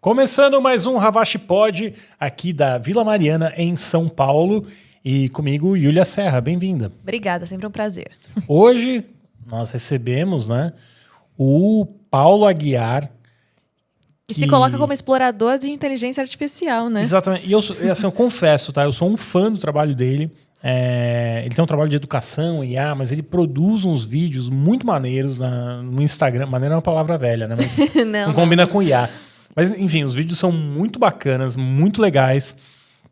Começando mais um Ravache Pod aqui da Vila Mariana, em São Paulo. E comigo, Yulia Serra. Bem-vinda. Obrigada, sempre um prazer. Hoje nós recebemos, o Paulo Aguiar. Que se coloca como explorador de inteligência artificial, né? Exatamente. E eu confesso, tá? Eu sou um fã do trabalho dele. Ele tem um trabalho de educação, IA, mas ele produz uns vídeos muito maneiros no Instagram. Maneira é uma palavra velha, né? Mas não combina com IA. Mas, enfim, os vídeos são muito bacanas, muito legais,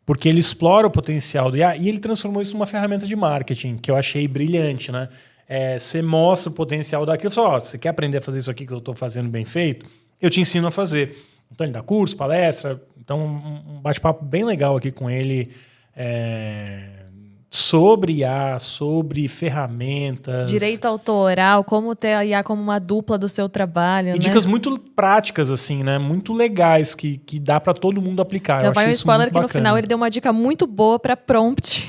porque ele explora o potencial do IA e ele transformou isso numa ferramenta de marketing, que eu achei brilhante, né? Você mostra o potencial daquilo, só, você quer aprender a fazer isso aqui que eu estou fazendo bem feito? Eu te ensino a fazer. Então, ele dá curso, palestra, então um bate-papo bem legal aqui com ele, sobre IA, sobre ferramentas. Direito autoral, como ter a IA como uma dupla do seu trabalho, E dicas muito práticas, assim, né? Muito legais, que dá para todo mundo aplicar. Já vai um spoiler que no final ele deu uma dica muito boa para prompt.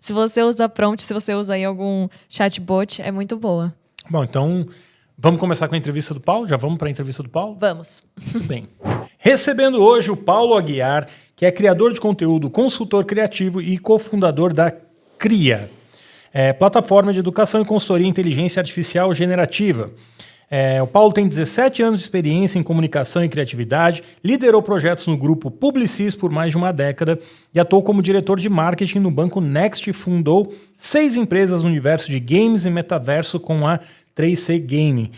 Se você usa prompt, se você usa aí algum chatbot, é muito boa. Bom, então vamos começar com a entrevista do Paulo? Já vamos para a entrevista do Paulo? Vamos. Tudo bem. Recebendo hoje o Paulo Aguiar, que é criador de conteúdo, consultor criativo e cofundador da CRIA, plataforma de educação e consultoria em inteligência artificial generativa. O Paulo tem 17 anos de experiência em comunicação e criatividade, liderou projetos no grupo Publicis por mais de uma década e atuou como diretor de marketing no banco Next e fundou 6 empresas no universo de games e metaverso com a 3C Gaming.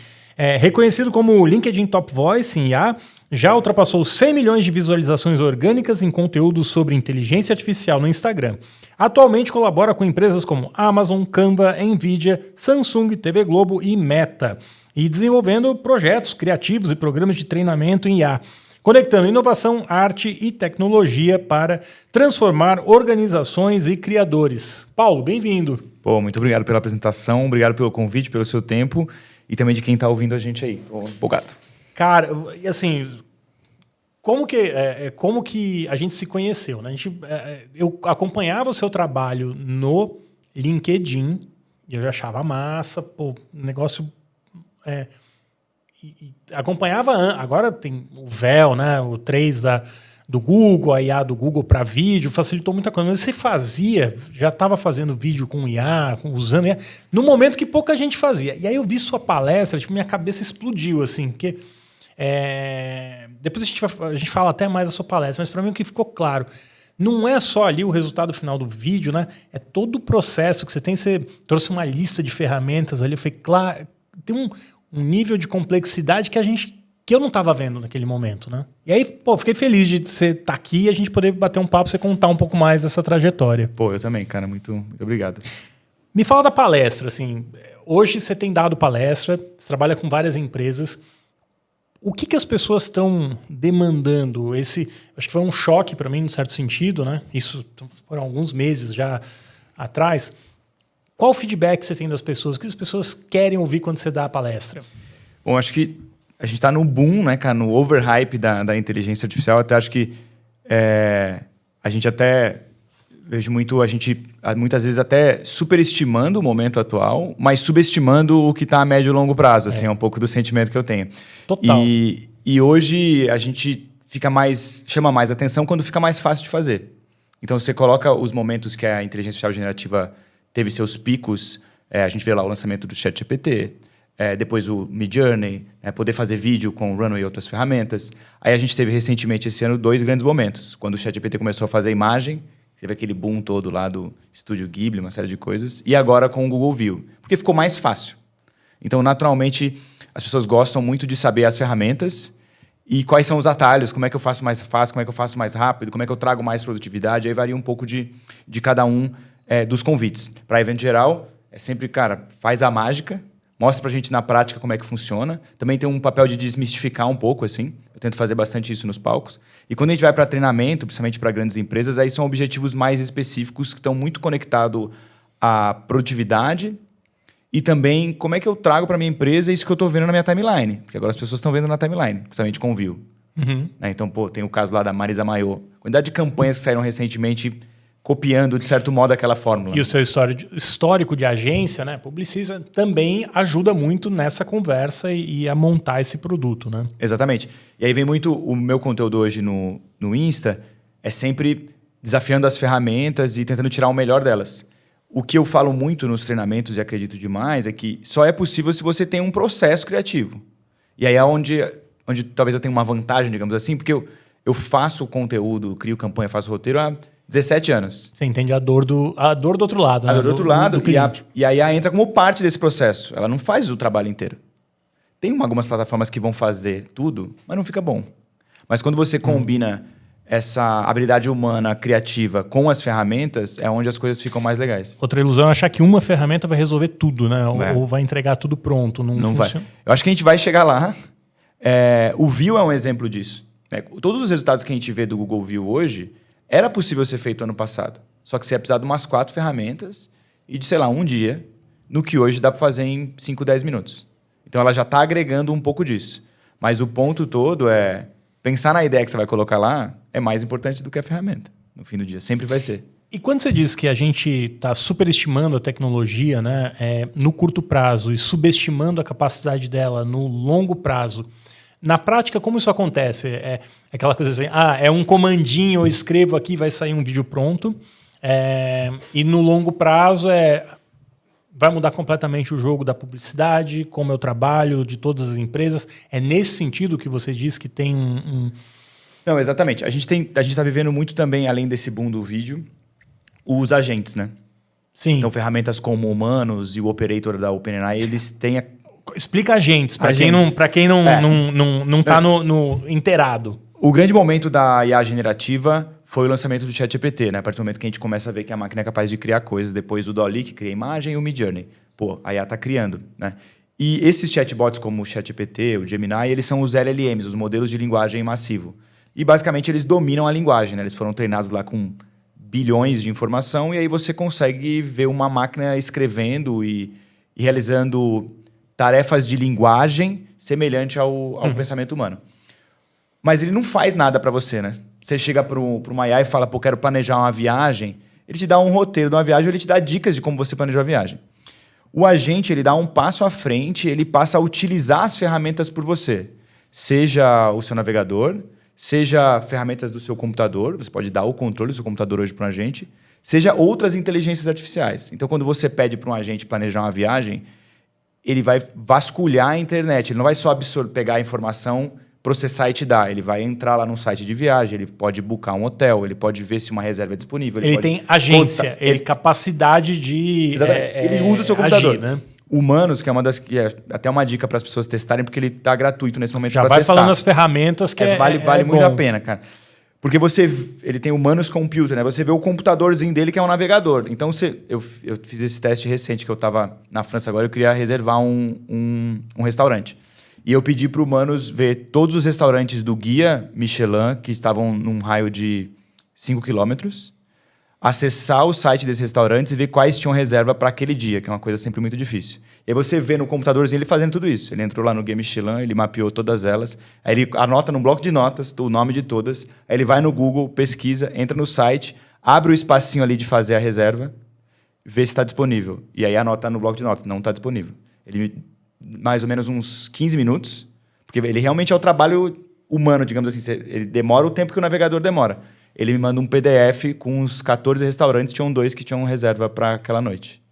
Reconhecido como LinkedIn Top Voice em IA, já ultrapassou 100 milhões de visualizações orgânicas em conteúdos sobre inteligência artificial no Instagram. Atualmente colabora com empresas como Amazon, Canva, Nvidia, Samsung, TV Globo e Meta, e desenvolvendo projetos criativos e programas de treinamento em IA, conectando inovação, arte e tecnologia para transformar organizações e criadores. Paulo, bem-vindo. Pô, muito obrigado pela apresentação, obrigado pelo convite, pelo seu tempo e também de quem está ouvindo a gente aí. Tô empolgado. Cara, assim, como que a gente se conheceu, né? Eu acompanhava o seu trabalho no LinkedIn e eu já achava massa, pô, negócio... acompanhava, agora tem o Véu, né? O 3 do Google, a IA do Google para vídeo, facilitou muita coisa. Mas você já estava fazendo vídeo com IA, usando IA, no momento que pouca gente fazia. E aí eu vi sua palestra, minha cabeça explodiu, assim, porque... depois a gente fala até mais da sua palestra, mas para mim o que ficou claro, não é só ali o resultado final do vídeo, né? É todo o processo que você tem. Você trouxe uma lista de ferramentas ali, foi claro, tem um nível de complexidade que eu não estava vendo naquele momento, né? E aí, pô, fiquei feliz de você estar aqui e a gente poder bater um papo, você contar um pouco mais dessa trajetória. Pô, eu também, cara, muito obrigado. Me fala da palestra, assim, hoje você tem dado palestra, você trabalha com várias empresas. O que as pessoas estão demandando? Acho que foi um choque para mim, num certo sentido, né? Isso foram alguns meses já atrás. Qual o feedback você tem das pessoas? O que as pessoas querem ouvir quando você dá a palestra? Bom, acho que a gente está no boom, né, cara, no overhype da inteligência artificial. Até acho que a gente até... Vejo muito a gente, muitas vezes, até superestimando o momento atual, mas subestimando o que está a médio e longo prazo. Assim, é um pouco do sentimento que eu tenho. Total. E hoje a gente chama mais atenção quando fica mais fácil de fazer. Então, você coloca os momentos que a inteligência artificial generativa teve seus picos. A gente vê lá o lançamento do ChatGPT, depois o Midjourney, poder fazer vídeo com o Runway e outras ferramentas. Aí a gente teve recentemente, esse ano, 2 grandes momentos. Quando o ChatGPT começou a fazer imagem, teve aquele boom todo lá do Estúdio Ghibli, uma série de coisas. E agora com o Google View. Porque ficou mais fácil. Então, naturalmente, as pessoas gostam muito de saber as ferramentas e quais são os atalhos, como é que eu faço mais fácil, como é que eu faço mais rápido, como é que eu trago mais produtividade. Aí varia um pouco de cada um dos convites. Para evento geral, é sempre, cara, faz a mágica, mostra pra gente na prática como é que funciona. Também tem um papel de desmistificar um pouco, assim. Eu tento fazer bastante isso nos palcos. E quando a gente vai para treinamento, principalmente para grandes empresas, aí são objetivos mais específicos que estão muito conectados à produtividade e também como é que eu trago para minha empresa isso que eu estou vendo na minha timeline. Porque agora as pessoas estão vendo na timeline, principalmente com o View. Uhum. Então, pô, tem o caso lá da Marisa Mayô. A quantidade de campanhas que saíram recentemente copiando, de certo modo, aquela fórmula. E o seu histórico de agência, né, publicista, também ajuda muito nessa conversa e a montar esse produto, né? Exatamente. E aí vem muito o meu conteúdo hoje no Insta, é sempre desafiando as ferramentas e tentando tirar o melhor delas. O que eu falo muito nos treinamentos e acredito demais é que só é possível se você tem um processo criativo. E aí é onde talvez eu tenha uma vantagem, digamos assim, porque eu faço conteúdo, crio campanha, faço roteiro há 17 anos. Você entende a dor do outro lado, né? A dor do outro lado. Do cliente. E aí ela entra como parte desse processo. Ela não faz o trabalho inteiro. Tem algumas plataformas que vão fazer tudo, mas não fica bom. Mas quando você combina essa habilidade humana criativa com as ferramentas, é onde as coisas ficam mais legais. Outra ilusão é achar que uma ferramenta vai resolver tudo, né? Ou vai entregar tudo pronto. Não vai. Eu acho que a gente vai chegar lá. O View é um exemplo disso. Todos os resultados que a gente vê do Google View hoje, era possível ser feito ano passado. Só que você ia precisar de umas 4 ferramentas e de, sei lá, um dia, no que hoje dá para fazer em 5, 10 minutos. Então ela já está agregando um pouco disso. Mas o ponto todo é pensar na ideia que você vai colocar lá é mais importante do que a ferramenta. No fim do dia, sempre vai ser. E quando você diz que a gente está superestimando a tecnologia, né, no curto prazo e subestimando a capacidade dela no longo prazo, na prática, como isso acontece? É aquela coisa assim, é um comandinho, eu escrevo aqui, vai sair um vídeo pronto. E no longo prazo vai mudar completamente o jogo da publicidade, como eu trabalho, de todas as empresas. É nesse sentido que você diz que tem Não, exatamente. A gente está vivendo muito também, além desse boom do vídeo, os agentes, né? Sim. Então, ferramentas como o Humanos e o Operator da OpenAI, eles têm... Explica agentes, para quem não está no inteirado. O grande momento da IA generativa foi o lançamento do ChatGPT, né? A partir do momento que a gente começa a ver que a máquina é capaz de criar coisas, depois o DALL-E, que cria imagem, e o Midjourney. Pô, a IA está criando, né? E esses chatbots como o ChatGPT, o Gemini, eles são os LLMs, os modelos de linguagem massivo. E basicamente eles dominam a linguagem, né? Eles foram treinados lá com bilhões de informação e aí você consegue ver uma máquina escrevendo e realizando tarefas de linguagem semelhante ao pensamento humano. Mas ele não faz nada para você, né? Você chega para uma IA e fala, pô, quero planejar uma viagem. Ele te dá um roteiro de uma viagem, ele te dá dicas de como você planejou a viagem. O agente, ele dá um passo à frente, ele passa a utilizar as ferramentas por você. Seja o seu navegador, seja ferramentas do seu computador, você pode dar o controle do seu computador hoje para um agente, seja outras inteligências artificiais. Então, quando você pede para um agente planejar uma viagem, ele vai vasculhar a internet, ele não vai só pegar a informação, processar e te dar. Ele vai entrar lá num site de viagem, ele pode buscar um hotel, ele pode ver se uma reserva é disponível. Ele tem agência, capacidade de ele usa o seu computador. Agir, né? Humanos, que é até uma dica para as pessoas testarem, porque ele está gratuito nesse momento para testar. Já vai falando as ferramentas que vale muito a pena, cara. Porque ele tem Humanos Computer, né? Você vê o computadorzinho dele que é um navegador. Então, eu fiz esse teste recente que eu estava na França agora, eu queria reservar um restaurante. E eu pedi para o Humanos ver todos os restaurantes do guia Michelin, que estavam num raio de 5 quilômetros, acessar o site desses restaurantes e ver quais tinham reserva para aquele dia, que é uma coisa sempre muito difícil. E aí você vê no computadorzinho ele fazendo tudo isso. Ele entrou lá no Guia Michelin, ele mapeou todas elas, aí ele anota num bloco de notas o nome de todas, aí ele vai no Google, pesquisa, entra no site, abre o espacinho ali de fazer a reserva, vê se está disponível. E aí anota no bloco de notas, não está disponível. Ele mais ou menos uns 15 minutos, porque ele realmente é o trabalho humano, digamos assim. Ele demora o tempo que o navegador demora. Ele me manda um PDF com uns 14 restaurantes, tinham 2 que tinham reserva para aquela noite.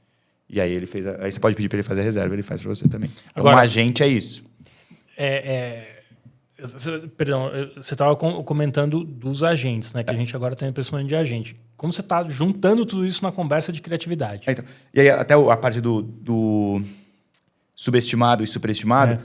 E aí ele fez. Aí você pode pedir para ele fazer a reserva, ele faz para você também. Então, agora, um agente é isso. Perdão, você estava comentando dos agentes, né? Que a gente agora tem impressão de agente. Como você está juntando tudo isso na conversa de criatividade? Então, e aí até a parte do subestimado e superestimado,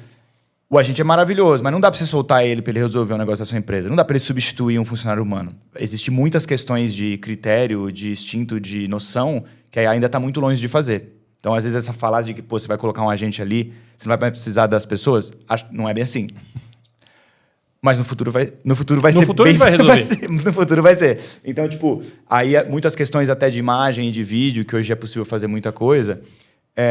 o agente é maravilhoso, mas não dá para você soltar ele para ele resolver um negócio da sua empresa. Não dá para ele substituir um funcionário humano. Existem muitas questões de critério, de instinto, de noção, que ainda está muito longe de fazer. Então, às vezes, essa falácia de que você vai colocar um agente ali, você não vai precisar das pessoas, não é bem assim. Mas no futuro vai ser. No futuro ele vai resolver. No futuro vai ser. Então, aí muitas questões até de imagem e de vídeo, que hoje é possível fazer muita coisa.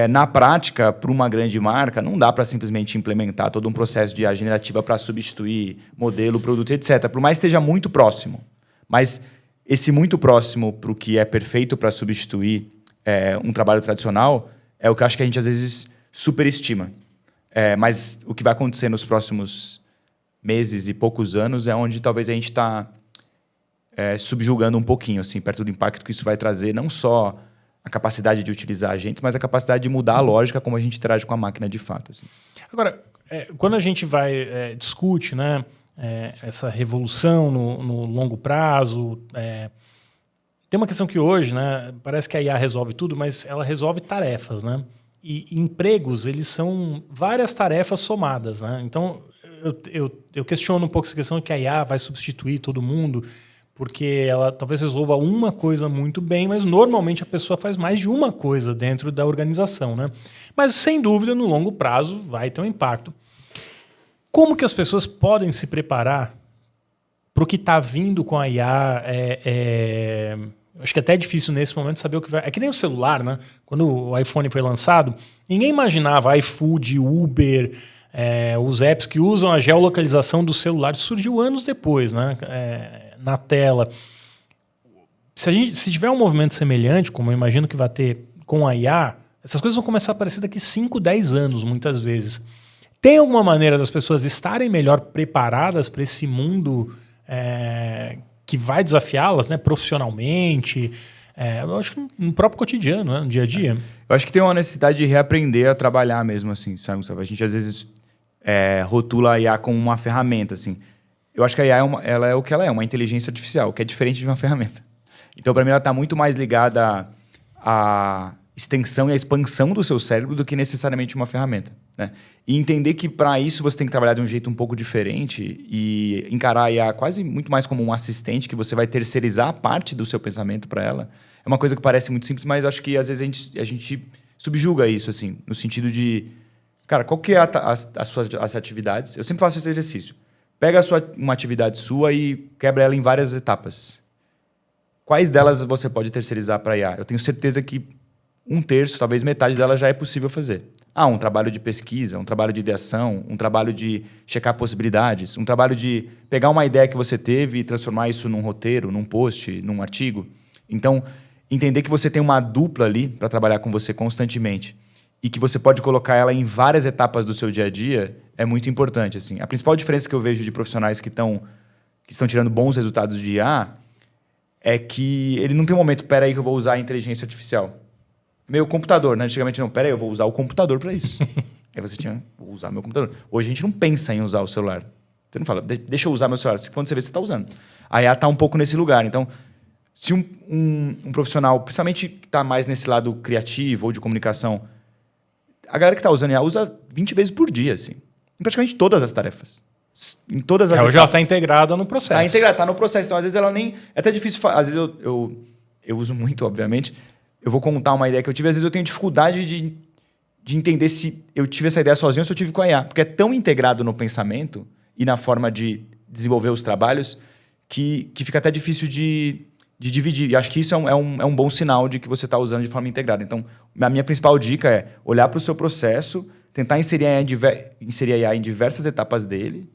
Na prática, para uma grande marca, não dá para simplesmente implementar todo um processo de IA generativa para substituir modelo, produto, etc. Por mais que esteja muito próximo. Mas esse muito próximo para o que é perfeito para substituir um trabalho tradicional é o que eu acho que a gente às vezes superestima. Mas o que vai acontecer nos próximos meses e poucos anos é onde talvez a gente está subjugando um pouquinho, assim, perto do impacto que isso vai trazer, não só a capacidade de utilizar a gente, mas a capacidade de mudar a lógica como a gente interage com a máquina de fato. Assim. Agora, quando a gente vai discute, né, essa revolução no longo prazo, tem uma questão que hoje, né, parece que a IA resolve tudo, mas ela resolve tarefas, né? E empregos, eles são várias tarefas somadas, né? Então, eu questiono um pouco essa questão de que a IA vai substituir todo mundo, porque ela talvez resolva uma coisa muito bem, mas normalmente a pessoa faz mais de uma coisa dentro da organização, né? Mas, sem dúvida, no longo prazo vai ter um impacto. Como que as pessoas podem se preparar para o que está vindo com a IA? Acho que até é difícil nesse momento saber o que vai... É que nem o celular, né? Quando o iPhone foi lançado, ninguém imaginava iFood, Uber, os apps que usam a geolocalização do celular. Isso surgiu anos depois, né? Na tela. Se tiver um movimento semelhante, como eu imagino que vai ter com a IA, essas coisas vão começar a aparecer daqui 5, 10 anos, muitas vezes. Tem alguma maneira das pessoas estarem melhor preparadas para esse mundo que vai desafiá-las, né, profissionalmente? Eu acho que no próprio cotidiano, né, no dia a dia. Eu acho que tem uma necessidade de reaprender a trabalhar mesmo, assim, sabe? A gente, às vezes, rotula a IA como uma ferramenta, assim. Eu acho que a IA ela é o que ela é, uma inteligência artificial, que é diferente de uma ferramenta. Então, para mim, ela está muito mais ligada à extensão e à expansão do seu cérebro do que necessariamente uma ferramenta, né? E entender que, para isso, você tem que trabalhar de um jeito um pouco diferente e encarar a IA quase muito mais como um assistente, que você vai terceirizar parte do seu pensamento para ela. É uma coisa que parece muito simples, mas acho que, às vezes, a gente subjuga isso, assim, no sentido de... Cara, qual que é as atividades? Eu sempre faço esse exercício. Pega uma atividade sua e quebra ela em várias etapas. Quais delas você pode terceirizar para a IA? Eu tenho certeza que 1/3, talvez metade dela já é possível fazer. Um trabalho de pesquisa, um trabalho de ideação, um trabalho de checar possibilidades, um trabalho de pegar uma ideia que você teve e transformar isso num roteiro, num post, num artigo. Então, entender que você tem uma dupla ali para trabalhar com você constantemente e que você pode colocar ela em várias etapas do seu dia a dia é muito importante. Assim. A principal diferença que eu vejo de profissionais que estão tirando bons resultados de IA é que ele não tem um momento, pera aí que eu vou usar a inteligência artificial. Meio computador, né? Antigamente não, pera aí, eu vou usar o computador para isso. Aí você vou usar meu computador. Hoje a gente não pensa em usar o celular. Você não fala, deixa eu usar meu celular. Quando você vê, você está usando. A IA está um pouco nesse lugar. Então, se um profissional, principalmente que está mais nesse lado criativo ou de comunicação, a galera que está usando IA usa 20 vezes por dia, assim. Em praticamente todas as tarefas. Em todas as Hoje ela está integrada no processo. Está integrada, está no processo. Então, às vezes, ela nem... É até difícil... Às vezes, eu uso muito, obviamente. Eu vou contar uma ideia que eu tive. Às vezes, eu tenho dificuldade de entender se eu tive essa ideia sozinho ou se eu tive com a IA. Porque é tão integrado no pensamento e na forma de desenvolver os trabalhos que fica até difícil de dividir. E acho que isso é um bom sinal de que você está usando de forma integrada. Então, a minha principal dica é olhar para o seu processo, tentar inserir a IA em diversas etapas dele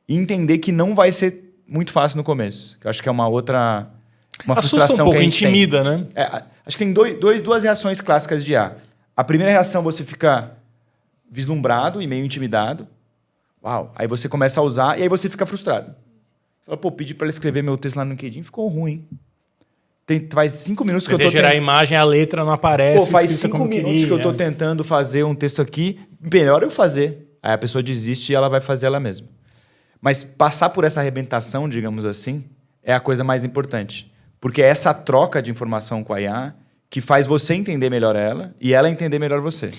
e entender que não vai ser muito fácil no começo. Que eu acho que é uma frustração assusta um pouco, que a gente intimida, tem. Né? Acho que tem duas reações clássicas de IA. A primeira reação, você fica vislumbrado e meio intimidado. Uau! Aí você começa a usar e aí você fica frustrado. Você fala, pedi para ela escrever meu texto lá no LinkedIn, ficou ruim. Faz 5 minutos que eu tô gerar a imagem, a letra não aparece. Faz 5 minutos que eu tô tentando fazer um texto aqui, melhor eu fazer. Aí a pessoa desiste e ela vai fazer ela mesma. Mas passar por essa arrebentação, digamos assim, é a coisa mais importante. Porque é essa troca de informação com a IA que faz você entender melhor ela e ela entender melhor você.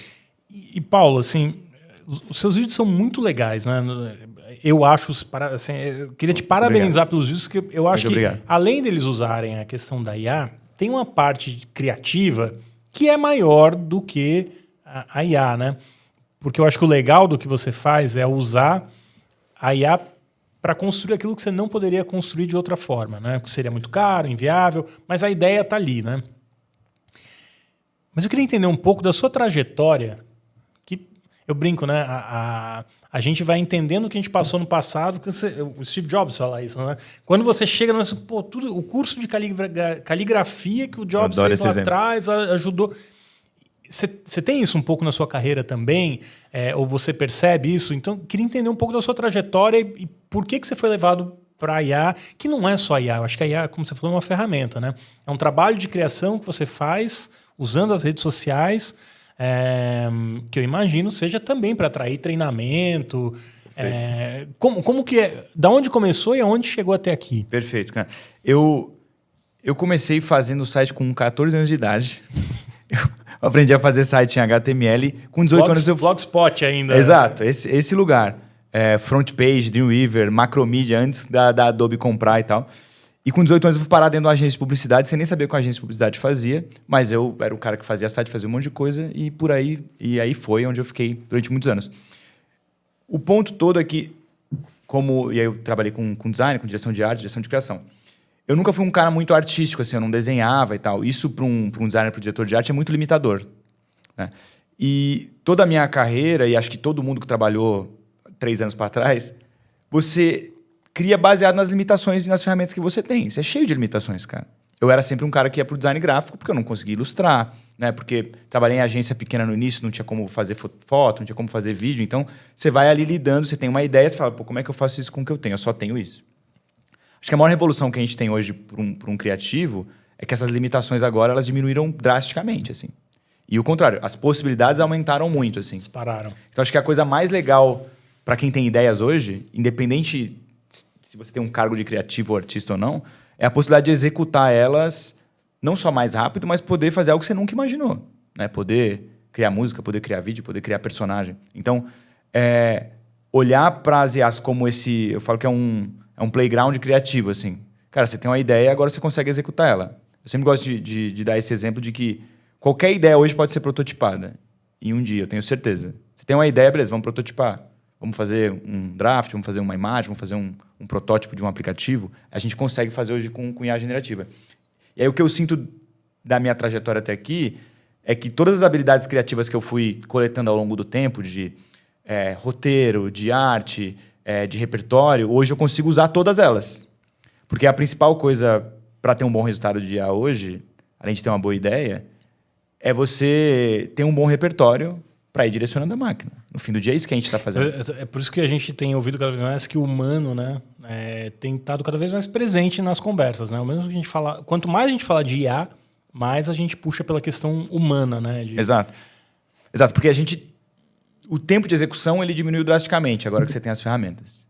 E Paulo, assim, os seus vídeos são muito legais, né? Eu acho, assim, eu queria te parabenizar pelos vídeos, que eu acho que, além deles usarem a questão da IA, tem uma parte criativa que é maior do que a IA, né? Porque eu acho que o legal do que você faz é usar a IA para construir aquilo que você não poderia construir de outra forma, né? Que seria muito caro, inviável, mas a ideia está ali, né? Mas eu queria entender um pouco da sua trajetória, que Eu brinco, né? A gente vai entendendo o que a gente passou no passado. O Steve Jobs fala isso, né? Quando você chega no... Pô, o curso de caligrafia que o Jobs fez lá atrás ajudou... Você tem isso um pouco na sua carreira também? Ou você percebe isso? Então, queria entender um pouco da sua trajetória e por que você foi levado para a IA, que não é só a IA. Eu acho que a IA, como você falou, é uma ferramenta, né? É um trabalho de criação que você faz usando as redes sociais, que eu imagino seja também para atrair treinamento. Como que é? Da onde começou e aonde chegou até aqui? Perfeito, cara. Eu comecei fazendo o site com 14 anos de idade. Eu aprendi a fazer site em HTML. Com 18 anos eu... Blogspot ainda. Exato, esse lugar. Frontpage, Dreamweaver, Macromedia, antes da Adobe comprar e tal. E com 18 anos eu fui parar dentro de uma agência de publicidade, sem nem saber o que a agência de publicidade fazia. Mas eu era o cara que fazia site, fazia um monte de coisa. E aí foi onde eu fiquei durante muitos anos. O ponto todo é que, e aí eu trabalhei com design, com direção de arte, direção de criação. Eu nunca fui um cara muito artístico, assim, eu não desenhava e tal. Isso para um designer, para um diretor de arte, é muito limitador, né? E toda a minha carreira, e acho que todo mundo que trabalhou 3 anos para trás, você cria baseado nas limitações e nas ferramentas que você tem. Você é cheio de limitações, cara. Eu era sempre um cara que ia para o design gráfico porque eu não conseguia ilustrar, né? Porque trabalhei em agência pequena no início, não tinha como fazer foto, não tinha como fazer vídeo. Então, você vai ali lidando, você tem uma ideia, você fala, pô, como é que eu faço isso com o que eu tenho? Eu só tenho isso. Acho que a maior revolução que a gente tem hoje para um criativo é que essas limitações agora elas diminuíram drasticamente, assim. E o contrário, as possibilidades aumentaram muito, assim. Dispararam. Então, acho que a coisa mais legal para quem tem ideias hoje, independente se você tem um cargo de criativo ou artista ou não, é a possibilidade de executar elas não só mais rápido, mas poder fazer algo que você nunca imaginou, né? Poder criar música, poder criar vídeo, poder criar personagem. Então, olhar para as IAs como esse... Eu falo que é um playground criativo, assim. Cara, você tem uma ideia e agora você consegue executar ela. Eu sempre gosto de dar esse exemplo de que qualquer ideia hoje pode ser prototipada em um dia, eu tenho certeza. Você tem uma ideia, beleza, vamos prototipar. Vamos fazer um draft, vamos fazer uma imagem, vamos fazer um protótipo de um aplicativo. A gente consegue fazer hoje com IA generativa. E aí o que eu sinto da minha trajetória até aqui é que todas as habilidades criativas que eu fui coletando ao longo do tempo, de roteiro, de arte, de repertório, hoje eu consigo usar todas elas. Porque a principal coisa para ter um bom resultado de IA hoje, além de ter uma boa ideia, é você ter um bom repertório para ir direcionando a máquina. No fim do dia é isso que a gente está fazendo. É por isso que a gente tem ouvido cada vez mais que o humano, né, tem estado cada vez mais presente nas conversas, né? O mesmo que a gente fala, quanto mais a gente fala de IA, mais a gente puxa pela questão humana, né? Exato, porque o tempo de execução ele diminuiu drasticamente agora que você tem as ferramentas.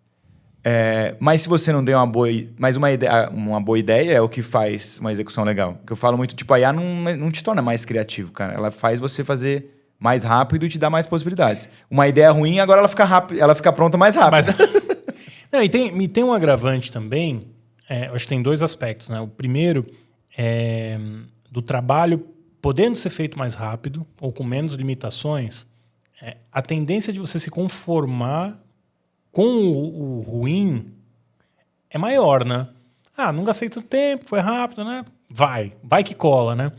Mas se você não der uma boa ideia é o que faz uma execução legal. Que eu falo muito, tipo, a IA não te torna mais criativo, cara. Ela faz você fazer mais rápido e te dá mais possibilidades. Uma ideia ruim, agora ela fica pronta mais rápido. Não, e tem um agravante também, eu acho que tem 2 aspectos, né? O primeiro é do trabalho podendo ser feito mais rápido ou com menos limitações, a tendência de você se conformar com o ruim é maior, né? Não gastei tanto tempo, foi rápido, né? Vai que cola, né?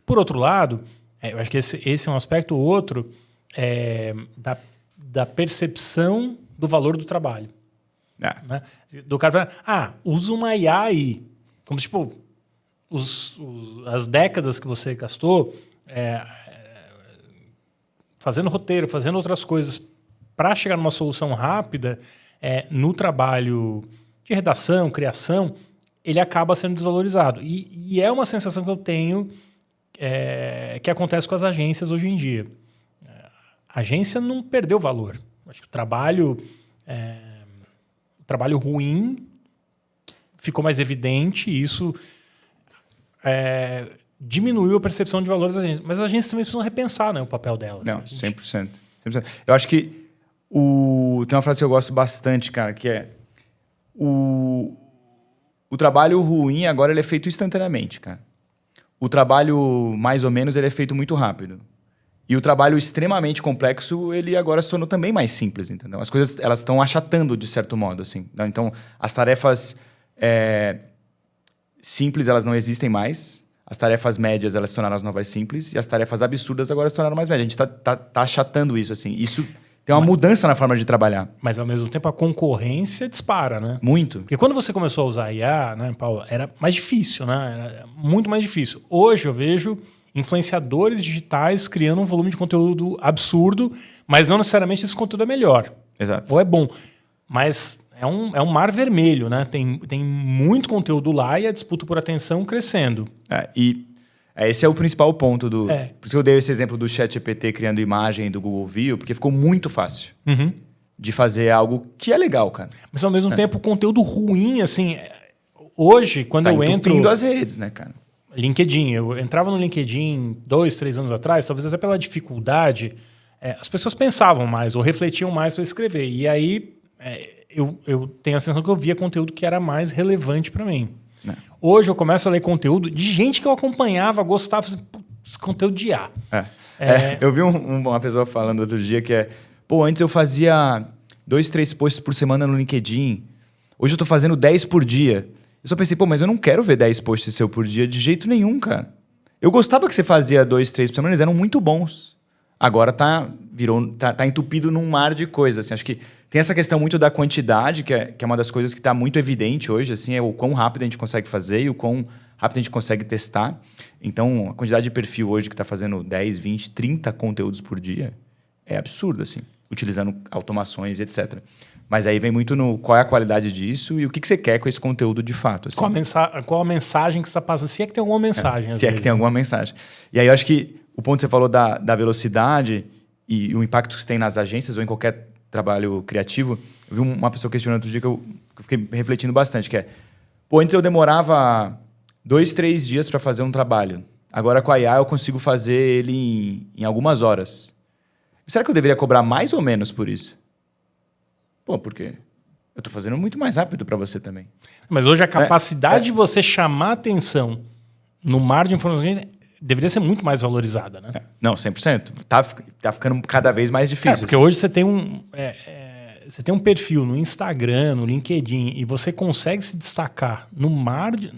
Por outro lado, eu acho que esse é um aspecto. O outro é da percepção do valor do trabalho. Né? Do cara falar, usa uma IA aí. Como tipo, as décadas que você gastou fazendo roteiro, fazendo outras coisas para chegar numa solução rápida, no trabalho de redação, criação, ele acaba sendo desvalorizado. E é uma sensação que eu tenho que acontece com as agências hoje em dia. A agência não perdeu valor. Acho que o trabalho ruim ficou mais evidente e isso diminuiu a percepção de valor das agências. Mas as agências também precisam repensar, né, o papel delas. Não, 100%. Eu acho que tem uma frase que eu gosto bastante, cara, que é o trabalho ruim agora ele é feito instantaneamente, cara. O trabalho mais ou menos ele é feito muito rápido. E o trabalho extremamente complexo, ele agora se tornou também mais simples, entendeu? As coisas elas estão achatando de certo modo, assim. Então, as tarefas simples, elas não existem mais. as tarefas médias elas se tornaram as novas simples e as tarefas absurdas agora se tornaram mais médias. A gente tá achatando isso, assim. Isso tem uma mudança na forma de trabalhar. Mas, ao mesmo tempo, a concorrência dispara, né? Muito. Porque quando você começou a usar IA, né, Paulo, era mais difícil, né? Era muito mais difícil. Hoje eu vejo influenciadores digitais criando um volume de conteúdo absurdo, mas não necessariamente esse conteúdo é melhor. Exato. Ou é bom. Mas é um mar vermelho, né? Tem muito conteúdo lá e a disputa por atenção crescendo. Esse é o principal ponto do... É. Por isso que eu dei esse exemplo do ChatGPT criando imagem do Google View, porque ficou muito fácil de fazer algo que é legal, cara. Mas, ao mesmo tempo, conteúdo ruim, assim... Hoje, quando eu entro... entupindo as redes, né, cara? LinkedIn. Eu entrava no LinkedIn 2, 3 anos atrás, talvez até pela dificuldade, as pessoas pensavam mais ou refletiam mais para escrever. E aí eu tenho a sensação que eu via conteúdo que era mais relevante para mim. Hoje eu começo a ler conteúdo de gente que eu acompanhava, gostava, esse conteúdo de IA. Eu vi uma pessoa falando outro dia que antes eu fazia 2, 3 posts por semana no LinkedIn. Hoje eu tô fazendo 10 por dia. Eu só pensei, mas eu não quero ver 10 posts seu por dia de jeito nenhum, cara. Eu gostava que você fazia 2, 3 por semana, eles eram muito bons. Agora tá entupido num mar de coisas. Assim. Acho que tem essa questão muito da quantidade, que é uma das coisas que está muito evidente hoje, assim, é o quão rápido a gente consegue fazer e o quão rápido a gente consegue testar. Então, a quantidade de perfil hoje que está fazendo 10, 20, 30 conteúdos por dia é absurdo, assim, utilizando automações, etc. Mas aí vem muito no qual é a qualidade disso e o que você quer com esse conteúdo de fato. Assim. Qual a mensagem que você está passando? Se é que tem alguma mensagem. Se é que tem alguma mensagem. E aí eu acho que o ponto que você falou da velocidade e o impacto que isso tem nas agências ou em qualquer trabalho criativo, eu vi uma pessoa questionando outro dia que eu fiquei refletindo bastante, que antes eu demorava 2, 3 dias para fazer um trabalho. Agora com a IA eu consigo fazer ele em algumas horas. Será que eu deveria cobrar mais ou menos por isso? Porque eu estou fazendo muito mais rápido para você também. Mas hoje a capacidade de você chamar atenção no mar de informações deveria ser muito mais valorizada, né? Não, 100%. Tá ficando cada vez mais difícil. Porque hoje você tem você tem um perfil no Instagram, no LinkedIn, e você consegue se destacar no mar de...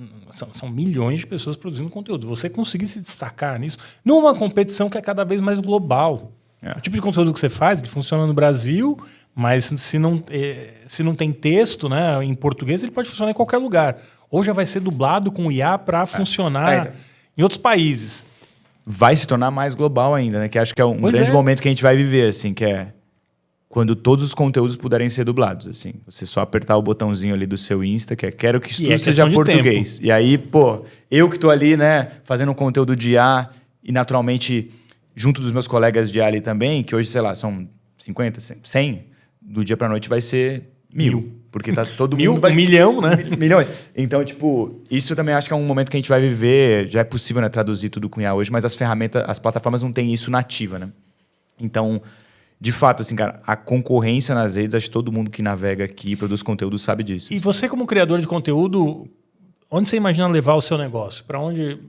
São milhões de pessoas produzindo conteúdo. Você conseguir se destacar nisso numa competição que é cada vez mais global. O tipo de conteúdo que você faz, ele funciona no Brasil, mas se não tem texto, né, em português, ele pode funcionar em qualquer lugar. Ou já vai ser dublado com IA para funcionar em outros países. Vai se tornar mais global ainda, né? Que acho que é um grande momento que a gente vai viver, assim, que é quando todos os conteúdos puderem ser dublados, assim. Você só apertar o botãozinho ali do seu Insta, que quero que isso tudo seja português. E aí, eu que tô ali, né, fazendo um conteúdo de IA e naturalmente junto dos meus colegas de IA ali também, que hoje, sei lá, são 50, 100, do dia pra noite vai ser 1000. Porque tá todo mundo... 1 milhão, né? Milhões. Então, isso também acho que é um momento que a gente vai viver. Já é possível, né, traduzir tudo com IA hoje, mas as plataformas não têm isso nativa, né? Então, de fato, assim, cara, a concorrência nas redes, acho que todo mundo que navega aqui e produz conteúdo sabe disso. E você, como criador de conteúdo, onde você imagina levar o seu negócio? Para onde...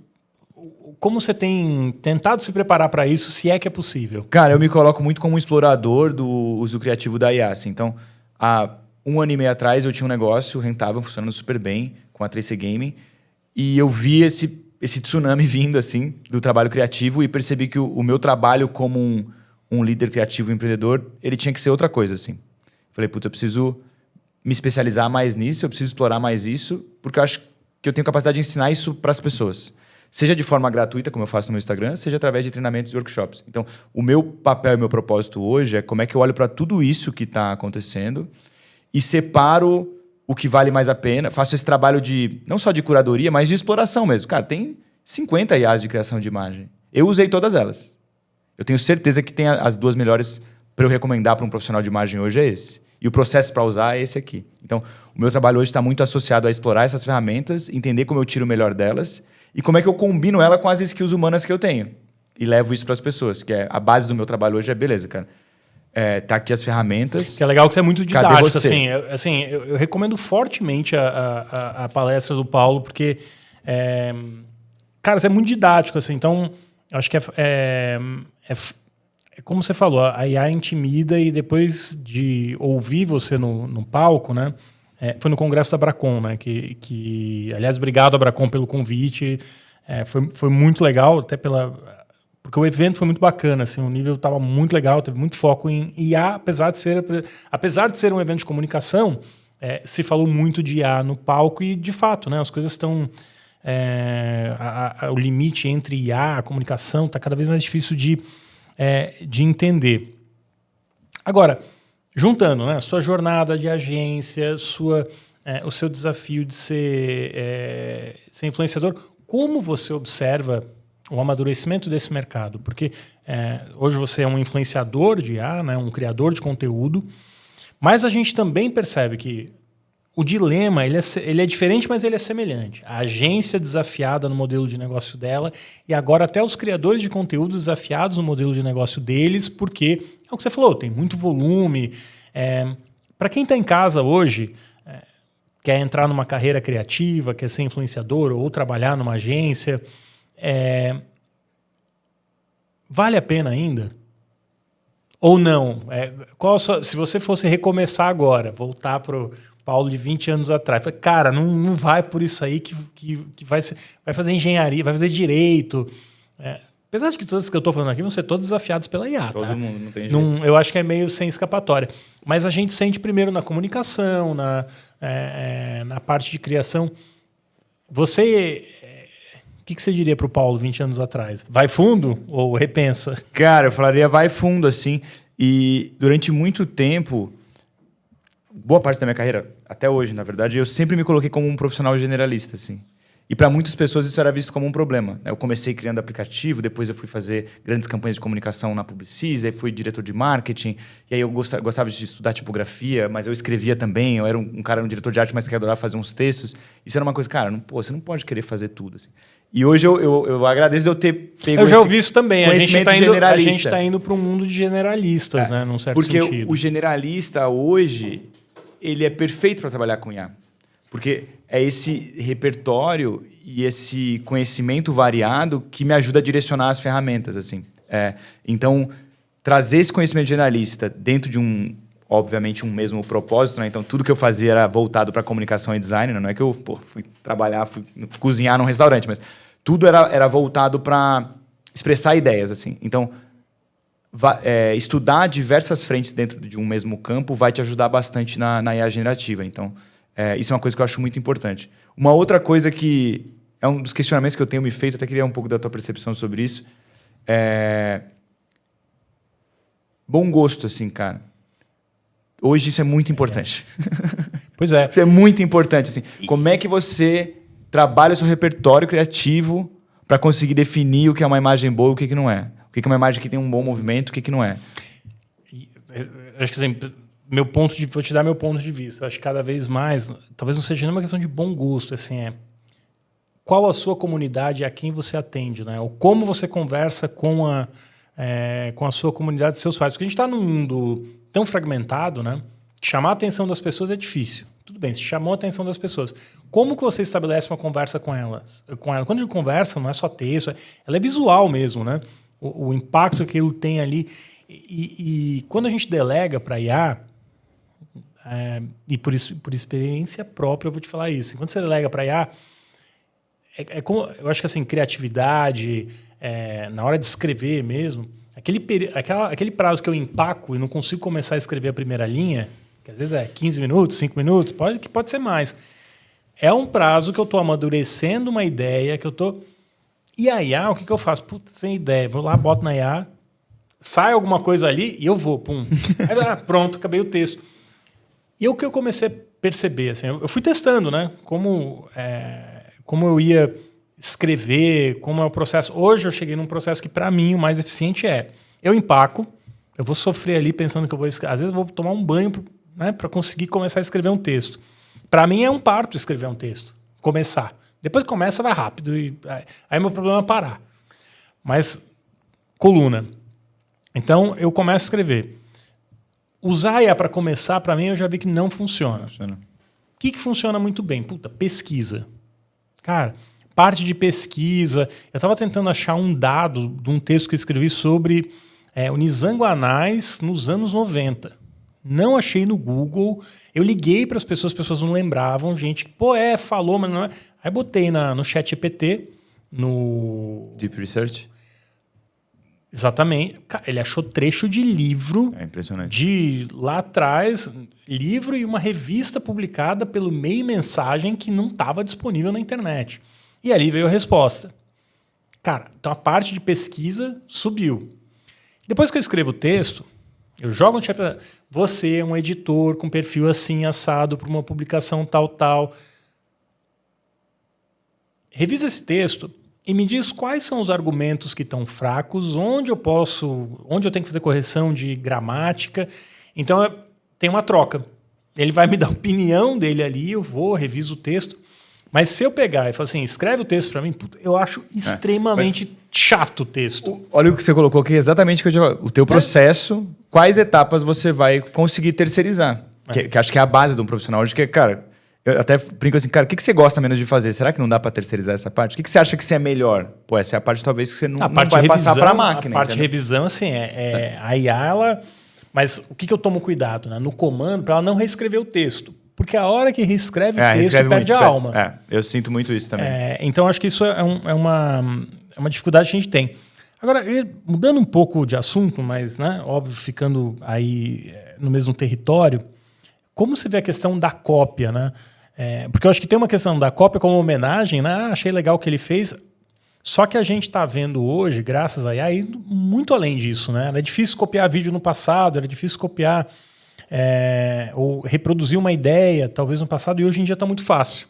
Como você tem tentado se preparar para isso, se é que é possível? Cara, eu me coloco muito como um explorador do uso criativo da IA. Assim. Então, há 1 ano e meio atrás, eu tinha um negócio rentável, funcionando super bem, com a 3C Gaming, e eu vi esse tsunami vindo, assim, do trabalho criativo e percebi que o meu trabalho como um líder criativo e empreendedor, ele tinha que ser outra coisa, assim. Falei, eu preciso me especializar mais nisso, eu preciso explorar mais isso, porque eu acho que eu tenho capacidade de ensinar isso para as pessoas. Seja de forma gratuita, como eu faço no meu Instagram, seja através de treinamentos e workshops. Então, o meu papel e meu propósito hoje é como é que eu olho para tudo isso que está acontecendo e separo o que vale mais a pena. Faço esse trabalho não só de curadoria, mas de exploração mesmo. Cara, tem 50 IAs de criação de imagem. Eu usei todas elas. Eu tenho certeza que tem as 2 melhores para eu recomendar para um profissional de imagem hoje é esse. E o processo para usar é esse aqui. Então, o meu trabalho hoje está muito associado a explorar essas ferramentas, entender como eu tiro o melhor delas e como é que eu combino ela com as skills humanas que eu tenho. E levo isso para as pessoas, que é a base do meu trabalho hoje beleza, cara. Tá aqui as ferramentas. Que é legal que você é muito didático. Assim, eu recomendo fortemente a palestra do Paulo, porque, cara, você é muito didático. Assim, então, eu acho que é como você falou, a IA intimida e depois de ouvir você no palco, né? Foi no congresso da Abracon, né? Que, aliás, obrigado, Abracon, pelo convite. Foi muito legal, até porque o evento foi muito bacana, assim, o nível estava muito legal, teve muito foco em IA, apesar de ser um evento de comunicação, se falou muito de IA no palco e, de fato, né, as coisas estão... o limite entre IA e a comunicação está cada vez mais difícil de entender. Agora, juntando, né, a sua jornada de agência, o seu desafio de ser influenciador, como você observa o amadurecimento desse mercado? Porque hoje você é um influenciador de IA, né, um criador de conteúdo, mas a gente também percebe que o dilema ele é diferente, mas ele é semelhante. A agência desafiada no modelo de negócio dela e agora até os criadores de conteúdo desafiados no modelo de negócio deles, porque é o que você falou, tem muito volume. Para quem está em casa hoje, quer entrar numa carreira criativa, quer ser influenciador ou trabalhar numa agência, vale a pena ainda? Ou não? Se você fosse recomeçar agora, voltar para o Paulo de 20 anos atrás, cara, não vai por isso aí que vai fazer engenharia, vai fazer direito. Apesar de que todos que eu estou falando aqui vão ser todos desafiados pela IA. Todo mundo, não tem jeito. Eu acho que é meio sem escapatória. Mas a gente sente primeiro na comunicação, na parte de criação. Você... O que você diria para o Paulo 20 anos atrás? Vai fundo ou repensa? Cara, eu falaria vai fundo, assim. E durante muito tempo, boa parte da minha carreira, até hoje, na verdade, eu sempre me coloquei como um profissional generalista, assim. E para muitas pessoas isso era visto como um problema. Eu comecei criando aplicativo, depois eu fui fazer grandes campanhas de comunicação na Publicis, aí fui diretor de marketing, e aí eu gostava de estudar tipografia, mas eu escrevia também, eu era um diretor de arte, mas que adorava fazer uns textos. Isso era uma coisa, cara, você não pode querer fazer tudo, assim. E hoje eu agradeço de eu ter pego eu já ouvi isso também. A gente generalista. está indo para um mundo de generalistas, né, num certo sentido. Porque o generalista hoje, ele é perfeito para trabalhar com IA. Porque é esse repertório e esse conhecimento variado que me ajuda a direcionar as ferramentas, assim. Então, trazer esse conhecimento generalista dentro de obviamente, um mesmo propósito, né? Então, tudo que eu fazia era voltado para comunicação e design, né? Não é que eu fui trabalhar, fui cozinhar num restaurante, mas tudo era voltado para expressar ideias, assim. Então, estudar diversas frentes dentro de um mesmo campo vai te ajudar bastante na IA generativa. Então, isso é uma coisa que eu acho muito importante. Uma outra coisa que é um dos questionamentos que eu tenho me feito, até queria um pouco da tua percepção sobre isso, bom gosto, assim, cara. Hoje isso é muito importante. Pois é. Isso é muito importante, assim. Como é que você trabalha o seu repertório criativo para conseguir definir o que é uma imagem boa e o que não é? O que é uma imagem que tem um bom movimento e o que não é? Acho que assim, vou te dar meu ponto de vista. Acho que cada vez mais, talvez não seja nem uma questão de bom gosto, assim, qual a sua comunidade, a quem você atende, né? Ou como você conversa com a sua comunidade, seus pais. Porque a gente está num mundo tão fragmentado, né? Chamar a atenção das pessoas é difícil. Tudo bem, se chamou a atenção das pessoas. Como que você estabelece uma conversa com ela? Quando a gente conversa, não é só texto, ela é visual mesmo, né? O impacto que aquilo tem ali. E quando a gente delega para IA, e por experiência própria eu vou te falar isso. Quando você delega para IA, eu acho que assim, criatividade, na hora de escrever mesmo, aquele prazo que eu empaco e não consigo começar a escrever a primeira linha, que às vezes é 15 minutos, 5 minutos, pode ser mais. É um prazo que eu estou amadurecendo uma ideia, que eu estou... E a IA, o que eu faço? Putz, sem ideia. Vou lá, boto na IA, sai alguma coisa ali e eu vou, pum. Aí, pronto, acabei o texto. E o que eu comecei a perceber, assim, eu fui testando, né? Como eu ia escrever, como é o processo. Hoje eu cheguei num processo que, para mim, o mais eficiente eu empaco, eu vou sofrer ali pensando que eu vou escrever. Às vezes eu vou tomar um banho, né, para conseguir começar a escrever um texto. Para mim é um parto escrever um texto. Começar. Depois que começa, vai rápido. Aí meu problema é parar. Mas, coluna. Então, eu começo a escrever. Usar a IA para começar, para mim, eu já vi que não funciona. O que funciona muito bem? Pesquisa. Cara, parte de pesquisa. Eu estava tentando achar um dado de um texto que eu escrevi sobre o Nizanguanais nos anos 90. Não achei no Google. Eu liguei para as pessoas não lembravam. Gente, falou, mas não é. Aí botei no ChatGPT no... Deep Research? Exatamente. Cara, ele achou trecho de livro É impressionante. de lá atrás, livro e uma revista publicada pelo Meio Mensagem que não estava disponível na internet. E ali veio a resposta. Cara, então a parte de pesquisa subiu. Depois que eu escrevo o texto, eu jogo no chat. Você é um editor com perfil assim, assado, para uma publicação tal. Revisa esse texto e me diz quais são os argumentos que estão fracos, onde eu tenho que fazer correção de gramática. Então, tem uma troca. Ele vai me dar a opinião dele ali, eu vou, reviso o texto. Mas se eu pegar e falar assim, escreve o texto para mim, eu acho extremamente chato o texto. Olha o que você colocou aqui, exatamente o que eu já... O teu processo, quais etapas você vai conseguir terceirizar. Que acho que é a base de um profissional hoje, que, cara... Eu até brinco assim, cara, o que você gosta menos de fazer? Será que não dá para terceirizar essa parte? O que você acha que você é melhor? Pô, essa é a parte talvez que você não vai passar para a máquina. A parte de revisão, assim, a IA, ela... Mas o que eu tomo cuidado? Né? No comando, para ela não reescrever o texto. Porque a hora que reescreve o texto, perde a alma. Eu sinto muito isso também. Então, acho que isso é uma dificuldade que a gente tem. Agora, mudando um pouco de assunto, mas, né, óbvio, ficando aí no mesmo território, como você vê a questão da cópia, né? Porque eu acho que tem uma questão da cópia como homenagem, né? Achei legal o que ele fez. Só que a gente está vendo hoje, graças a IA, indo muito além disso, né? Era difícil copiar vídeo no passado, era difícil copiar ou reproduzir uma ideia, talvez no passado, e hoje em dia está muito fácil.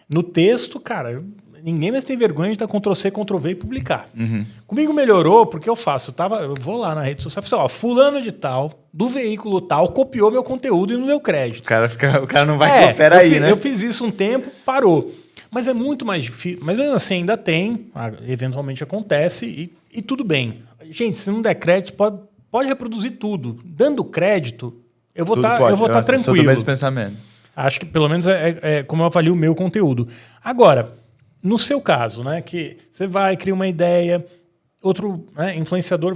No texto, cara, ninguém mais tem vergonha de dar Ctrl+C, Ctrl+V e publicar. Comigo melhorou porque eu vou lá na rede social e falo, fulano de tal, do veículo tal, copiou meu conteúdo e não deu crédito. O cara não vai copiar aí, né? Eu fiz isso um tempo, parou. Mas é muito mais difícil. Mas mesmo assim ainda tem, eventualmente acontece e tudo bem. Gente, se não der crédito, pode reproduzir tudo. Dando crédito, eu vou estar tranquilo. Sou do mesmo pensamento. Acho que pelo menos é como eu avalio o meu conteúdo. Agora, no seu caso, né, que você vai, cria uma ideia, outro influenciador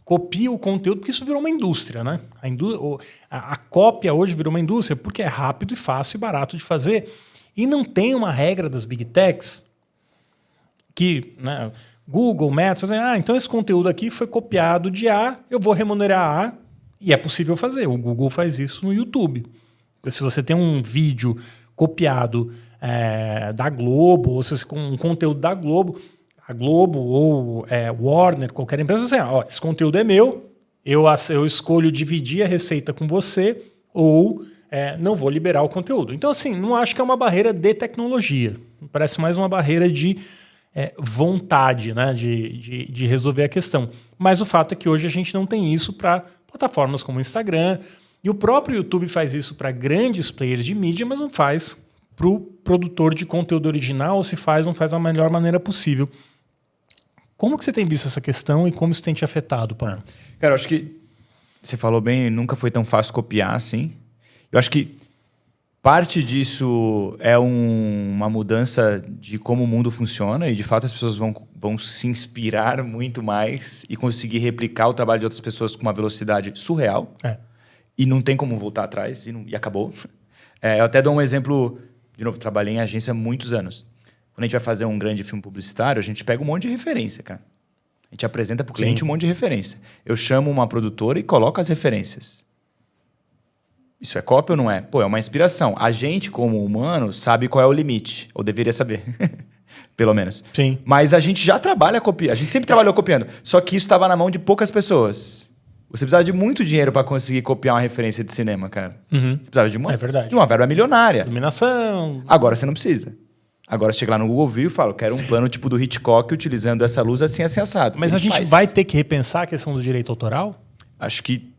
copia o conteúdo, porque isso virou uma indústria, né? A cópia hoje virou uma indústria porque é rápido e fácil e barato de fazer. E não tem uma regra das Big Techs que, né, Google, Meta, então esse conteúdo aqui foi copiado de A, eu vou remunerar A, e é possível fazer. O Google faz isso no YouTube. Se você tem um vídeo copiado da Globo, ou se você com um conteúdo da Globo, a Globo ou Warner, qualquer empresa, você esse conteúdo é meu, eu escolho dividir a receita com você, ou não vou liberar o conteúdo. Então, assim, não acho que é uma barreira de tecnologia. Parece mais uma barreira de vontade, né, de resolver a questão. Mas o fato é que hoje a gente não tem isso para plataformas como o Instagram, e o próprio YouTube faz isso para grandes players de mídia, mas não faz para o produtor de conteúdo original, ou se faz, não faz da melhor maneira possível. Como que você tem visto essa questão e como isso tem te afetado, Paulo? Cara, eu acho que você falou bem, nunca foi tão fácil copiar assim. Eu acho que parte disso é uma mudança de como o mundo funciona e, de fato, as pessoas vão se inspirar muito mais e conseguir replicar o trabalho de outras pessoas com uma velocidade surreal. E não tem como voltar atrás e acabou. Eu até dou um exemplo, de novo, trabalhei em agência há muitos anos. Quando a gente vai fazer um grande filme publicitário, a gente pega um monte de referência, cara. A gente apresenta para o cliente um monte de referência. Eu chamo uma produtora e coloco as referências. Isso é cópia ou não é? Pô, é uma inspiração. A gente, como humano, sabe qual é o limite. Ou deveria saber. Pelo menos. Sim. Mas a gente já trabalha copiando. A gente sempre trabalhou copiando. Só que isso estava na mão de poucas pessoas. Você precisava de muito dinheiro para conseguir copiar uma referência de cinema, cara. Você precisava de uma verba milionária. Iluminação. Agora você não precisa. Agora chega lá no Google View e fala, quero um plano tipo do Hitchcock utilizando essa luz assim assado. Mas a gente vai ter que repensar a questão do direito autoral? Acho que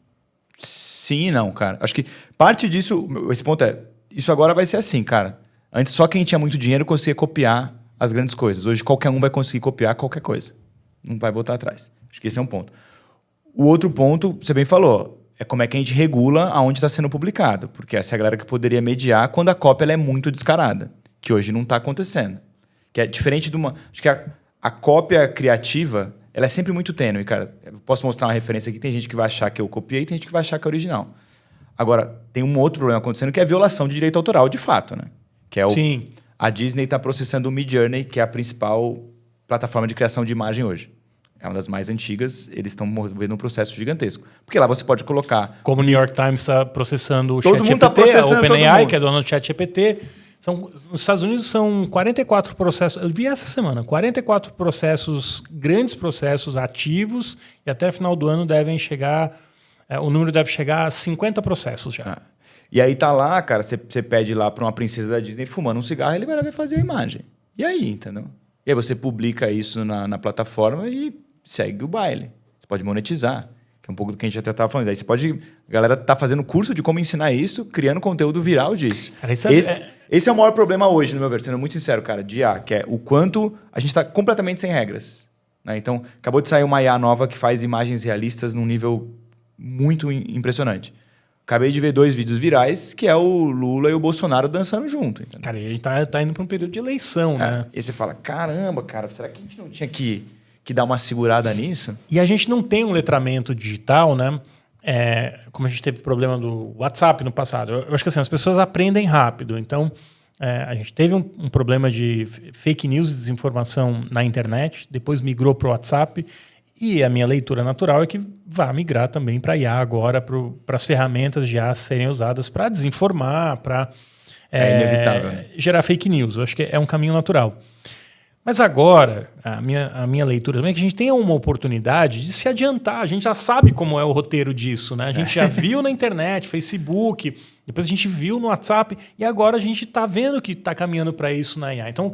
sim e não, cara. Acho que parte disso, esse ponto isso agora vai ser assim, cara. Antes só quem tinha muito dinheiro conseguia copiar as grandes coisas. Hoje qualquer um vai conseguir copiar qualquer coisa. Não vai voltar atrás. Acho que esse é um ponto. O outro ponto, você bem falou, é como é que a gente regula aonde está sendo publicado. Porque essa é a galera que poderia mediar quando a cópia ela é muito descarada. Que hoje não está acontecendo. Que é diferente de uma... Acho que a cópia criativa, ela é sempre muito tênue, cara. Eu posso mostrar uma referência aqui, tem gente que vai achar que eu copiei, tem gente que vai achar que é original. Agora, tem um outro problema acontecendo, que é a violação de direito autoral, de fato, né? Que é Sim. A Disney está processando o Midjourney, que é a principal plataforma de criação de imagem hoje. É uma das mais antigas, eles estão movendo um processo gigantesco. Porque lá você pode colocar... Como o New York Times está processando o Todo mundo tá ChatGPT, processando a todo OpenAI, mundo. que é dona do ChatGPT. Nos Estados Unidos são 44 processos, eu vi essa semana, 44 processos, grandes processos ativos, e até o final do ano devem chegar, o número deve chegar a 50 processos já. E aí tá lá, cara, você pede lá para uma princesa da Disney fumando um cigarro, ele vai lá fazer a imagem. E aí, entendeu? E aí você publica isso na plataforma e segue o baile. Você pode monetizar, que é um pouco do que a gente até estava falando. Aí você pode... A galera tá fazendo curso de como ensinar isso, criando conteúdo viral disso. Cara, Esse é o maior problema hoje, no meu ver, sendo muito sincero, cara, de IA, que é o quanto a gente está completamente sem regras. Né? Então, acabou de sair uma IA nova que faz imagens realistas num nível muito impressionante. Acabei de ver 2 vídeos virais, que é o Lula e o Bolsonaro dançando junto. Entendeu? Cara, a gente tá indo para um período de eleição, né? E você fala, caramba, cara, será que a gente não tinha que dar uma segurada nisso? E a gente não tem um letramento digital, né? Como a gente teve problema do WhatsApp no passado. Eu acho que assim, as pessoas aprendem rápido. Então, a gente teve um problema de fake news e desinformação na internet, depois migrou para o WhatsApp, e a minha leitura natural é que vai migrar também para IA agora, para as ferramentas de IA serem usadas para desinformar, para inevitável, né? gerar fake news. Eu acho que é um caminho natural. Mas agora, a minha leitura também é que a gente tem uma oportunidade de se adiantar. A gente já sabe como é o roteiro disso, né? A gente já viu na internet, Facebook, depois a gente viu no WhatsApp, e agora a gente está vendo que está caminhando para isso na IA. Então, o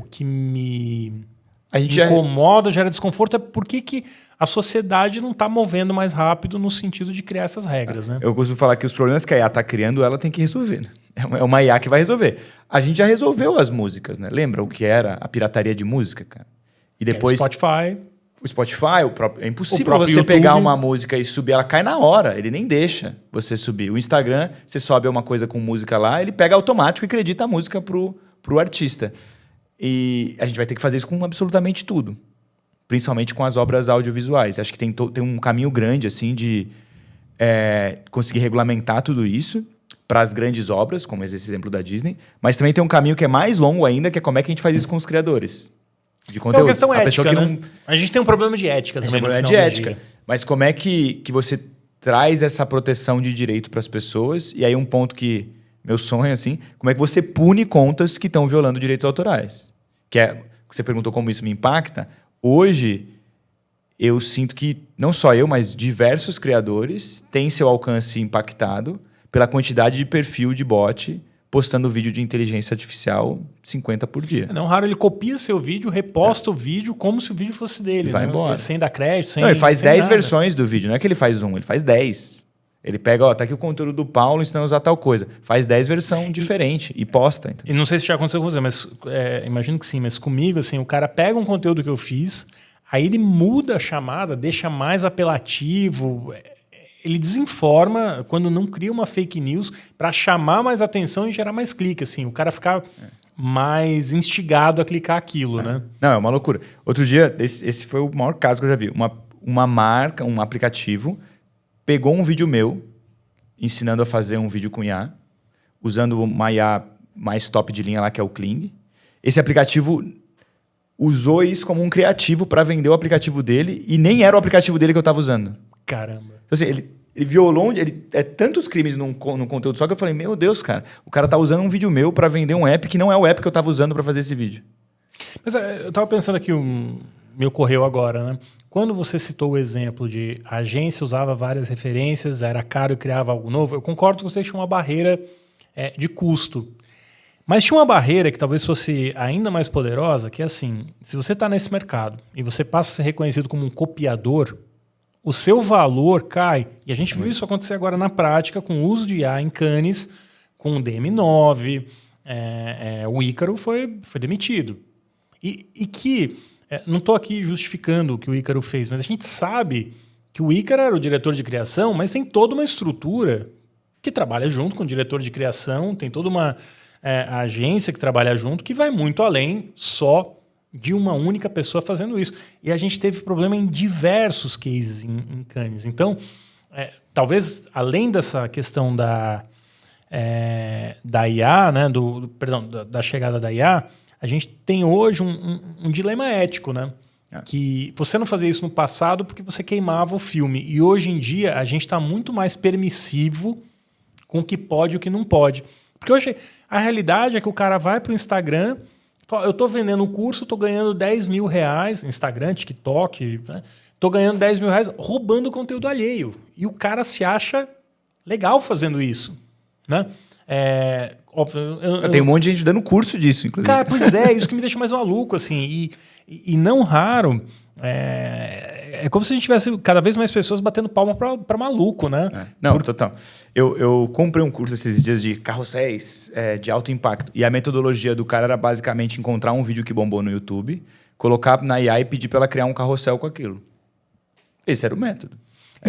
que me incomoda, gera desconforto, é por que a sociedade não está movendo mais rápido no sentido de criar essas regras, né? Eu costumo falar que os problemas que a IA está criando, ela tem que resolver. Né? É uma IA que vai resolver. A gente já resolveu as músicas, né? Lembra o que era a pirataria de música, cara? E depois... O Spotify, é impossível próprio você YouTube. pegar uma música e subir, ela cai na hora, ele nem deixa você subir. O Instagram, você sobe uma coisa com música lá, ele pega automático e acredita a música pro artista. E a gente vai ter que fazer isso com absolutamente tudo. Principalmente com as obras audiovisuais. Acho que tem um caminho grande assim de conseguir regulamentar tudo isso para as grandes obras, como esse exemplo da Disney, mas também tem um caminho que é mais longo ainda, que é como é que a gente faz isso com os criadores de conteúdo. É uma questão ética, pessoa que né? A gente tem um problema de ética também. não é de ética. Mas como é que você traz essa proteção de direito para as pessoas? E aí um ponto que meu sonho assim, como é que você pune contas que estão violando direitos autorais? Você perguntou como isso me impacta. Hoje, eu sinto que não só eu, mas diversos criadores têm seu alcance impactado pela quantidade de perfil de bot postando vídeo de inteligência artificial 50 por dia. Não raro ele copia seu vídeo, reposta o vídeo como se o vídeo fosse dele. Vai embora. Sem dar crédito, sem... Não, ele faz sem 10 nada. versões do vídeo. Não é que ele faz ele faz 10. Ele pega, tá aqui o conteúdo do Paulo ensinando a usar tal coisa. Faz 10 versões diferentes e posta. Entendeu? E não sei se já aconteceu com você, mas imagino que sim. Mas comigo, assim, o cara pega um conteúdo que eu fiz, aí ele muda a chamada, deixa mais apelativo... Ele desinforma quando não cria uma fake news para chamar mais atenção e gerar mais clique. Assim, o cara ficar mais instigado a clicar aquilo, né? Não, é uma loucura. Outro dia, esse foi o maior caso que eu já vi. Uma marca, um aplicativo, pegou um vídeo meu, ensinando a fazer um vídeo com IA, usando uma IA mais top de linha lá, que é o Kling. Esse aplicativo usou isso como um criativo para vender o aplicativo dele e nem era o aplicativo dele que eu estava usando. Caramba. Então, assim, ele violou... tantos crimes num conteúdo só que eu falei, meu Deus, cara, o cara tá usando um vídeo meu para vender um app que não é o app que eu tava usando para fazer esse vídeo. Mas eu tava pensando aqui, me ocorreu agora, né? Quando você citou o exemplo de a agência usava várias referências, era caro e criava algo novo, eu concordo que você tinha uma barreira de custo. Mas tinha uma barreira que talvez fosse ainda mais poderosa, que é assim, se você está nesse mercado e você passa a ser reconhecido como um copiador, o seu valor cai. E a gente viu isso acontecer agora na prática com o uso de IA em Cannes, com o DM9, o Ícaro foi demitido. E que, não estou aqui justificando o que o Ícaro fez, mas a gente sabe que o Ícaro era o diretor de criação, mas tem toda uma estrutura que trabalha junto com o diretor de criação, tem toda uma agência que trabalha junto, que vai muito além só de uma única pessoa fazendo isso. E a gente teve problema em diversos cases em Cannes. Então, talvez, além dessa questão da IA, né, perdão, da chegada da IA, a gente tem hoje um dilema ético, né? Que você não fazia isso no passado porque você queimava o filme. E hoje em dia a gente está muito mais permissivo com o que pode e o que não pode. Porque hoje a realidade é que o cara vai para o Instagram, fala, eu estou vendendo um curso, estou ganhando 10 mil reais, Instagram, TikTok, né? Estou ganhando 10 mil reais roubando conteúdo alheio. E o cara se acha legal fazendo isso, né? Óbvio, eu tenho um monte de gente dando curso disso, inclusive. Cara, pois é, isso que me deixa mais maluco, assim. E não raro, é como se a gente tivesse cada vez mais pessoas batendo palma para maluco, né? Não, total. Eu comprei um curso esses dias de carrosséis de alto impacto. E a metodologia do cara era basicamente encontrar um vídeo que bombou no YouTube, colocar na IA e pedir para ela criar um carrossel com aquilo. Esse era o método.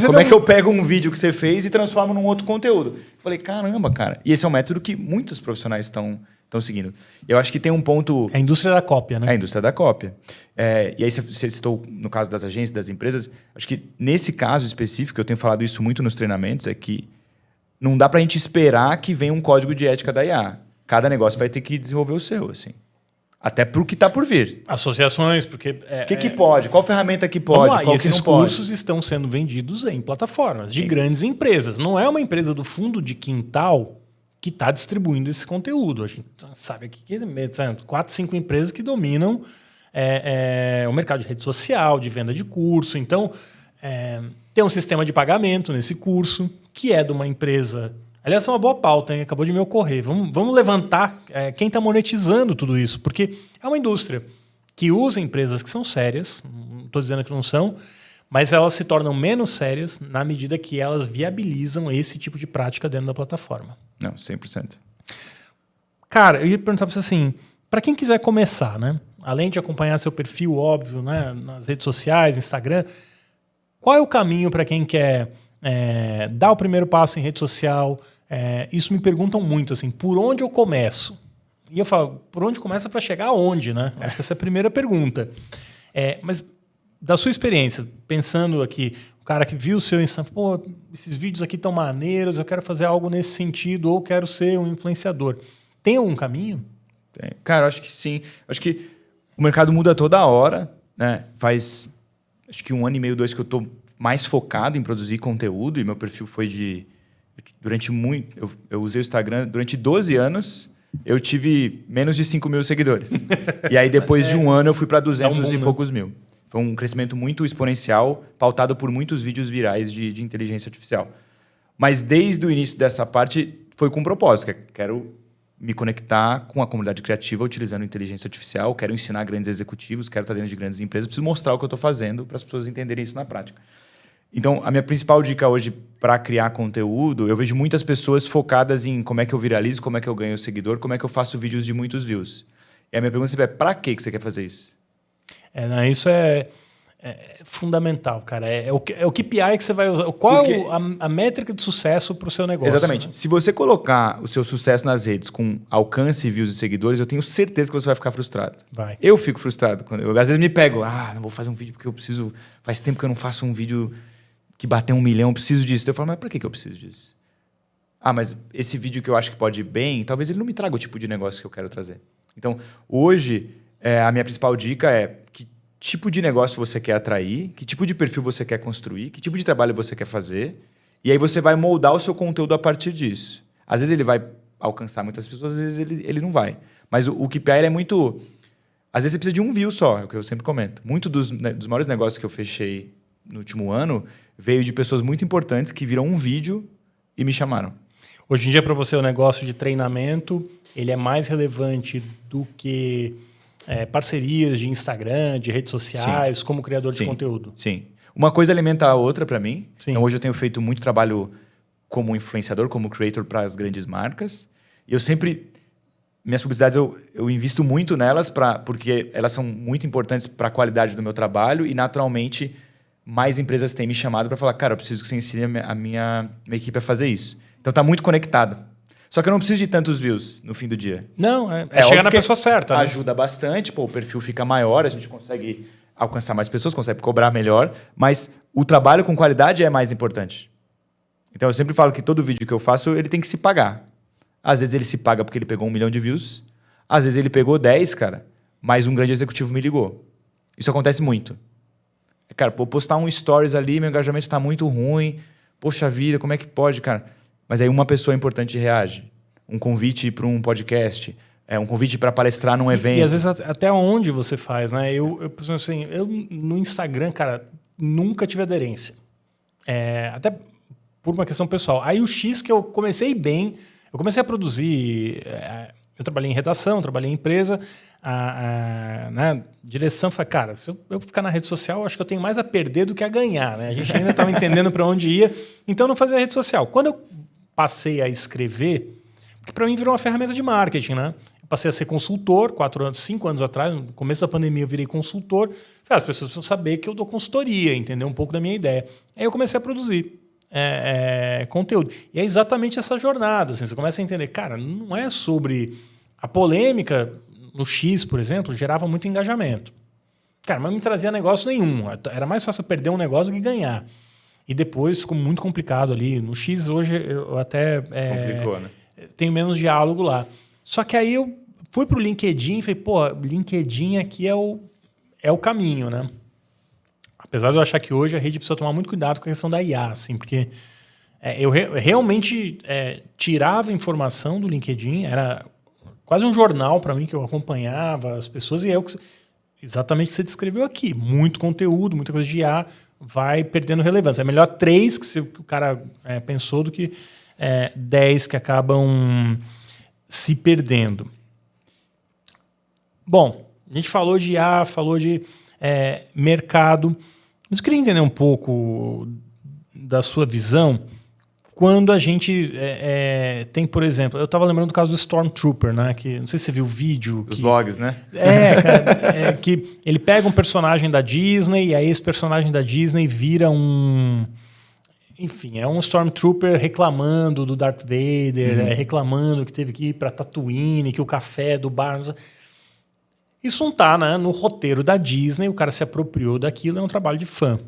Como é que eu pego um vídeo que você fez e transformo num outro conteúdo? Eu falei, caramba, cara. E esse é um método que muitos profissionais estão seguindo. Eu acho que tem um ponto... É a indústria da cópia, né? É a indústria da cópia. E aí você citou, no caso das agências, das empresas, acho que nesse caso específico, eu tenho falado isso muito nos treinamentos, é que não dá pra gente esperar que venha um código de ética da IA. Cada negócio vai ter que desenvolver o seu, assim. Até pro que está por vir. Associações, porque... O que pode? Qual ferramenta que pode? Qual e esses que não cursos estão sendo vendidos em plataformas de grandes empresas. Não é uma empresa do fundo de quintal que está distribuindo esse conteúdo. A gente sabe aqui que 4, 5 empresas que dominam o mercado de rede social, de venda de curso. Então, tem um sistema de pagamento nesse curso, que é de uma empresa... Aliás, é uma boa pauta, hein? Acabou de me ocorrer. Vamos levantar quem está monetizando tudo isso, porque é uma indústria que usa empresas que são sérias, não estou dizendo que não são, mas elas se tornam menos sérias na medida que elas viabilizam esse tipo de prática dentro da plataforma. Não, 100%. Cara, eu ia perguntar para você assim, para quem quiser começar, né? Além de acompanhar seu perfil, óbvio, né? Nas redes sociais, Instagram, qual é o caminho para quem quer... dar o primeiro passo em rede social? Isso me perguntam muito, assim, por onde eu começo? E eu falo, por onde começa para chegar aonde, né? Acho que essa é a primeira pergunta. Mas da sua experiência, pensando aqui, o cara que viu o seu Instagram, pô, esses vídeos aqui estão maneiros, eu quero fazer algo nesse sentido, ou quero ser um influenciador. Tem algum caminho? Tem. Cara, eu acho que sim. Acho que o mercado muda toda hora, né? Faz, acho que 1 ano e meio, 2 que eu estou mais focado em produzir conteúdo, e meu perfil foi durante muito... Eu usei o Instagram durante 12 anos, eu tive menos de 5 mil seguidores. E aí, depois de 1 ano, eu fui para 200 e poucos mil. Foi um crescimento muito exponencial, pautado por muitos vídeos virais de inteligência artificial. Mas desde o início dessa parte, foi com um propósito, que quero me conectar com a comunidade criativa utilizando inteligência artificial, quero ensinar grandes executivos, quero estar dentro de grandes empresas, preciso mostrar o que eu estou fazendo para as pessoas entenderem isso na prática. Então, a minha principal dica hoje para criar conteúdo, eu vejo muitas pessoas focadas em como é que eu viralizo, como é que eu ganho seguidor, como é que eu faço vídeos de muitos views. E a minha pergunta sempre é, para que você quer fazer isso? Isso é fundamental, cara. É o KPI que você vai usar. Qual é a métrica de sucesso para o seu negócio? Exatamente. Né? Se você colocar o seu sucesso nas redes com alcance, views e seguidores, eu tenho certeza que você vai ficar frustrado. Vai. Eu fico frustrado. Às vezes me pego, não vou fazer um vídeo porque eu preciso... Faz tempo que eu não faço um vídeo que bateu 1 milhão, eu preciso disso. Eu falo, mas para que eu preciso disso? Mas esse vídeo que eu acho que pode ir bem, talvez ele não me traga o tipo de negócio que eu quero trazer. Então, hoje, a minha principal dica é que tipo de negócio você quer atrair, que tipo de perfil você quer construir, que tipo de trabalho você quer fazer, e aí você vai moldar o seu conteúdo a partir disso. Às vezes ele vai alcançar muitas pessoas, às vezes ele não vai. Mas o KPI é muito... Às vezes você precisa de um view só, é o que eu sempre comento. Muito dos maiores negócios que eu fechei no último ano veio de pessoas muito importantes que viram um vídeo e me chamaram. Hoje em dia, para você, o negócio de treinamento, ele é mais relevante do que parcerias de Instagram, de redes sociais, sim, como criador de conteúdo. Sim. Uma coisa alimenta a outra para mim. Sim. Então, hoje eu tenho feito muito trabalho como influenciador, como creator para as grandes marcas. E eu sempre... Minhas publicidades, eu invisto muito nelas porque elas são muito importantes para a qualidade do meu trabalho e, naturalmente, mais empresas têm me chamado para falar, cara, eu preciso que você ensine a minha equipe a fazer isso. Então, está muito conectado. Só que eu não preciso de tantos views no fim do dia. Não, chegar na pessoa certa. Né? Ajuda bastante, o perfil fica maior, a gente consegue alcançar mais pessoas, consegue cobrar melhor, mas o trabalho com qualidade é mais importante. Então, eu sempre falo que todo vídeo que eu faço, ele tem que se pagar. Às vezes ele se paga porque ele pegou 1 milhão de views. Às vezes ele pegou 10, cara, mas um grande executivo me ligou. Isso acontece muito. Cara, vou postar um stories ali, meu engajamento está muito ruim. Poxa vida, como é que pode, cara? Mas aí uma pessoa importante reage. Um convite para um podcast, um convite para palestrar num evento. E às vezes até onde você faz, né? Eu no Instagram, cara, nunca tive aderência. Até por uma questão pessoal. Aí o X que eu comecei bem, eu comecei a produzir... eu trabalhei em redação, trabalhei em empresa, né, direção, falei, cara, se eu ficar na rede social, acho que eu tenho mais a perder do que a ganhar, né? A gente ainda estava entendendo para onde ia, então eu não fazia rede social. Quando eu passei a escrever, porque para mim virou uma ferramenta de marketing, né? Eu passei a ser consultor, 5 anos atrás, no começo da pandemia eu virei consultor, falei, as pessoas precisam saber que eu dou consultoria, entender um pouco da minha ideia. Aí eu comecei a produzir conteúdo. E é exatamente essa jornada, assim, você começa a entender, cara, não é sobre... A polêmica no X, por exemplo, gerava muito engajamento. Cara, mas não me trazia negócio nenhum. Era mais fácil perder um negócio do que ganhar. E depois ficou muito complicado ali. No X, hoje, eu até Complicou, né? tenho menos diálogo lá. Só que aí eu fui pro LinkedIn e falei, pô, LinkedIn aqui é o caminho, né? Apesar de eu achar que hoje a rede precisa tomar muito cuidado com a questão da IA, assim, porque eu realmente tirava informação do LinkedIn, era... quase um jornal para mim, que eu acompanhava as pessoas, e exatamente o que você descreveu aqui. Muito conteúdo, muita coisa de IA, vai perdendo relevância. É melhor 3 que o cara pensou do que 10 que acabam se perdendo. Bom, a gente falou de IA, falou de mercado, mas eu queria entender um pouco da sua visão quando a gente tem, por exemplo... Eu estava lembrando do caso do Stormtrooper, né? Que, não sei se você viu o vídeo. Os vlogs, né? Cara, que ele pega um personagem da Disney e aí esse personagem da Disney vira um... Enfim, é um Stormtrooper reclamando do Darth Vader, reclamando que teve que ir para Tatooine, que o café do bar... Isso não está, né, no roteiro da Disney, o cara se apropriou daquilo, é um trabalho de fã.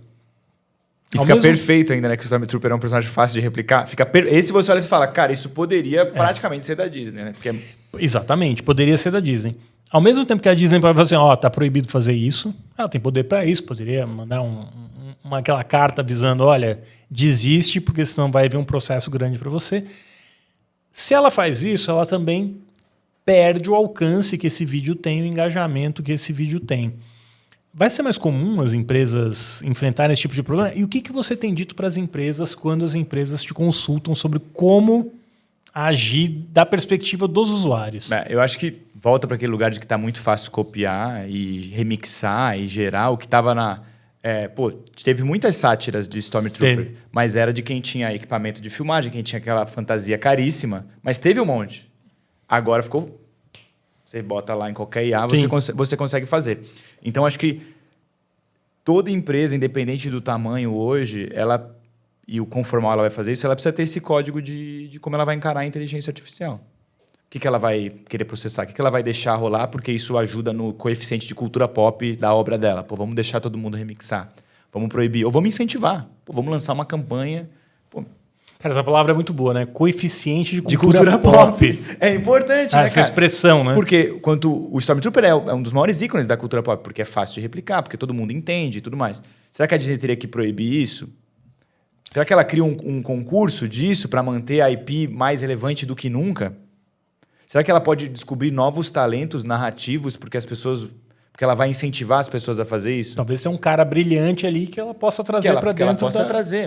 E fica perfeito ainda, né? Que o Stormtrooper é um personagem fácil de replicar. Esse você olha e fala, cara, isso poderia praticamente ser da Disney, né? Porque exatamente, poderia ser da Disney. Ao mesmo tempo que a Disney pode falar assim, tá proibido fazer isso, ela tem poder para isso, poderia mandar aquela carta avisando, olha, desiste, porque senão vai haver um processo grande para você. Se ela faz isso, ela também perde o alcance que esse vídeo tem, o engajamento que esse vídeo tem. Vai ser mais comum as empresas enfrentarem esse tipo de problema? E o que você tem dito para as empresas quando as empresas te consultam sobre como agir da perspectiva dos usuários? Eu acho que volta para aquele lugar de que está muito fácil copiar e remixar e gerar o que estava na... teve muitas sátiras de Stormtrooper, mas era de quem tinha equipamento de filmagem, quem tinha aquela fantasia caríssima, mas teve um monte. Agora ficou... Você bota lá em qualquer IA, você consegue fazer. Então, acho que toda empresa, independente do tamanho hoje, e o quão formal ela vai fazer isso, ela precisa ter esse código de como ela vai encarar a inteligência artificial. O que ela vai querer processar? O que ela vai deixar rolar? Porque isso ajuda no coeficiente de cultura pop da obra dela. Pô, vamos deixar todo mundo remixar. Vamos proibir. Ou vamos incentivar. Pô, vamos lançar uma campanha... Cara, essa palavra é muito boa, né? Coeficiente de cultura pop. É importante, né, essa cara? Expressão, né? Porque o Stormtrooper é um dos maiores ícones da cultura pop, porque é fácil de replicar, porque todo mundo entende e tudo mais. Será que a Disney teria que proibir isso? Será que ela cria um concurso disso para manter a IP mais relevante do que nunca? Será que ela pode descobrir novos talentos narrativos porque ela vai incentivar as pessoas a fazer isso? Talvez tenha um cara brilhante ali que ela possa trazer para dentro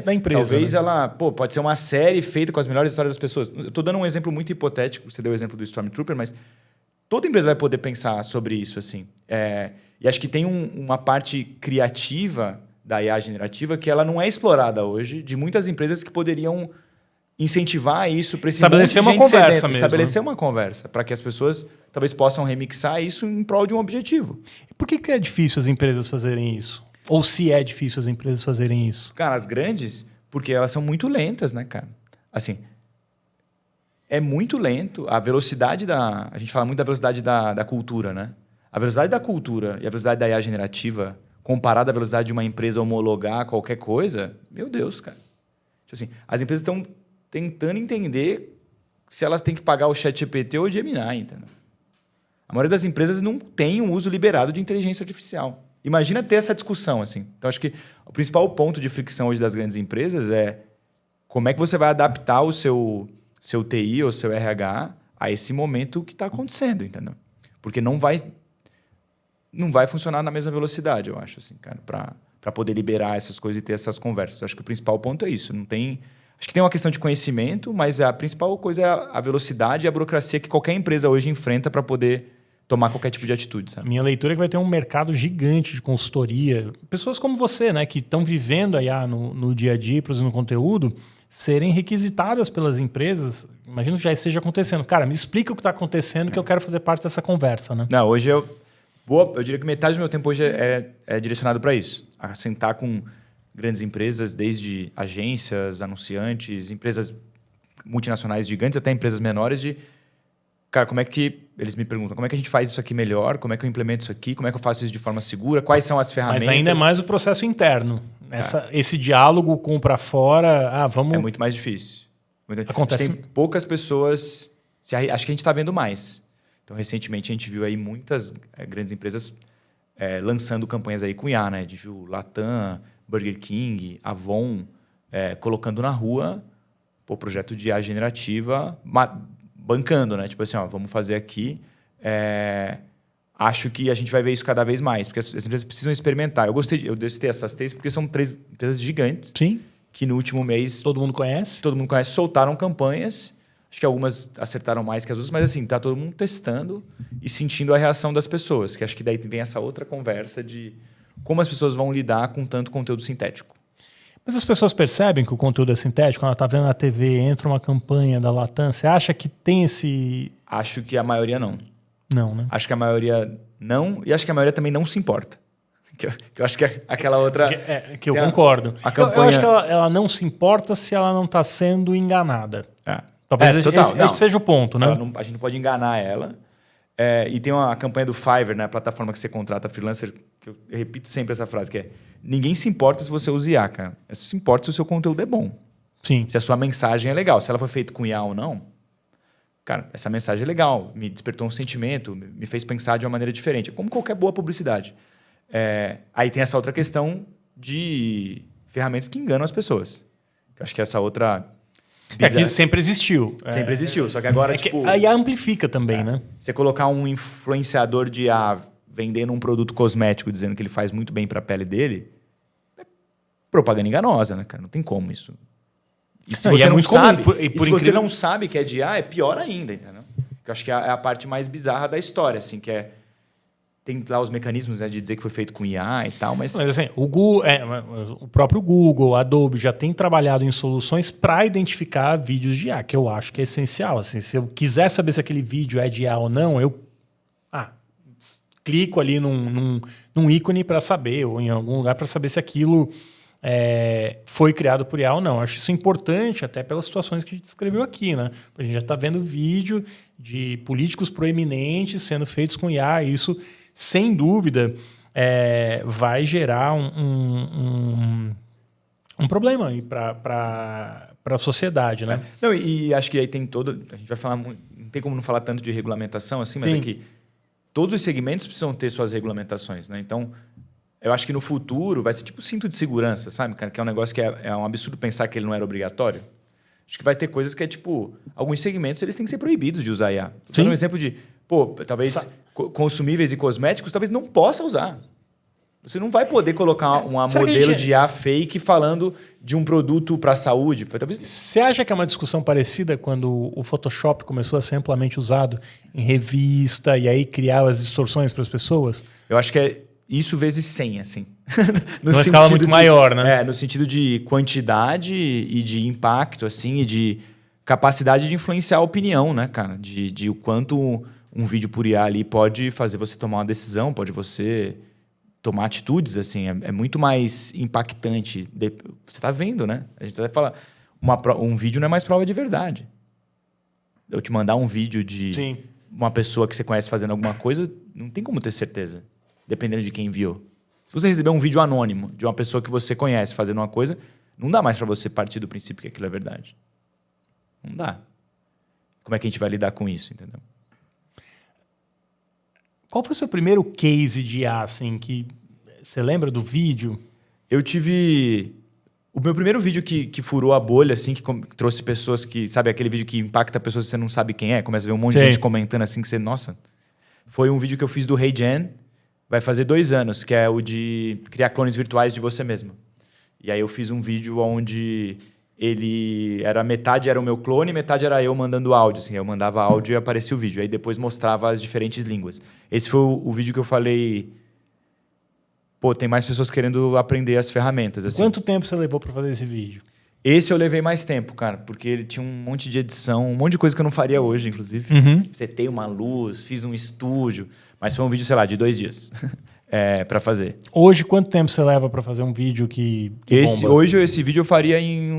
da empresa. Talvez né? pode ser uma série feita com as melhores histórias das pessoas. Eu estou dando um exemplo muito hipotético, você deu o exemplo do Stormtrooper, mas toda empresa vai poder pensar sobre isso, assim. E acho que tem uma parte criativa da IA generativa que ela não é explorada hoje, de muitas empresas que poderiam incentivar isso para esse estabelecer monte de uma gente conversa sedenta, mesmo. Estabelecer uma conversa, para que as pessoas talvez possam remixar isso em prol de um objetivo. E por que é difícil as empresas fazerem isso? Ou se é difícil as empresas fazerem isso? Cara, as grandes, porque elas são muito lentas, né, cara? Assim, é muito lento. A velocidade a gente fala muito da velocidade da cultura, né? A velocidade da cultura e a velocidade da IA generativa, comparada à velocidade de uma empresa homologar qualquer coisa, meu Deus, cara. Tipo assim, as empresas estão tentando entender se elas têm que pagar o ChatGPT ou o Gemini, entendeu? A maioria das empresas não tem um uso liberado de inteligência artificial. Imagina ter essa discussão, assim. Então, acho que o principal ponto de fricção hoje das grandes empresas é como é que você vai adaptar o seu TI ou seu RH a esse momento que está acontecendo, entendeu? Porque não vai funcionar na mesma velocidade, eu acho, assim, cara, para poder liberar essas coisas e ter essas conversas. Eu acho que o principal ponto é isso. Acho que tem uma questão de conhecimento, mas a principal coisa é a velocidade e a burocracia que qualquer empresa hoje enfrenta para poder tomar qualquer tipo de atitude, sabe? Minha leitura é que vai ter um mercado gigante de consultoria. Pessoas como você, né, que estão vivendo aí no dia a dia, produzindo conteúdo, serem requisitadas pelas empresas. Imagino que já esteja acontecendo. Cara, me explica o que está acontecendo que eu quero fazer parte dessa conversa, né? Não, hoje eu diria que metade do meu tempo hoje é direcionado para isso. A sentar com grandes empresas, desde agências, anunciantes, empresas multinacionais gigantes, até empresas menores cara, como é que... Eles me perguntam, como é que a gente faz isso aqui melhor? Como é que eu implemento isso aqui? Como é que eu faço isso de forma segura? Quais são as ferramentas? Mas ainda é mais o processo interno. Esse diálogo com para fora, vamos... É muito mais difícil. Acontece... Tem poucas pessoas... Acho que a gente está vendo mais. Então, recentemente, a gente viu aí muitas grandes empresas lançando campanhas aí com IA, né? A gente viu Latam, Burger King, Avon, colocando na rua o projeto de IA generativa, bancando, né? Tipo assim, vamos fazer aqui. Acho que a gente vai ver isso cada vez mais, porque as empresas precisam experimentar. Eu citei essas três porque são 3 empresas gigantes. Sim. Que no último mês... Todo mundo conhece, soltaram campanhas. Acho que algumas acertaram mais que as outras, mas assim, tá todo mundo testando e sentindo a reação das pessoas, que acho que daí vem essa outra conversa de como as pessoas vão lidar com tanto conteúdo sintético. Mas as pessoas percebem que o conteúdo é sintético? Quando ela está vendo na TV, entra uma campanha da Latam, você acha que tem esse... Acho que a maioria não. Não, né? Acho que a maioria não, e acho que a maioria também não se importa. Que eu acho que é aquela outra... Que eu concordo. A campanha... Eu acho que ela não se importa se ela não está sendo enganada. Talvez esse seja o ponto, né? A gente não pode enganar ela. E tem uma campanha do Fiverr, né, a plataforma que você contrata freelancer, que eu repito sempre essa frase, que é: ninguém se importa se você usa IA, cara. Se importa se o seu conteúdo é bom. Sim. Se a sua mensagem é legal. Se ela foi feita com IA ou não, cara, essa mensagem é legal. Me despertou um sentimento, me fez pensar de uma maneira diferente. Como qualquer boa publicidade. Aí tem essa outra questão de ferramentas que enganam as pessoas. Eu acho que essa outra... que sempre existiu. Sempre existiu, só que agora, a IA amplifica também, né? Você colocar um influenciador de IA vendendo um produto cosmético, dizendo que ele faz muito bem para a pele dele, é propaganda enganosa, né, cara? Não tem como isso. E se você não sabe, você não sabe que é de IA, é pior ainda, entendeu? Eu acho que é a parte mais bizarra da história, assim, que é... Tem lá os mecanismos, né, de dizer que foi feito com IA e tal, mas assim, o próprio Google, a Adobe já tem trabalhado em soluções para identificar vídeos de IA, que eu acho que é essencial. Assim, se eu quiser saber se aquele vídeo é de IA ou não, eu clico ali num ícone para saber, ou em algum lugar para saber se aquilo foi criado por IA ou não. Eu acho isso importante, até pelas situações que a gente descreveu aqui, né? A gente já está vendo vídeo de políticos proeminentes sendo feitos com IA, e isso, sem dúvida, vai gerar um problema para a sociedade, né? Não, e acho que aí tem todo... A gente vai falar muito... Não tem como não falar tanto de regulamentação, assim, mas Sim. é que todos os segmentos precisam ter suas regulamentações, né? Então, eu acho que no futuro vai ser tipo cinto de segurança, sabe, cara? Que é um negócio que é um absurdo pensar que ele não era obrigatório. Acho que vai ter coisas que é tipo... Alguns segmentos eles têm que ser proibidos de usar IA. Tô dando um exemplo de... talvez consumíveis e cosméticos talvez não possa usar. Você não vai poder colocar um modelo de IA fake falando de um produto para a saúde. Você acha que é uma discussão parecida quando o Photoshop começou a ser amplamente usado em revista e aí criava as distorções para as pessoas? Eu acho que é isso vezes 100, assim. Numa escala muito maior, né? No sentido de quantidade e de impacto, assim, e de capacidade de influenciar a opinião, né, cara? De o quanto um vídeo por IA ali pode fazer você tomar uma decisão, pode você tomar atitudes, assim. É muito mais impactante. Você tá vendo, né? A gente até fala... Um vídeo não é mais prova de verdade. Eu te mandar um vídeo de uma pessoa que você conhece fazendo alguma coisa, não tem como ter certeza. Dependendo de quem viu. Se você receber um vídeo anônimo de uma pessoa que você conhece fazendo uma coisa, não dá mais para você partir do princípio que aquilo é verdade. Não dá. como é que a gente vai lidar com isso, entendeu? Qual foi o seu primeiro case de IA, assim, que você lembra do vídeo? Eu tive... O meu primeiro vídeo que furou a bolha, assim, que trouxe pessoas que... Sabe aquele vídeo que impacta pessoas que você não sabe quem é? Começa a ver um monte de gente comentando assim que você... Nossa... Foi um vídeo que eu fiz do HeyGen, vai fazer 2 anos, que é o de criar clones virtuais de você mesmo. E aí eu fiz um vídeo onde ele era metade era o meu clone, metade era eu mandando áudio. Assim, eu mandava áudio e aparecia o vídeo. Aí depois mostrava as diferentes línguas. Esse foi o vídeo que eu falei... Pô, tem mais pessoas querendo aprender as ferramentas. Assim. Quanto tempo você levou para fazer esse vídeo? Esse eu levei mais tempo, cara, porque ele tinha um monte de edição, um monte de coisa que eu não faria hoje, inclusive. Setei uma luz, fiz um estúdio, mas foi um vídeo, sei lá, de 2 dias para fazer. Hoje, quanto tempo você leva para fazer um vídeo que bomba? Hoje, esse vídeo eu faria em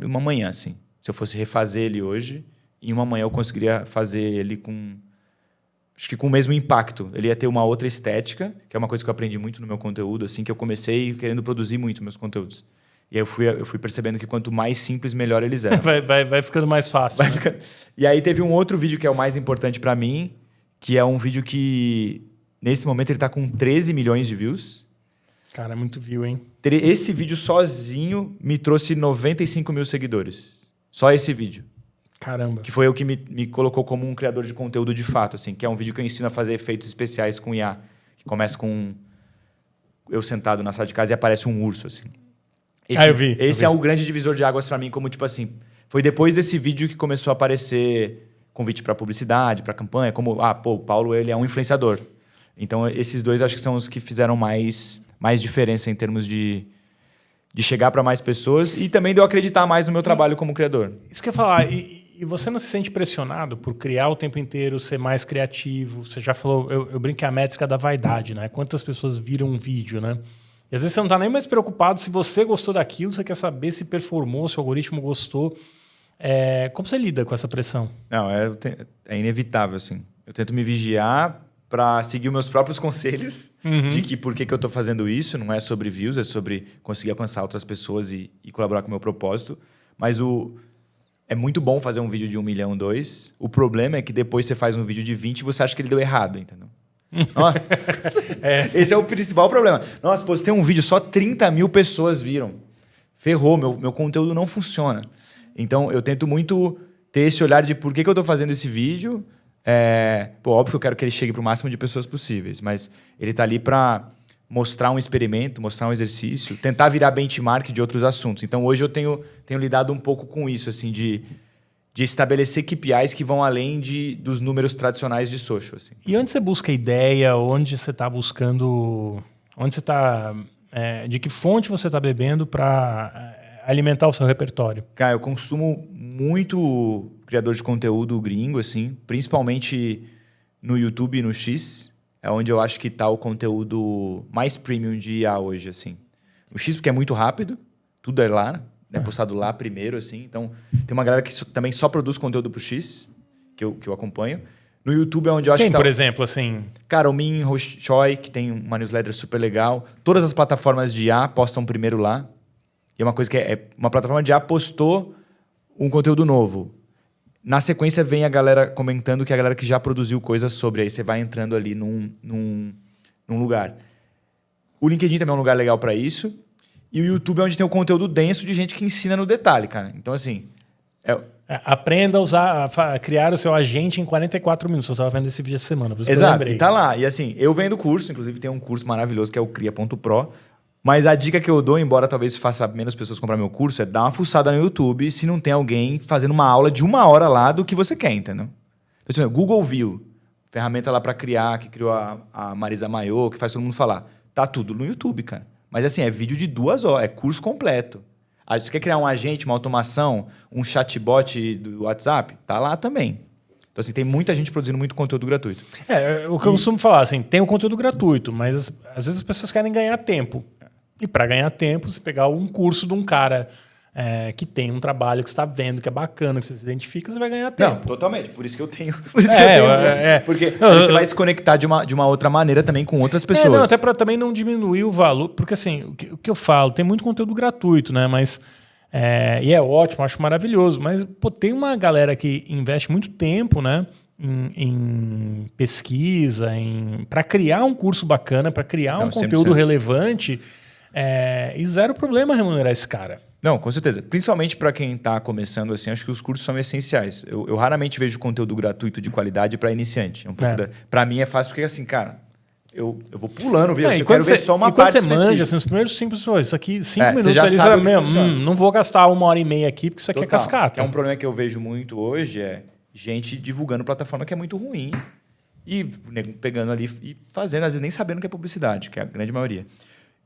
uma manhã, assim. Se eu fosse refazer ele hoje, em uma manhã eu conseguiria fazer ele com... Acho que com o mesmo impacto. Ele ia ter uma outra estética, que é uma coisa que eu aprendi muito no meu conteúdo, assim, que eu comecei querendo produzir muito meus conteúdos. E aí eu fui percebendo que quanto mais simples, melhor eles eram. vai ficando mais fácil. Né? E aí teve um outro vídeo que é o mais importante para mim, que é um vídeo que, nesse momento, ele tá com 13 milhões de views. Cara, é muito view, hein? Esse vídeo sozinho me trouxe 95 mil seguidores. Só esse vídeo. Caramba. Que foi o que me colocou como um criador de conteúdo de fato, assim. Que é um vídeo que eu ensino a fazer efeitos especiais com IA. Que começa com eu sentado na sala de casa e aparece um urso, assim. Eu vi. Esse é o grande divisor de águas para mim, como tipo assim, foi depois desse vídeo que começou a aparecer convite para publicidade, para campanha, como, o Paulo, ele é um influenciador. Então, esses dois acho que são os que fizeram mais diferença em termos de chegar para mais pessoas e também de eu acreditar mais no meu trabalho como criador. Isso que eu ia falar, e você não se sente pressionado por criar o tempo inteiro, ser mais criativo? Você já falou, eu brinco que é a métrica da vaidade, né? Quantas pessoas viram um vídeo, né? E às vezes você não está nem mais preocupado se você gostou daquilo, você quer saber se performou, se o algoritmo gostou. Como você lida com essa pressão? Não, é inevitável, assim. Eu tento me vigiar para seguir os meus próprios conselhos de que por que eu estou fazendo isso. Não é sobre views, é sobre conseguir alcançar outras pessoas e colaborar com o meu propósito. Mas é muito bom fazer um vídeo de 1 milhão, 2. O problema é que depois você faz um vídeo de 20 e você acha que ele deu errado, entendeu? Esse é o principal problema. Nossa, postei um vídeo, só 30 mil pessoas viram. Ferrou, meu conteúdo não funciona. Então, eu tento muito ter esse olhar de por que eu estou fazendo esse vídeo. Óbvio que eu quero que ele chegue para o máximo de pessoas possíveis, mas ele está ali para mostrar um experimento, mostrar um exercício, tentar virar benchmark de outros assuntos. Então, hoje eu tenho lidado um pouco com isso, assim, de estabelecer KPIs que vão além dos números tradicionais de social. Assim. E onde você busca ideia? Onde você está buscando... Onde você está... de que fonte você está bebendo para alimentar o seu repertório? Cara, eu consumo muito criador de conteúdo gringo, assim, principalmente no YouTube e no X. É onde eu acho que está o conteúdo mais premium de IA hoje, assim. No X porque é muito rápido, tudo é lá, é postado lá primeiro, assim. Então, tem uma galera que também só produz conteúdo pro X, que eu acompanho. No YouTube é onde eu acho que por exemplo, assim... Cara, o Min Ho Choi, que tem uma newsletter super legal. Todas as plataformas de IA postam primeiro lá. E é uma coisa que uma plataforma de IA postou um conteúdo novo. Na sequência, vem a galera comentando que é a galera que já produziu coisas sobre. Aí você vai entrando ali num lugar. O LinkedIn também é um lugar legal para isso. E o YouTube é onde tem o conteúdo denso de gente que ensina no detalhe, cara. Então, assim... Aprenda a criar o seu agente em 44 minutos. Eu estava vendo esse vídeo essa semana, por isso Exato, que eu lembrei. E tá lá. E assim, eu vendo curso, inclusive tem um curso maravilhoso que é o Cria.pro. Mas a dica que eu dou, embora talvez faça menos pessoas comprar meu curso, é dar uma fuçada no YouTube se não tem alguém fazendo uma aula de 1 hora lá do que você quer, entendeu? Então, assim, Google View, ferramenta lá para criar, que criou a Marisa Maio, que faz todo mundo falar. Tá tudo no YouTube, cara. Mas assim, é vídeo de 2 horas, é curso completo. Você quer criar um agente, uma automação, um chatbot do WhatsApp? Tá lá também. Então, assim, tem muita gente produzindo muito conteúdo gratuito. O que eu costumo falar, assim, tem o conteúdo gratuito, mas às vezes as pessoas querem ganhar tempo. E para ganhar tempo, você pegar um curso de um cara que tem um trabalho que você está vendo, que é bacana, que você se identifica, você vai ganhar tempo. Não, totalmente. Por isso que eu tenho. Porque você vai se conectar de uma outra maneira também com outras pessoas. Até para também não diminuir o valor. Porque, assim, o que eu falo, tem muito conteúdo gratuito, né? Mas E é ótimo, acho maravilhoso. Mas pô, tem uma galera que investe muito tempo, né, em pesquisa, para criar um curso bacana, para criar um 100%. conteúdo relevante, e zero problema remunerar esse cara. Não, com certeza. Principalmente para quem está começando, assim, acho que os cursos são essenciais. Eu raramente vejo conteúdo gratuito de qualidade para iniciante. Para mim é fácil porque, assim, cara, eu vou pulando o vídeo. Eu quero ver só uma parte específica. Quando você manja, assim, os primeiros 5 isso aqui, 5 minutos você já ali, sabe não vou gastar 1h30 aqui, porque isso aqui é cascata. Que é um problema que eu vejo muito hoje, gente divulgando plataforma que é muito ruim e pegando ali e fazendo, às vezes nem sabendo que é publicidade, que é a grande maioria.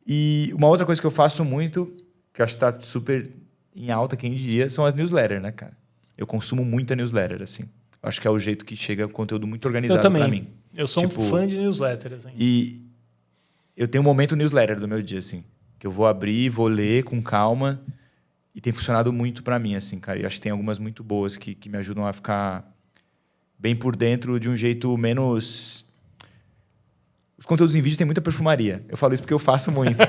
E uma outra coisa que eu faço muito, que eu acho que está super em alta, quem diria, são as newsletters, né, cara? Eu consumo muita newsletter, assim. Eu acho que é o jeito que chega conteúdo muito organizado para mim. Eu sou um fã de newsletter, assim. E eu tenho um momento newsletter do meu dia, assim, que eu vou abrir, vou ler com calma e tem funcionado muito para mim, assim, cara. E acho que tem algumas muito boas que me ajudam a ficar bem por dentro de um jeito menos... Os conteúdos em vídeo tem muita perfumaria. Eu falo isso porque eu faço muito.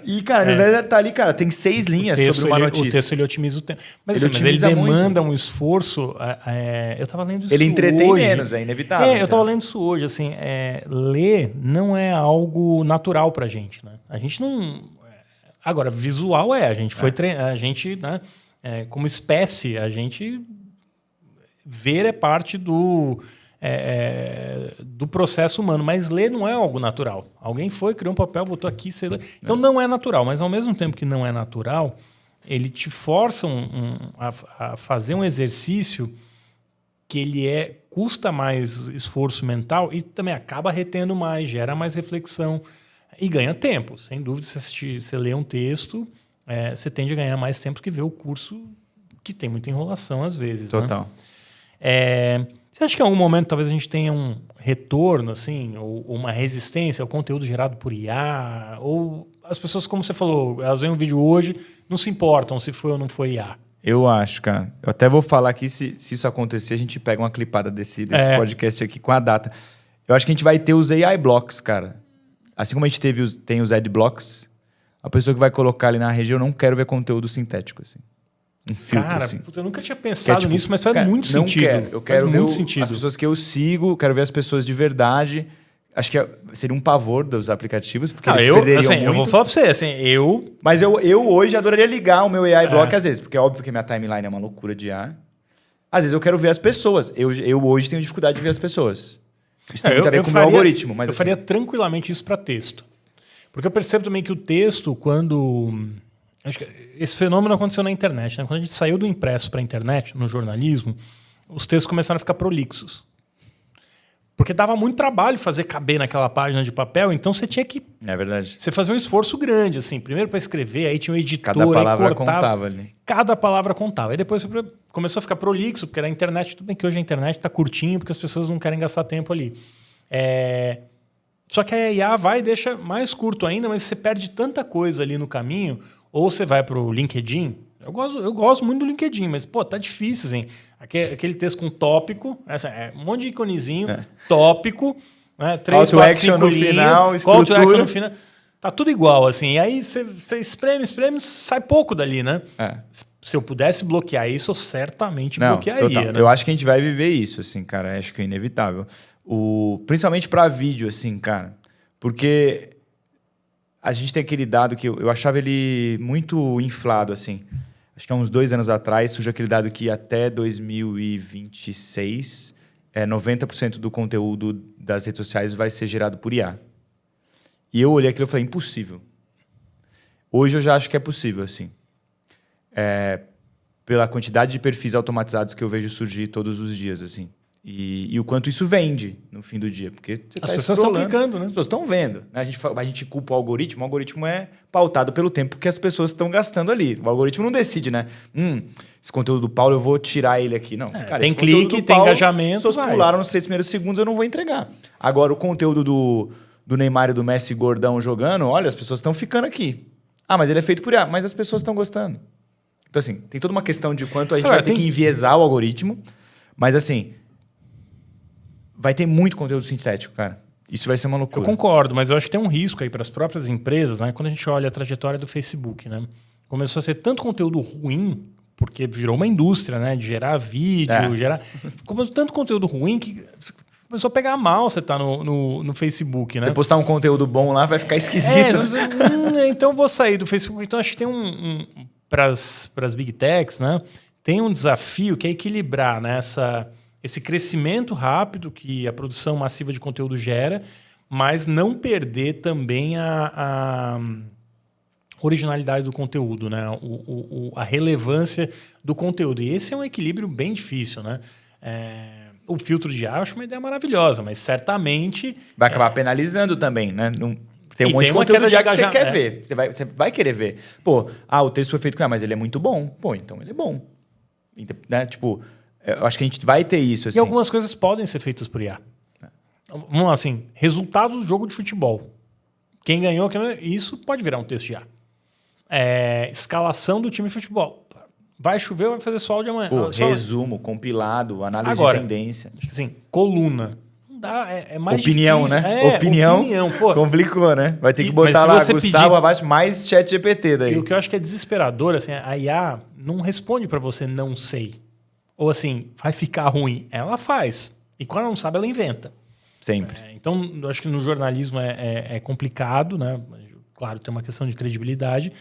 E, cara, a newsletter tá ali, cara, tem 6 linhas sobre uma notícia. O texto, ele otimiza o tempo. Mas ele demanda um esforço. Eu tava lendo isso hoje. Ele entretém menos, é inevitável. Eu tava lendo isso hoje, assim, ler não é algo natural pra gente, né? A gente não... Agora, visual a gente foi a gente, né, como espécie, a gente... Ver é parte do processo humano, mas ler não é algo natural. Alguém criou um papel, botou aqui, você lê. Então não é natural, mas ao mesmo tempo que não é natural, ele te força a fazer um exercício que ele custa mais esforço mental e também acaba retendo mais, gera mais reflexão e ganha tempo. Sem dúvida, se você lê um texto, você tende a ganhar mais tempo que ver o curso, que tem muita enrolação às vezes. Total. Né? Você acha que em algum momento talvez a gente tenha um retorno, assim, ou uma resistência ao conteúdo gerado por IA? Ou as pessoas, como você falou, elas veem um vídeo hoje, não se importam se foi ou não foi IA? Eu acho, cara. Eu até vou falar aqui, se isso acontecer, a gente pega uma clipada desse podcast aqui com a data. Eu acho que a gente vai ter os AI blocks, cara. Assim como a gente tem os ad blocks, a pessoa que vai colocar ali na rede, eu não quero ver conteúdo sintético, assim. Um filtro, cara, assim. Eu nunca tinha pensado nisso, mas faz muito sentido. Eu quero ver as pessoas que eu sigo, quero ver as pessoas de verdade. Acho que seria um pavor dos aplicativos, porque eles perderiam muito. Eu vou falar pra você, Mas eu hoje adoraria ligar o meu AI Block às vezes, porque é óbvio que minha timeline é uma loucura de IA. Às vezes eu quero ver as pessoas. Eu hoje tenho dificuldade de ver as pessoas. Isso tem muito a ver com o meu algoritmo. Mas eu faria tranquilamente isso para texto. Porque eu percebo também que o texto, quando... Acho que esse fenômeno aconteceu na internet, né? Quando a gente saiu do impresso para a internet, no jornalismo, os textos começaram a ficar prolixos. Porque dava muito trabalho fazer caber naquela página de papel, então você tinha que... É verdade. Você fazia um esforço grande, assim. Primeiro para escrever, aí tinha um editor, cada palavra cortava, contava ali. Cada palavra contava. Aí depois começou a ficar prolixo, porque era a internet. Tudo bem que hoje a internet está curtinho, porque as pessoas não querem gastar tempo ali. Só que a IA vai e deixa mais curto ainda, mas você perde tanta coisa ali no caminho. Ou você vai para o LinkedIn. Eu gosto muito do LinkedIn, mas, pô, tá difícil, assim. Aquele texto com tópico, um monte de iconezinho, tópico, né, 3, 4, 5 no linhas, final, call to action estrutura. no final. Tá tudo igual, assim. E aí você espreme, sai pouco dali, né? Se eu pudesse bloquear isso, eu certamente bloquearia. Né? Eu acho que a gente vai viver isso, assim, cara. Acho que é inevitável. Principalmente para vídeo, assim, cara. Porque a gente tem aquele dado que eu achava ele muito inflado, assim. Acho que há uns 2 anos atrás surgiu aquele dado que até 2026, 90% do conteúdo das redes sociais vai ser gerado por IA. E eu olhei aquilo e falei, impossível. Hoje eu já acho que é possível, assim. Pela quantidade de perfis automatizados que eu vejo surgir todos os dias, assim. E o quanto isso vende no fim do dia. Porque as pessoas estão clicando, né? As pessoas estão vendo. Né? A gente culpa o algoritmo. O algoritmo é pautado pelo tempo que as pessoas estão gastando ali. O algoritmo não decide, né? Esse conteúdo do Paulo, eu vou tirar ele aqui. Não, cara, tem clique, tem engajamento. As pessoas pularam nos 3 primeiros segundos, eu não vou entregar. Agora, o conteúdo do Neymar e do Messi gordão jogando, olha, as pessoas estão ficando aqui. Mas ele é feito por IA. Mas as pessoas estão gostando. Então, assim, tem toda uma questão de quanto a gente vai ter que enviesar o algoritmo. Mas, assim... vai ter muito conteúdo sintético, cara. Isso vai ser uma loucura. Eu concordo, mas eu acho que tem um risco aí para as próprias empresas, né? Quando a gente olha a trajetória do Facebook, né? começou a ser tanto conteúdo ruim, porque virou uma indústria, né? De gerar vídeo, começou tanto conteúdo ruim que começou a pegar mal você tá no Facebook, né? Você postar um conteúdo bom lá, vai ficar esquisito. Então vou sair do Facebook. Então acho que tem para as Big Techs, né? Tem um desafio que é equilibrar, né, esse crescimento rápido que a produção massiva de conteúdo gera, mas não perder também a originalidade do conteúdo, né? A relevância do conteúdo. E esse é um equilíbrio bem difícil, né? O filtro de ar eu acho uma ideia maravilhosa, mas certamente... Vai acabar penalizando também, né? Tem um monte de conteúdo de ar que você quer ver. Você vai querer ver. Pô, o texto foi feito com IA, mas ele é muito bom. Pô, então ele é bom. Né? Tipo, eu acho que a gente vai ter isso. Assim. E algumas coisas podem ser feitas por IA. Vamos lá, assim, resultado do jogo de futebol. Quem ganhou, isso pode virar um texto de IA. Escalação do time de futebol. Vai chover, vai fazer sol de amanhã. Pô, resumo, compilado, análise Agora, de tendência. Assim, coluna. Não dá, é mais opinião, difícil. Né? Opinião, pô. Complicou, né? Vai ter que botar lá Gustavo abaixo mais ChatGPT daí. E o que eu acho que é desesperador, assim, a IA não responde para você não sei. Ou assim, vai ficar ruim. Ela faz. E quando ela não sabe, ela inventa. Sempre. Então, eu acho que no jornalismo é complicado, né? Claro, tem uma questão de credibilidade.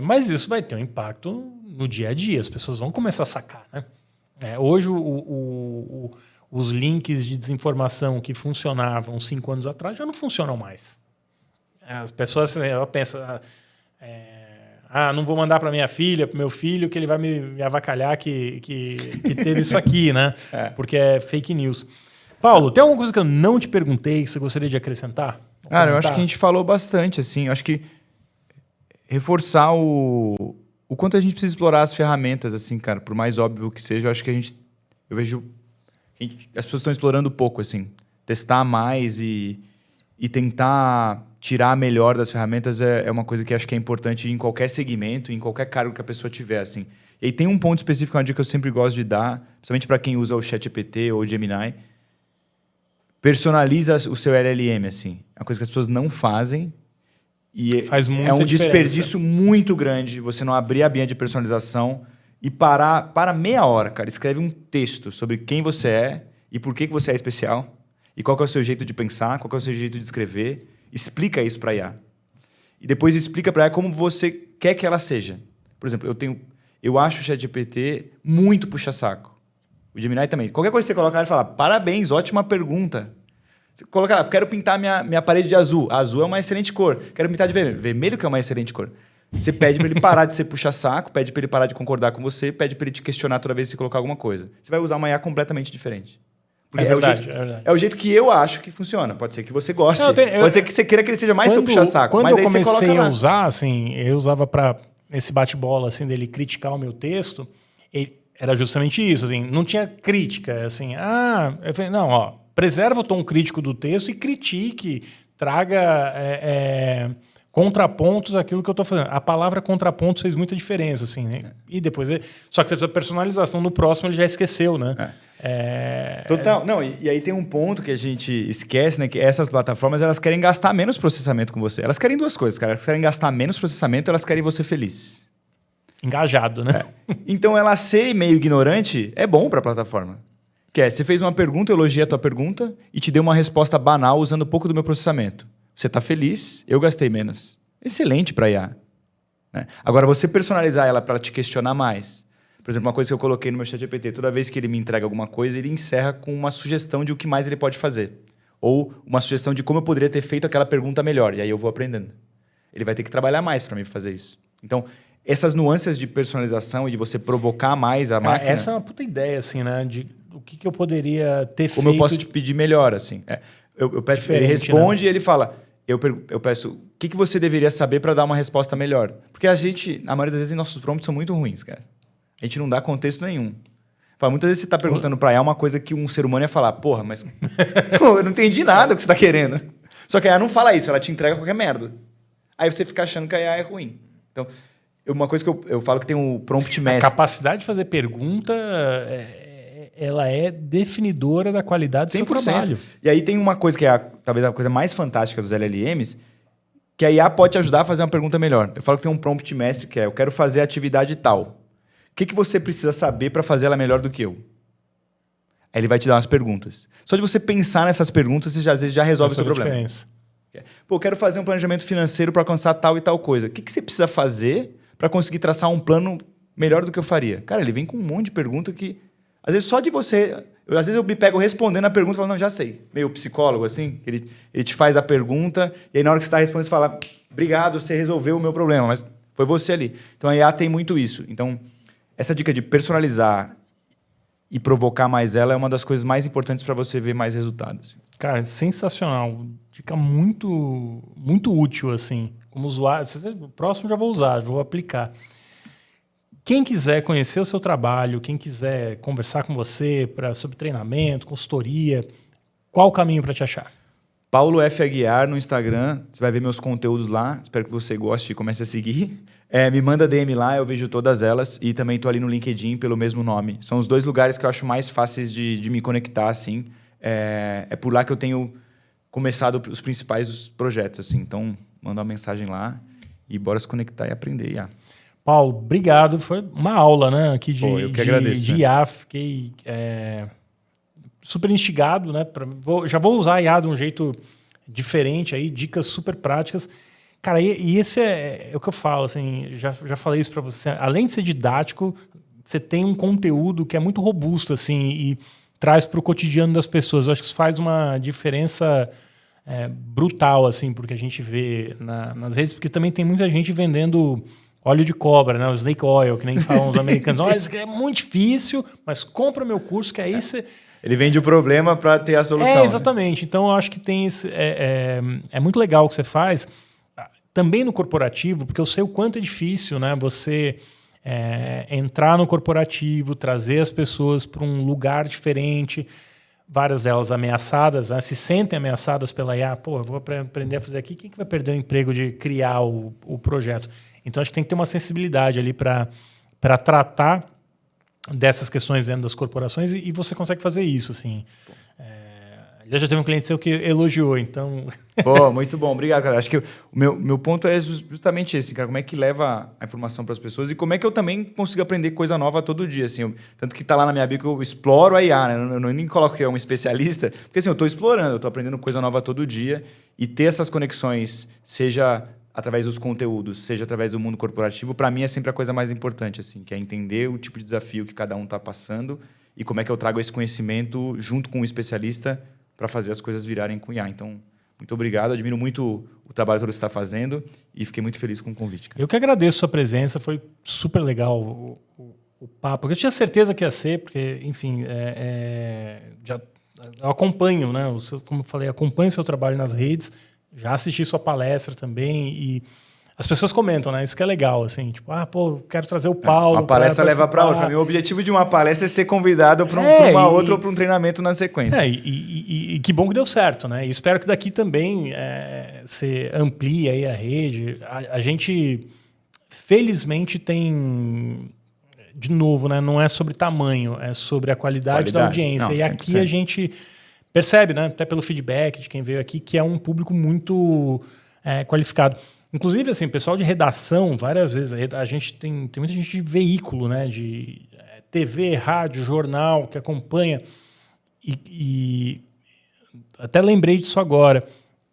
Mas isso vai ter um impacto no dia a dia. As pessoas vão começar a sacar, né? Hoje, os links de desinformação que funcionavam 5 anos atrás já não funcionam mais. As pessoas ela pensam... não vou mandar para minha filha, para meu filho, que ele vai me avacalhar que teve isso aqui, né? Porque é fake news. Paulo, tem alguma coisa que eu não te perguntei que você gostaria de acrescentar? Cara, eu acho que a gente falou bastante, assim. Eu acho que reforçar o quanto a gente precisa explorar as ferramentas, assim, cara. Por mais óbvio que seja, eu acho que eu vejo que as pessoas estão explorando pouco, assim. Testar mais e tentar tirar melhor das ferramentas é uma coisa que acho que é importante em qualquer segmento, em qualquer cargo que a pessoa tiver, assim. E aí tem um ponto específico, uma dica que eu sempre gosto de dar, principalmente para quem usa o ChatGPT ou o Gemini. Personaliza o seu LLM, assim. É uma coisa que as pessoas não fazem e faz muita é um diferença. Desperdício muito grande você não abrir a abinha de personalização e para meia hora, cara. Escreve um texto sobre quem você é e por que você é especial e qual que é o seu jeito de pensar, qual que é o seu jeito de escrever. Explica isso para a IA. E depois explica para a IA como você quer que ela seja. Por exemplo, eu acho o ChatGPT muito puxa-saco. O Gemini também. Qualquer coisa que você colocar, ele fala, parabéns, ótima pergunta. Você coloca lá, quero pintar minha parede de azul. Azul é uma excelente cor. Quero pintar de vermelho. Vermelho que é uma excelente cor. Você pede para ele parar de ser puxa-saco, pede para ele parar de concordar com você, pede para ele te questionar toda vez que você colocar alguma coisa. Você vai usar uma IA completamente diferente. Porque é verdade. É o jeito que eu acho que funciona. Pode ser que você goste. Pode ser que você queira que ele seja mais seu puxa-saco. Quando mas eu aí você comecei coloca a lá. usar, assim, eu usava para esse bate-bola assim, dele criticar o meu texto, era justamente isso. Assim, não tinha crítica. Assim, eu falei, não, preserva o tom crítico do texto e critique, traga contrapontos àquilo que eu estou fazendo. A palavra contrapontos fez muita diferença. Assim, né? E depois... Só que a personalização no próximo ele já esqueceu, né? Total. Não, e aí tem um ponto que a gente esquece, né? Que essas plataformas, elas querem gastar menos processamento com você. Elas querem duas coisas, cara. Elas querem gastar menos processamento, elas querem você feliz. Engajado, né? Então, ela ser meio ignorante é bom para a plataforma. Você fez uma pergunta, eu elogiei a tua pergunta e te dei uma resposta banal usando pouco do meu processamento. Você está feliz, eu gastei menos. Excelente para IA. Né? Agora, você personalizar ela para ela te questionar mais. Por exemplo, uma coisa que eu coloquei no meu ChatGPT, toda vez que ele me entrega alguma coisa, ele encerra com uma sugestão de o que mais ele pode fazer. Ou uma sugestão de como eu poderia ter feito aquela pergunta melhor. E aí eu vou aprendendo. Ele vai ter que trabalhar mais para mim fazer isso. Então, essas nuances de personalização e de você provocar mais a máquina... Essa é uma puta ideia, assim, né? De o que eu poderia ter feito... Como eu posso te pedir melhor, assim. Eu peço, ele responde, né? E ele fala... Eu peço, o que você deveria saber para dar uma resposta melhor? Porque a gente, na maioria das vezes, nossos prompts são muito ruins, cara. A gente não dá contexto nenhum. Muitas vezes você está perguntando para a IA uma coisa que um ser humano ia falar, porra, mas eu não entendi nada do que você está querendo. Só que a IA não fala isso, ela te entrega qualquer merda. Aí você fica achando que a IA é ruim. Então, uma coisa que eu falo que tem um prompt mestre. A capacidade de fazer pergunta, ela é definidora da qualidade do seu trabalho. E aí tem uma coisa que é talvez a coisa mais fantástica dos LLMs, que a IA pode te ajudar a fazer uma pergunta melhor. Eu falo que tem um prompt mestre que é: eu quero fazer a atividade tal. O que você precisa saber para fazer ela melhor do que eu? Aí ele vai te dar umas perguntas. Só de você pensar nessas perguntas, você às vezes já resolve o seu problema. Diferença. Pô, eu quero fazer um planejamento financeiro para alcançar tal e tal coisa. O que você precisa fazer para conseguir traçar um plano melhor do que eu faria? Cara, ele vem com um monte de pergunta que... Às vezes só de você... Às vezes eu me pego respondendo a pergunta e falo, não, já sei. Meio psicólogo, assim. Ele te faz a pergunta e aí na hora que você está respondendo, você fala, obrigado, você resolveu o meu problema, mas foi você ali. Então a IA tem muito isso. Então, essa dica de personalizar e provocar mais ela é uma das coisas mais importantes para você ver mais resultados. Cara, sensacional. Dica muito, muito útil, assim. Como usuário, o próximo já vou usar, já vou aplicar. Quem quiser conhecer o seu trabalho, quem quiser conversar com você sobre treinamento, consultoria, qual o caminho para te achar? Paulo F. Aguiar no Instagram, você vai ver meus conteúdos lá, espero que você goste e comece a seguir. Me manda DM lá, eu vejo todas elas e também estou ali no LinkedIn pelo mesmo nome. São os 2 lugares que eu acho mais fáceis de me conectar, assim. É por lá que eu tenho começado os principais projetos, assim. Então, manda uma mensagem lá e bora se conectar e aprender IA. Paulo, obrigado. Foi uma aula, né? Aqui eu que agradeço, de IA. Fiquei super instigado, né? Já vou usar a IA de um jeito diferente aí, dicas super práticas. Cara, e esse é o que eu falo, assim, já falei isso para você. Além de ser didático, você tem um conteúdo que é muito robusto, assim, e traz para o cotidiano das pessoas. Eu acho que isso faz uma diferença brutal, assim, porque a gente vê nas redes, porque também tem muita gente vendendo óleo de cobra, né? O snake oil, que nem falam os americanos. Olha, isso é muito difícil, mas compra meu curso, que aí você... Ele vende o problema para ter a solução. Exatamente. Né? Então, eu acho que tem esse... É muito legal o que você faz, também no corporativo, porque eu sei o quanto é difícil, né? Você entrar no corporativo, trazer as pessoas para um lugar diferente, várias delas ameaçadas, né? Se sentem ameaçadas pela IA. Pô, eu vou aprender a fazer aqui, quem que vai perder o emprego de criar o projeto? Então, acho que tem que ter uma sensibilidade ali para tratar dessas questões dentro das corporações e você consegue fazer isso, assim. Já teve um cliente seu que elogiou, então... Pô, muito bom. Obrigado, cara. Acho que o meu ponto é justamente esse, cara. Como é que leva a informação para as pessoas e como é que eu também consigo aprender coisa nova todo dia, assim. Tanto que tá lá na minha bio que eu exploro a IA, né? Eu nem coloco que é um especialista, porque assim, eu estou explorando, eu estou aprendendo coisa nova todo dia e ter essas conexões, seja através dos conteúdos, seja através do mundo corporativo, para mim é sempre a coisa mais importante, assim, que é entender o tipo de desafio que cada um está passando e como é que eu trago esse conhecimento junto com um especialista para fazer as coisas virarem com IA. Então, muito obrigado. Admiro muito o trabalho que você está fazendo e fiquei muito feliz com o convite. Cara. Eu que agradeço a sua presença. Foi super legal o papo. Eu tinha certeza que ia ser, porque, enfim, eu acompanho, né? Como eu falei, acompanho o seu trabalho nas redes. Já assisti sua palestra também e as pessoas comentam, né? Isso que é legal, assim, tipo, quero trazer o Paulo. Uma palestra leva para outra. Meu objetivo de uma palestra é ser convidado para uma outra ou para um treinamento na sequência. E que bom que deu certo, né? E espero que daqui também você amplie aí a rede. A gente, felizmente, tem... De novo, né? Não é sobre tamanho, é sobre a qualidade da audiência. Não, e aqui a gente percebe, né? Até pelo feedback de quem veio aqui, que é um público muito qualificado. Inclusive, assim, pessoal de redação, várias vezes, a gente tem muita gente de veículo, né? De TV, rádio, jornal, que acompanha. E até lembrei disso agora.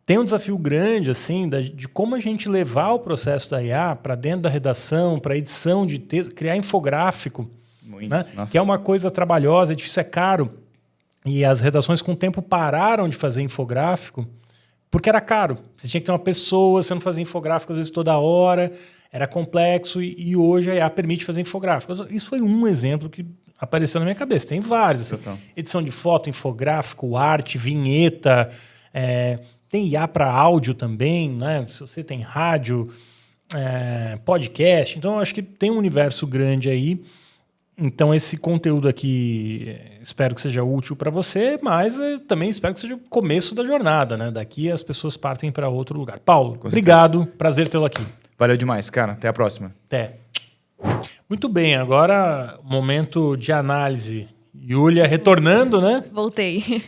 Tem um desafio grande, assim, de como a gente levar o processo da IA para dentro da redação, para edição de texto, criar infográfico, né? Que é uma coisa trabalhosa, é difícil, é caro. E as redações, com o tempo, pararam de fazer infográfico, porque era caro. Você tinha que ter uma pessoa, você não fazia infográfico às vezes toda hora, era complexo e hoje a IA permite fazer infográfico. Isso foi um exemplo que apareceu na minha cabeça. Tem vários. Assim. Edição de foto, infográfico, arte, vinheta. Tem IA para áudio também, né? Se você tem rádio, podcast. Então, eu acho que tem um universo grande aí. Então, esse conteúdo aqui, espero que seja útil para você, mas também espero que seja o começo da jornada, né? Daqui as pessoas partem para outro lugar. Paulo, obrigado. Prazer tê-lo aqui. Valeu demais, cara. Até a próxima. Até. Muito bem, agora momento de análise. Yulia retornando, né? Voltei.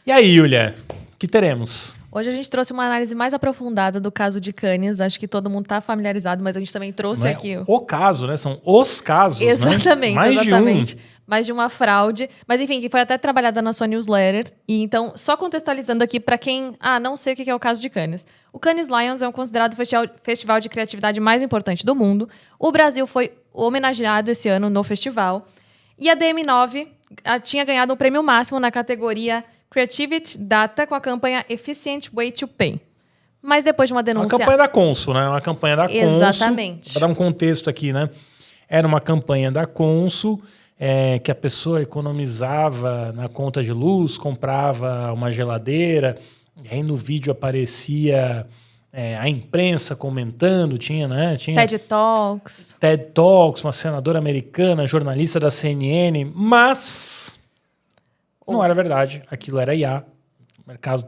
E aí, Yulia, o que teremos? Hoje a gente trouxe uma análise mais aprofundada do caso de Cannes. Acho que todo mundo está familiarizado, mas a gente também trouxe Não é aqui... o caso, né? São os casos, Exatamente, né? exatamente. Mais de uma fraude. Mas, enfim, que foi até trabalhada na sua newsletter. E então, só contextualizando aqui para quem não sei o que é o caso de Cannes. O Cannes Lions é considerado o festival de criatividade mais importante do mundo. O Brasil foi homenageado esse ano no festival. E a DM9 tinha ganhado o prêmio máximo na categoria Creativity Data com a campanha Efficient Way to Pay. Mas depois de uma denúncia... A campanha da Consul, né? Uma campanha da Consul. Exatamente. Para dar um contexto aqui, né? Era uma campanha da Consul que a pessoa economizava na conta de luz, comprava uma geladeira, e aí no vídeo aparecia a imprensa comentando, tinha TED Talks, uma senadora americana, jornalista da CNN, mas não era verdade, aquilo era IA. O mercado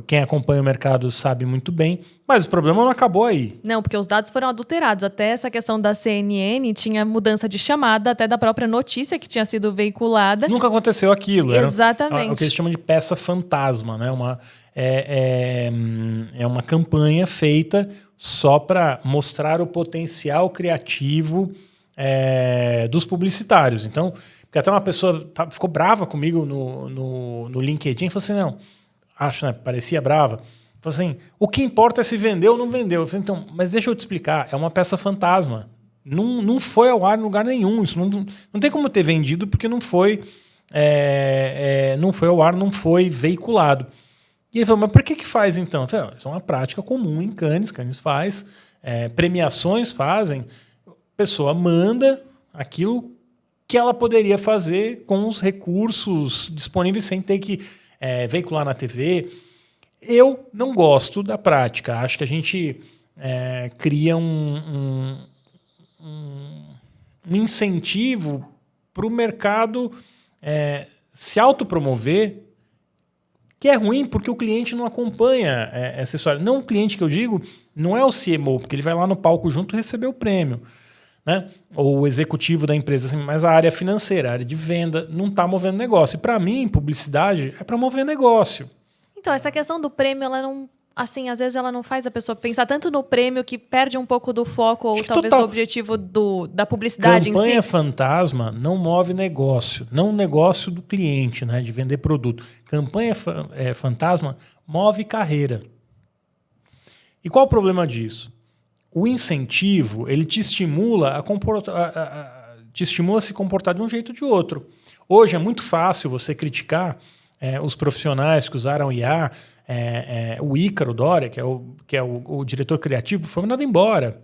quem acompanha o mercado sabe muito bem, mas o problema não acabou aí. Não, porque os dados foram adulterados. Até essa questão da CNN tinha mudança de chamada, até da própria notícia que tinha sido veiculada. Nunca aconteceu aquilo. Exatamente. O que eles chamam de peça fantasma, né? É uma campanha feita só para mostrar o potencial criativo dos publicitários. Então, porque até uma pessoa ficou brava comigo no LinkedIn e falou assim, não... Acho, né? Parecia brava. Falei assim, o que importa é se vendeu ou não vendeu. Eu falei, então, mas deixa eu te explicar, é uma peça fantasma. Não foi ao ar em lugar nenhum. Isso não tem como ter vendido porque não foi ao ar, não foi veiculado. E ele falou, mas por que faz então? Eu falei, isso é uma prática comum em Cannes. Cannes faz, premiações fazem. A pessoa manda aquilo que ela poderia fazer com os recursos disponíveis sem ter que veicular na TV. Eu não gosto da prática. Acho que a gente cria um incentivo para o mercado se autopromover, que é ruim porque o cliente não acompanha essa história. Não o cliente que eu digo, não é o CMO, porque ele vai lá no palco junto receber o prêmio, né? Ou o executivo da empresa, assim, mas a área financeira, a área de venda, não está movendo negócio. E para mim, publicidade é para mover negócio. Então, essa questão do prêmio, ela não... Assim, às vezes ela não faz a pessoa pensar tanto no prêmio que perde um pouco do foco ou talvez do objetivo da publicidade em si. Campanha fantasma não move negócio. Não o negócio do cliente, né, de vender produto. Campanha fantasma move carreira. E qual o problema disso? O incentivo, ele te estimula a se comportar de um jeito ou de outro. Hoje é muito fácil você criticar os profissionais que usaram IA. O Ícaro Doria, que é o diretor criativo, foi mandado embora.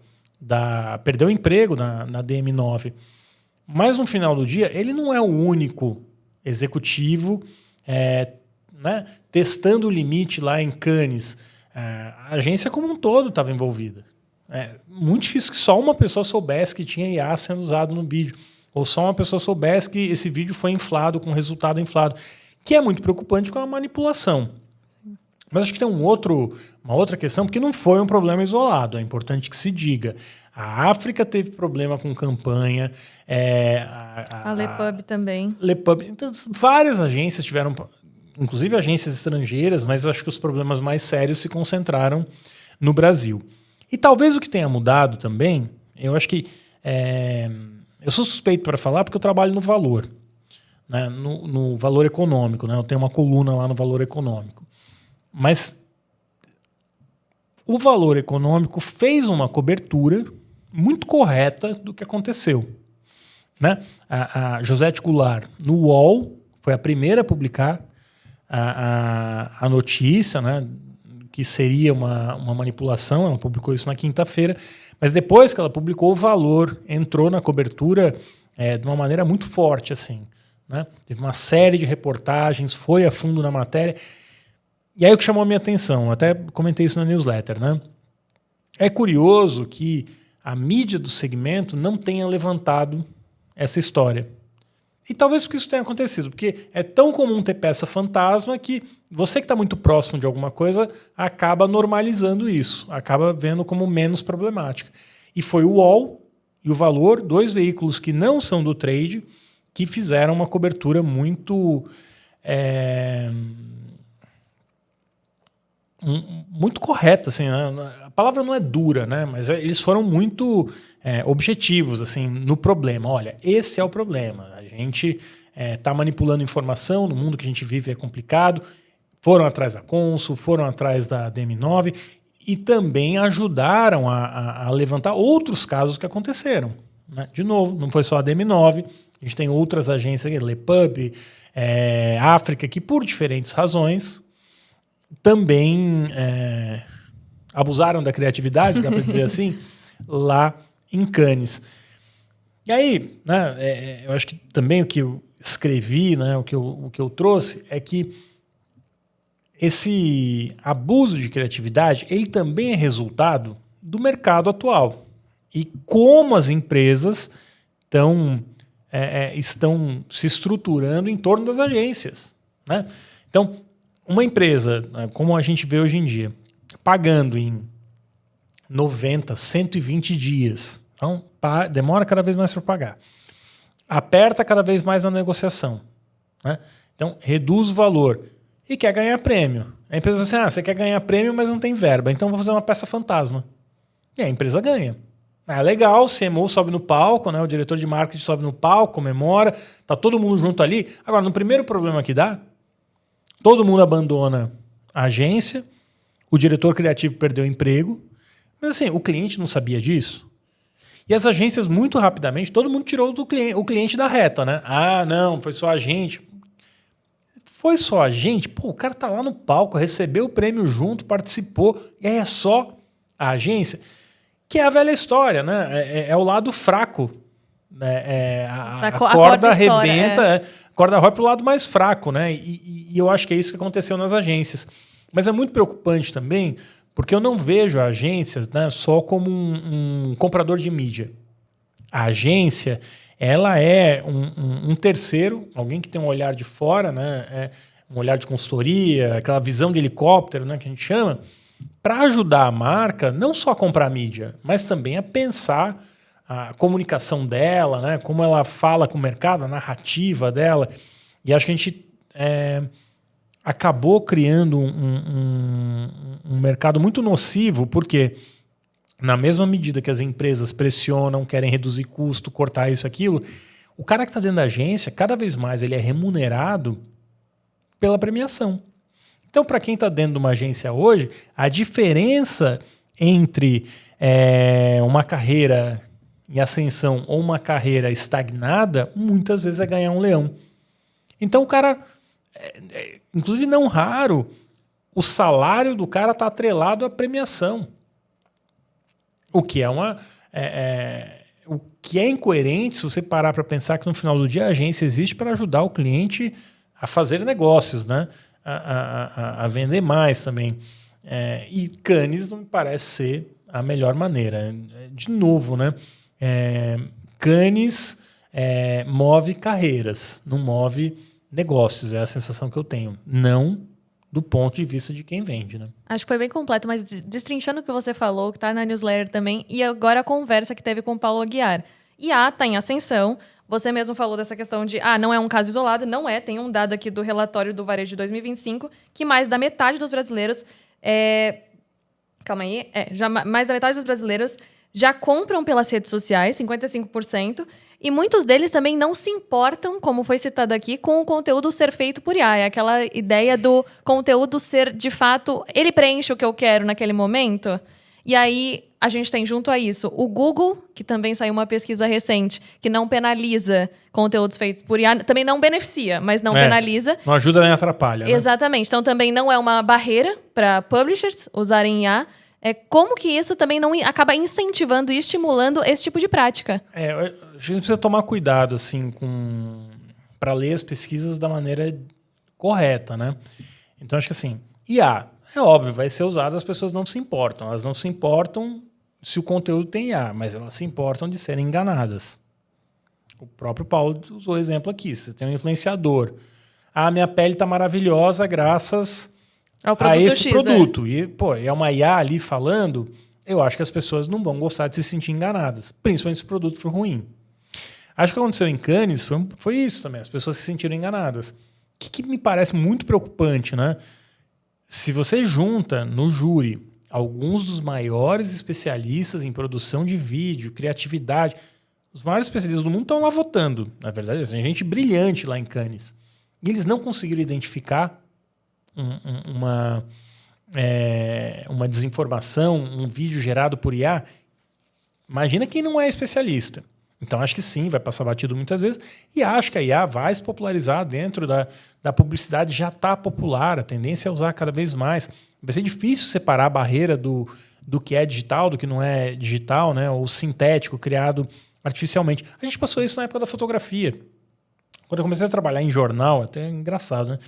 Perdeu o emprego na DM9. Mas no final do dia, ele não é o único executivo né, testando o limite lá em Cannes. A agência como um todo estava envolvida. Muito difícil que só uma pessoa soubesse que tinha IA sendo usado no vídeo, ou só uma pessoa soubesse que esse vídeo foi inflado, com resultado inflado, que é muito preocupante com a manipulação. Mas acho que tem uma outra questão, porque não foi um problema isolado, é importante que se diga. A África teve problema com campanha. A Lepub também. Então, várias agências tiveram, inclusive agências estrangeiras, mas acho que os problemas mais sérios se concentraram no Brasil. E talvez o que tenha mudado também, eu acho que... eu sou suspeito para falar porque eu trabalho no Valor, né, no Valor Econômico. Né, eu tenho uma coluna lá no Valor Econômico. Mas o Valor Econômico fez uma cobertura muito correta do que aconteceu. Né? A Josete Goulart, no UOL, foi a primeira a publicar a notícia, né, que seria uma manipulação. Ela publicou isso na quinta-feira, mas depois que ela publicou, o Valor entrou na cobertura de uma maneira muito forte. Assim, né? Teve uma série de reportagens, foi a fundo na matéria. E aí o que chamou a minha atenção, até comentei isso na newsletter, né? É curioso que a mídia do segmento não tenha levantado essa história. E talvez porque isso tenha acontecido, porque é tão comum ter peça fantasma que você que está muito próximo de alguma coisa acaba normalizando isso, acaba vendo como menos problemática. E foi o UOL e o Valor, dois veículos que não são do trade, que fizeram uma cobertura muito... muito correta, assim, né? A palavra não é dura, né? Mas eles foram muito objetivos, assim, no problema. Olha, esse é o problema. A gente está manipulando informação, no mundo que a gente vive é complicado. Foram atrás da Consul, foram atrás da DM9 e também ajudaram a levantar outros casos que aconteceram, né? De novo, não foi só a DM9, a gente tem outras agências, Lepub, África, que por diferentes razões também abusaram da criatividade, dá para dizer assim, lá em Cannes. E aí, né, eu acho que também o que eu escrevi, né, o que eu trouxe é que esse abuso de criatividade, ele também é resultado do mercado atual. E como as empresas estão se estruturando em torno das agências, né? Então, uma empresa, né, como a gente vê hoje em dia, pagando em 90, 120 dias, então demora cada vez mais para pagar, aperta cada vez mais na negociação, né? Então, reduz o valor e quer ganhar prêmio. A empresa diz assim, você quer ganhar prêmio, mas não tem verba, então vou fazer uma peça fantasma. E a empresa ganha. Legal, o CMO sobe no palco, né? O diretor de marketing sobe no palco, comemora, tá todo mundo junto ali. Agora, no primeiro problema que dá, todo mundo abandona a agência, o diretor criativo perdeu o emprego, mas assim, o cliente não sabia disso. E as agências, muito rapidamente, todo mundo tirou o cliente da reta, né? Não, foi só a gente. Foi só a gente? Pô, o cara tá lá no palco, recebeu o prêmio junto, participou, e aí é só a agência, que é a velha história, né? É o lado fraco. Né? A corda arrebenta, a corda roda para o lado mais fraco, né? E eu acho que é isso que aconteceu nas agências. Mas é muito preocupante também, porque eu não vejo a agência, né, só como um comprador de mídia. A agência, ela é um terceiro, alguém que tem um olhar de fora, né? Um olhar de consultoria, aquela visão de helicóptero, né, que a gente chama, para ajudar a marca não só a comprar mídia, mas também a pensar a comunicação dela, né, como ela fala com o mercado, a narrativa dela. E acho que a gente acabou criando um mercado muito nocivo, porque na mesma medida que as empresas pressionam, querem reduzir custo, cortar isso, aquilo, o cara que está dentro da agência, cada vez mais ele é remunerado pela premiação. Então, para quem está dentro de uma agência hoje, a diferença entre uma carreira em ascensão ou uma carreira estagnada, muitas vezes é ganhar um leão. Então, o cara, inclusive não raro, o salário do cara está atrelado à premiação. O que é o que é incoerente se você parar para pensar que no final do dia a agência existe para ajudar o cliente a fazer negócios, né? A vender mais também. E Cannes não me parece ser a melhor maneira. De novo, né? Cannes move carreiras, não move negócios. É a sensação que eu tenho. Não do ponto de vista de quem vende, né? Acho que foi bem completo, mas destrinchando o que você falou, que está na newsletter também, e agora a conversa que teve com o Paulo Aguiar. IA está em ascensão. Você mesmo falou dessa questão de, não é um caso isolado. Não é. Tem um dado aqui do relatório do Varejo de 2025 que mais da metade dos brasileiros... mais da metade dos brasileiros já compram pelas redes sociais, 55%, e muitos deles também não se importam, como foi citado aqui, com o conteúdo ser feito por IA. É aquela ideia do conteúdo ser, de fato, ele preenche o que eu quero naquele momento. E aí, a gente tem junto a isso o Google, que também saiu uma pesquisa recente, que não penaliza conteúdos feitos por IA, também não beneficia, mas não penaliza. Não ajuda nem atrapalha. Né? Exatamente. Então, também não é uma barreira para publishers usarem IA. Como que isso também não acaba incentivando e estimulando esse tipo de prática? A gente precisa tomar cuidado assim, para ler as pesquisas da maneira correta, né? Então, acho que assim, IA, é óbvio, vai ser usado, as pessoas não se importam. Elas não se importam se o conteúdo tem IA, mas elas se importam de serem enganadas. O próprio Paulo usou o exemplo aqui. Você tem um influenciador. Minha pele está maravilhosa graças a esse produto. E, é uma IA ali falando, eu acho que as pessoas não vão gostar de se sentir enganadas, principalmente se o produto for ruim. Acho que o que aconteceu em Cannes foi isso também, as pessoas se sentiram enganadas. O que me parece muito preocupante, né? Se você junta no júri alguns dos maiores especialistas em produção de vídeo, criatividade, os maiores especialistas do mundo estão lá votando. Na verdade, tem gente brilhante lá em Cannes. E eles não conseguiram identificar uma desinformação, um vídeo gerado por IA. Imagina quem não é especialista. Então, acho que sim, vai passar batido muitas vezes. E acho que a IA vai se popularizar dentro da publicidade. Já está popular, a tendência é usar cada vez mais. Vai ser difícil separar a barreira do que é digital, do que não é digital, né? Ou sintético, criado artificialmente. A gente passou isso na época da fotografia. Quando eu comecei a trabalhar em jornal, até é engraçado, né?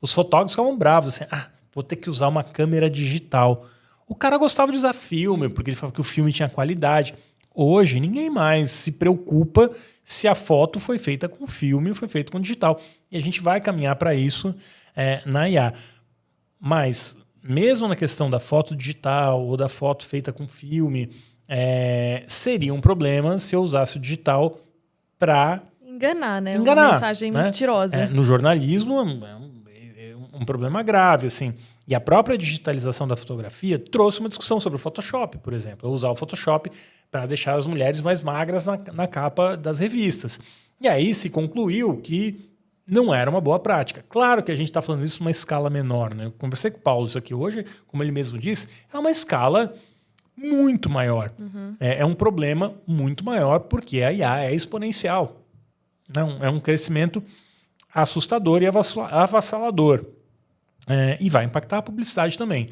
Os fotógrafos ficavam bravos, assim, vou ter que usar uma câmera digital. O cara gostava de usar filme, porque ele falava que o filme tinha qualidade. Hoje, ninguém mais se preocupa se a foto foi feita com filme ou foi feita com digital. E a gente vai caminhar para isso na IA. Mas, mesmo na questão da foto digital ou da foto feita com filme, seria um problema se eu usasse o digital para enganar, né? Enganar, uma mensagem mentirosa. No jornalismo é um problema grave, assim. E a própria digitalização da fotografia trouxe uma discussão sobre o Photoshop, por exemplo. Eu usar o Photoshop para deixar as mulheres mais magras na capa das revistas. E aí se concluiu que não era uma boa prática. Claro que a gente está falando isso numa escala menor, né? Eu conversei com o Paulo isso aqui hoje, como ele mesmo disse, é uma escala muito maior. Uhum. É um problema muito maior porque a IA é exponencial. Não, é um crescimento assustador e avassalador. E vai impactar a publicidade também.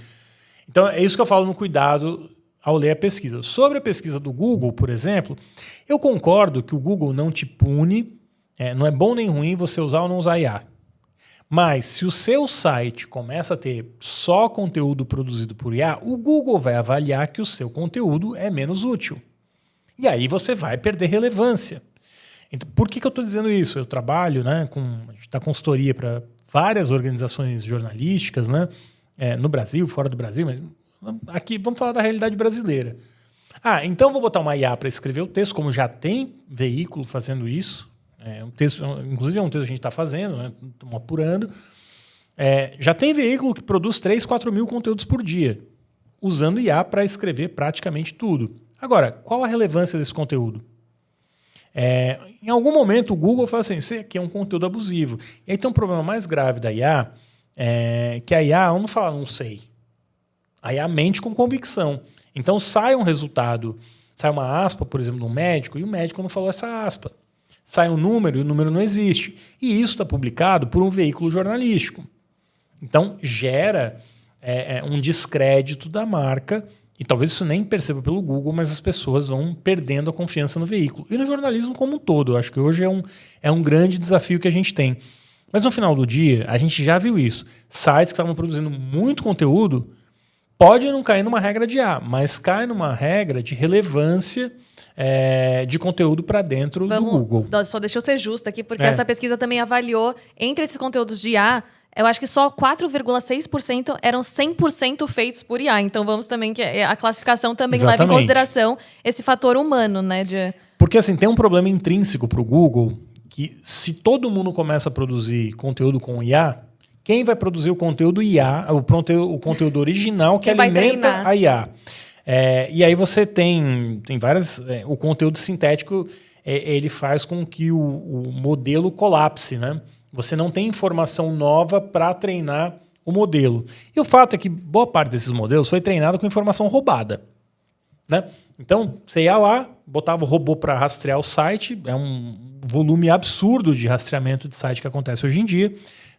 Então, é isso que eu falo no cuidado ao ler a pesquisa. Sobre a pesquisa do Google, por exemplo, eu concordo que o Google não te pune, não é bom nem ruim você usar ou não usar IA. Mas, se o seu site começa a ter só conteúdo produzido por IA, o Google vai avaliar que o seu conteúdo é menos útil. E aí você vai perder relevância. Então, por que eu estou dizendo isso? Eu trabalho, né, a gente dá consultoria para várias organizações jornalísticas, né, no Brasil, fora do Brasil, mas aqui vamos falar da realidade brasileira. Então vou botar uma IA para escrever o texto, como já tem veículo fazendo isso. Inclusive é um texto que a gente está fazendo, né, estamos apurando. Já tem veículo que produz 3, 4 mil conteúdos por dia, usando IA para escrever praticamente tudo. Agora, qual a relevância desse conteúdo? Em algum momento o Google fala assim, isso aqui é um conteúdo abusivo. E aí tem um problema mais grave da IA, que a IA não fala, não sei. A IA mente com convicção. Então sai um resultado, sai uma aspa, por exemplo, de um médico, e o médico não falou essa aspa. Sai um número e o número não existe. E isso está publicado por um veículo jornalístico. Então gera um descrédito da marca. E talvez isso nem perceba pelo Google, mas as pessoas vão perdendo a confiança no veículo. E no jornalismo como um todo. Eu acho que hoje é um grande desafio que a gente tem. Mas no final do dia, a gente já viu isso. Sites que estavam produzindo muito conteúdo pode não cair numa regra de IA, mas cai numa regra de relevância de conteúdo para dentro do Google. Só deixa eu ser justa aqui, porque essa pesquisa também avaliou, entre esses conteúdos de IA, eu acho que só 4,6% eram 100% feitos por IA. Então vamos também que a classificação também leva em consideração esse fator humano, né? Porque assim, tem um problema intrínseco para o Google que se todo mundo começa a produzir conteúdo com IA, quem vai produzir o conteúdo IA, o conteúdo original que alimenta a IA? E aí você tem várias... o conteúdo sintético, ele faz com que o modelo colapse, né? Você não tem informação nova para treinar o modelo. E o fato é que boa parte desses modelos foi treinado com informação roubada, né? Então, você ia lá, botava o robô para rastrear o site, é um volume absurdo de rastreamento de site que acontece hoje em dia,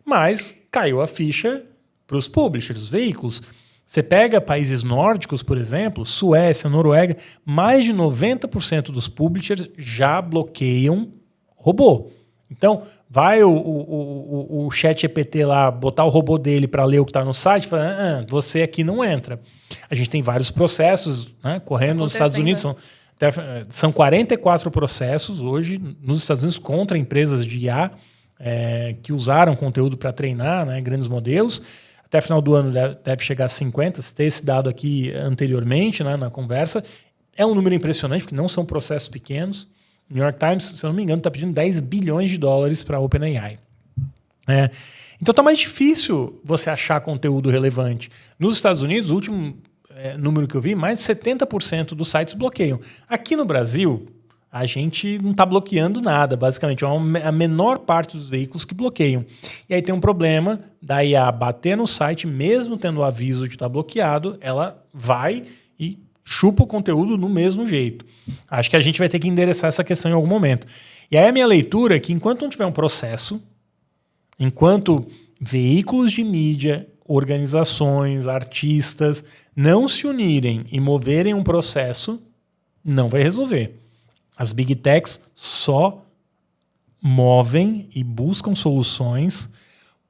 mas caiu a ficha para os publishers, os veículos. Você pega países nórdicos, por exemplo, Suécia, Noruega, mais de 90% dos publishers já bloqueiam robô. Então, vai o ChatGPT lá, botar o robô dele para ler o que está no site, e fala, você aqui não entra. A gente tem vários processos, né, correndo nos Estados Unidos. São 44 processos hoje nos Estados Unidos contra empresas de IA que usaram conteúdo para treinar, né, grandes modelos. Até final do ano deve chegar a 50, se tem esse dado aqui anteriormente, né, na conversa. É um número impressionante, porque não são processos pequenos. New York Times, se eu não me engano, está pedindo $10 bilhões para a OpenAI. Então tá mais difícil você achar conteúdo relevante. Nos Estados Unidos, o último número que eu vi, mais de 70% dos sites bloqueiam. Aqui no Brasil, a gente não está bloqueando nada, basicamente. É a menor parte dos veículos que bloqueiam. E aí tem um problema da IA bater no site, mesmo tendo o aviso de estar bloqueado, ela vai e chupa o conteúdo do mesmo jeito. Acho que a gente vai ter que endereçar essa questão em algum momento. E aí a minha leitura é que enquanto não tiver um processo, enquanto veículos de mídia, organizações, artistas não se unirem e moverem um processo, não vai resolver. As Big Techs só movem e buscam soluções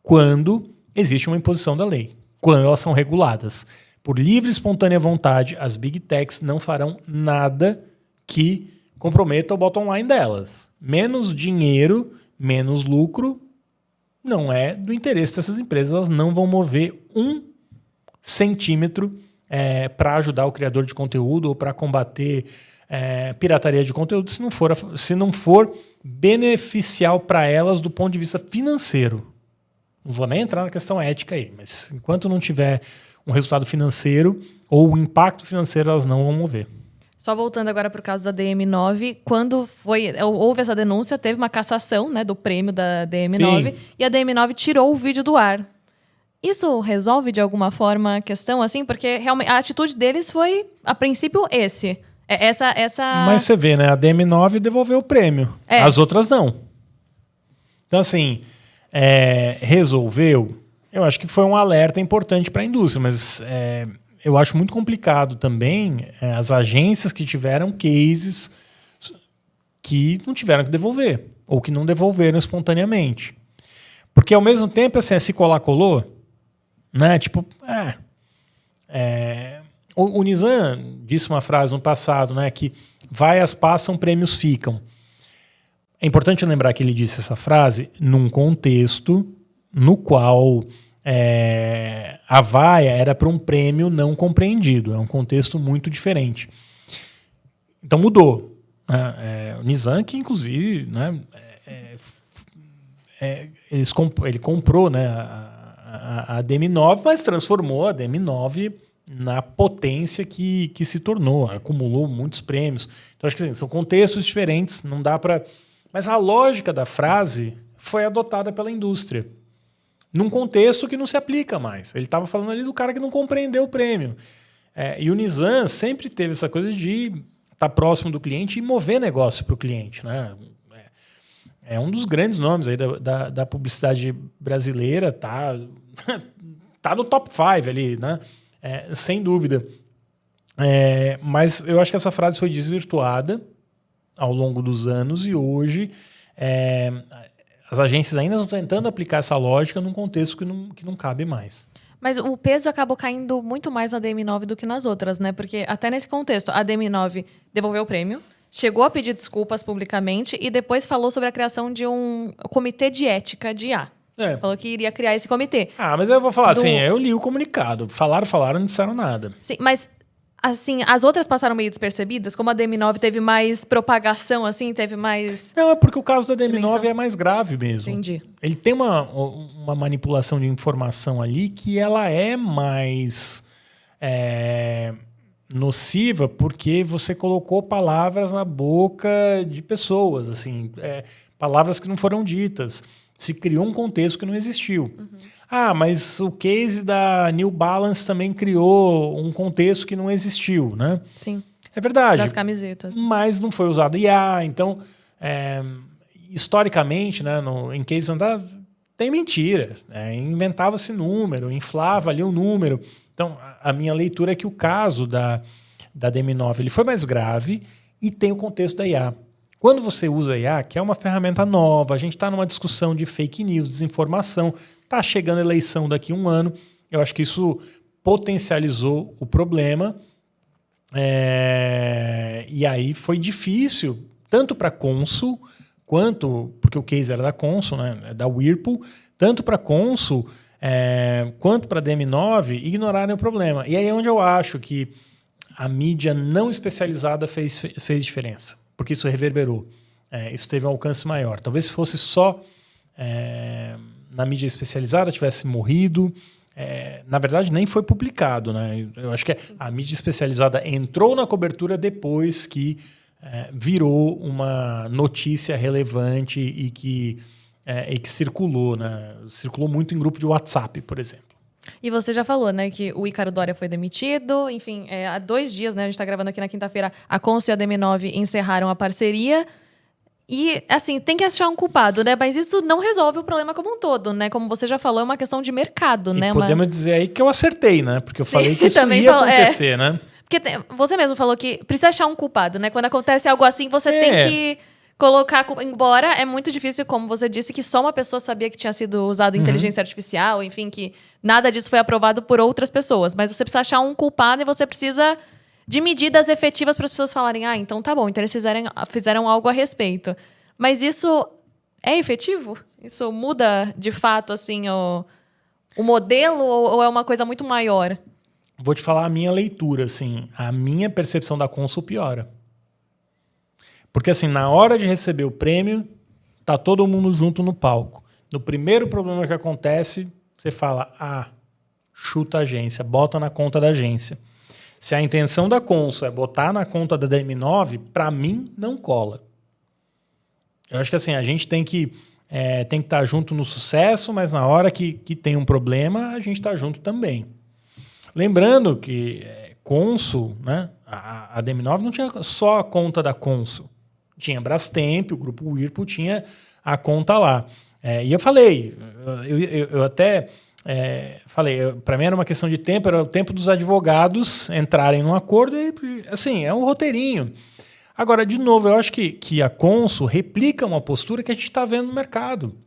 quando existe uma imposição da lei, quando elas são reguladas. Por livre e espontânea vontade, as Big Techs não farão nada que comprometa o bottom line delas. Menos dinheiro, menos lucro, não é do interesse dessas empresas. Elas não vão mover 1 centímetro para ajudar o criador de conteúdo ou para combater pirataria de conteúdo se não for beneficial para elas do ponto de vista financeiro. Não vou nem entrar na questão ética aí, mas enquanto não tiver um resultado financeiro ou um impacto financeiro, elas não vão mover. Só voltando agora para o caso da DM9, quando houve essa denúncia, teve uma cassação, né, do prêmio da DM9. Sim. E a DM9 tirou o vídeo do ar. Isso resolve de alguma forma a questão, assim? Porque realmente a atitude deles foi, a princípio, essa... Mas você vê, né? A DM9 devolveu o prêmio. As outras não. Então, assim, resolveu. Eu acho que foi um alerta importante para a indústria, mas eu acho muito complicado também as agências que tiveram cases que não tiveram que devolver, ou que não devolveram espontaneamente. Porque, ao mesmo tempo, assim, se colar, colou, né? Tipo, o Nizam disse uma frase no passado, né, que vaias passam, prêmios ficam. É importante lembrar que ele disse essa frase num contexto no qual a vaia era para um prêmio não compreendido. É um contexto muito diferente. Então mudou. Né? O Nizam, que inclusive, né, ele comprou, né, a DM9, mas transformou a DM9 na potência que se tornou, acumulou muitos prêmios. Então acho que assim, são contextos diferentes, não dá para... Mas a lógica da frase foi adotada pela indústria, num contexto que não se aplica mais. Ele estava falando ali do cara que não compreendeu o prêmio. E o Nizam sempre teve essa coisa de estar próximo do cliente e mover negócio para o cliente, né? É um dos grandes nomes aí da publicidade brasileira, tá no top 5 ali, né? Sem dúvida. Mas eu acho que essa frase foi desvirtuada ao longo dos anos e hoje as agências ainda estão tentando aplicar essa lógica num contexto que não cabe mais. Mas o peso acabou caindo muito mais na DM9 do que nas outras, né? Porque até nesse contexto, a DM9 devolveu o prêmio, chegou a pedir desculpas publicamente e depois falou sobre a criação de um comitê de ética de IA. Falou que iria criar esse comitê. Mas eu vou falar assim, eu li o comunicado. Falaram, não disseram nada. Sim, mas assim, as outras passaram meio despercebidas? Como a DM9 teve mais propagação, assim, teve mais... Não, é porque o caso da DM9 é mais grave mesmo. Entendi. Ele tem uma manipulação de informação ali que ela é mais nociva porque você colocou palavras na boca de pessoas, assim, palavras que não foram ditas. Se criou um contexto que não existiu. Uhum. Mas o case da New Balance também criou um contexto que não existiu, né? Sim. É verdade. Das camisetas. Mas não foi usado IA. Então, historicamente, né, em case tem mentira. Inventava-se número, inflava ali um número. Então, a minha leitura é que o caso da DM9 ele foi mais grave e tem o contexto da IA. Quando você usa IA, que é uma ferramenta nova, a gente está numa discussão de fake news, desinformação, está chegando a eleição daqui a um ano, eu acho que isso potencializou o problema, e aí foi difícil, tanto para a Consul, porque o case era da Consul, né, da Whirlpool, tanto para a Consul quanto para a DM9, ignorarem o problema. E aí é onde eu acho que a mídia não especializada fez diferença. Porque isso reverberou. Isso teve um alcance maior. Talvez se fosse só na mídia especializada tivesse morrido. Na verdade, nem foi publicado, né? Eu acho que a mídia especializada entrou na cobertura depois que virou uma notícia relevante e que circulou, né? Circulou muito em grupo de WhatsApp, por exemplo. E você já falou, né, que o Ícaro Doria foi demitido. Enfim, há 2 dias, né, a gente está gravando aqui na quinta-feira, a Consul e a DM9 encerraram a parceria. E, assim, tem que achar um culpado, né? Mas isso não resolve o problema como um todo, né? Como você já falou, é uma questão de mercado, né? Podemos dizer aí que eu acertei, né? Porque eu falei que isso também ia acontecer, né? Porque você mesmo falou que precisa achar um culpado, né? Quando acontece algo assim, você tem que colocar... Embora é muito difícil, como você disse, que só uma pessoa sabia que tinha sido usado inteligência artificial, enfim, que nada disso foi aprovado por outras pessoas. Mas você precisa achar um culpado e você precisa de medidas efetivas para as pessoas falarem, então tá bom, então eles fizeram algo a respeito. Mas isso é efetivo? Isso muda, de fato, assim, o modelo ou é uma coisa muito maior? Vou te falar a minha leitura, assim. A minha percepção da Consul piora. Porque, assim, na hora de receber o prêmio, tá todo mundo junto no palco. No primeiro problema que acontece, você fala, chuta a agência, bota na conta da agência. Se a intenção da Consul é botar na conta da DM9, para mim, não cola. Eu acho que, assim, a gente tem que estar junto no sucesso, mas na hora que tem um problema, a gente está junto também. Lembrando que Consul, né, a DM9 não tinha só a conta da Consul. Tinha Brastemp, o grupo Whirlpool tinha a conta lá. E eu falei, eu até falei, para mim era uma questão de tempo, era o tempo dos advogados entrarem num acordo e, assim, é um roteirinho. Agora, de novo, eu acho que a Consul replica uma postura que a gente está vendo no mercado,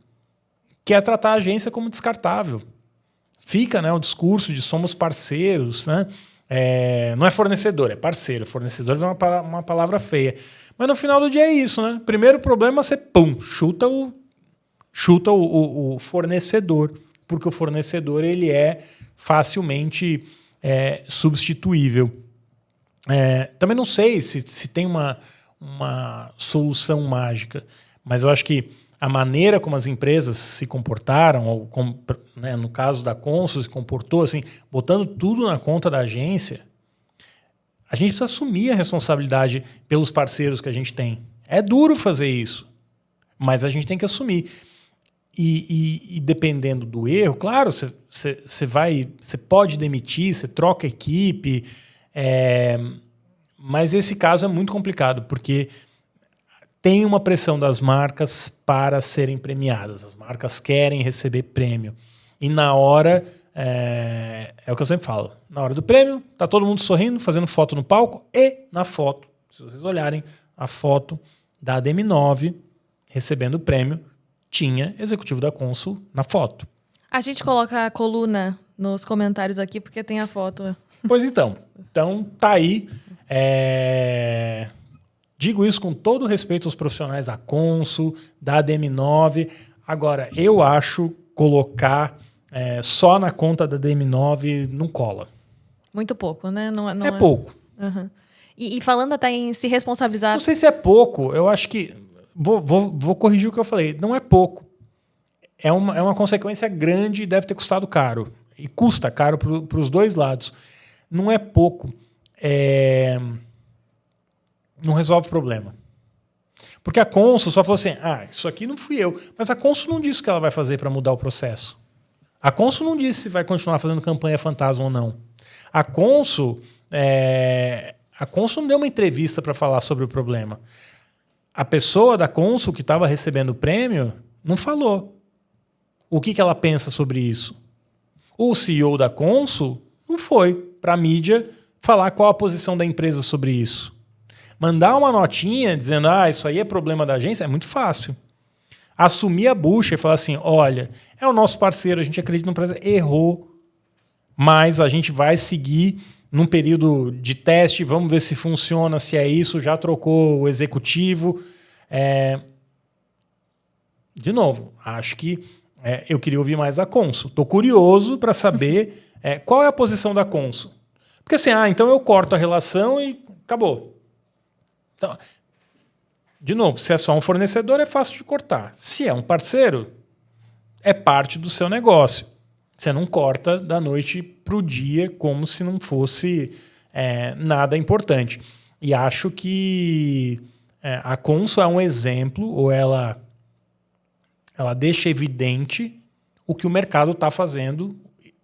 que é tratar a agência como descartável. Fica, né, o discurso de somos parceiros, né? Não é fornecedor, é parceiro. Fornecedor é uma palavra feia. Mas no final do dia é isso, né? Primeiro problema, você chuta o fornecedor, porque o fornecedor ele é facilmente substituível. Também não sei se tem uma solução mágica, mas eu acho que a maneira como as empresas se comportaram, ou como, né, no caso da Consul se comportou, assim, botando tudo na conta da agência, a gente precisa assumir a responsabilidade pelos parceiros que a gente tem. É duro fazer isso, mas a gente tem que assumir. E dependendo do erro, claro, você pode demitir, você troca equipe, mas esse caso é muito complicado, porque tem uma pressão das marcas para serem premiadas. As marcas querem receber prêmio. E na hora, é o que eu sempre falo, na hora do prêmio, tá todo mundo sorrindo, fazendo foto no palco, e na foto, se vocês olharem, a foto da DM9 recebendo o prêmio, tinha executivo da Consul na foto. A gente coloca a coluna nos comentários aqui, porque tem a foto. Pois então. Então, tá aí. Digo isso com todo respeito aos profissionais da Consul, da DM9. Agora, eu acho colocar só na conta da DM9 não cola. Muito pouco, né? Não é pouco. Uhum. E falando até em se responsabilizar... Não sei se é pouco. Eu acho que... Vou corrigir o que eu falei. Não é pouco. É uma consequência grande e deve ter custado caro. E custa caro para os dois lados. Não é pouco. Não resolve o problema. Porque a Consul só falou assim, isso aqui não fui eu. Mas a Consul não disse o que ela vai fazer para mudar o processo. A Consul não disse se vai continuar fazendo campanha fantasma ou não. A Consul não deu uma entrevista para falar sobre o problema. A pessoa da Consul que estava recebendo o prêmio não falou. O que ela pensa sobre isso? O CEO da Consul não foi para a mídia falar qual a posição da empresa sobre isso. Mandar uma notinha dizendo isso aí é problema da agência é muito fácil. Assumir a bucha e falar assim, olha, é o nosso parceiro, a gente acredita no prazer, errou, mas a gente vai seguir num período de teste, vamos ver se funciona, se é isso, já trocou o executivo. De novo, acho que eu queria ouvir mais da Consul. Estou curioso para saber qual é a posição da Consul. Porque assim, então eu corto a relação e acabou. Então, de novo, se é só um fornecedor, é fácil de cortar. Se é um parceiro, é parte do seu negócio. Você não corta da noite para o dia como se não fosse nada importante. E acho que a Consul é um exemplo, ou ela deixa evidente o que o mercado está fazendo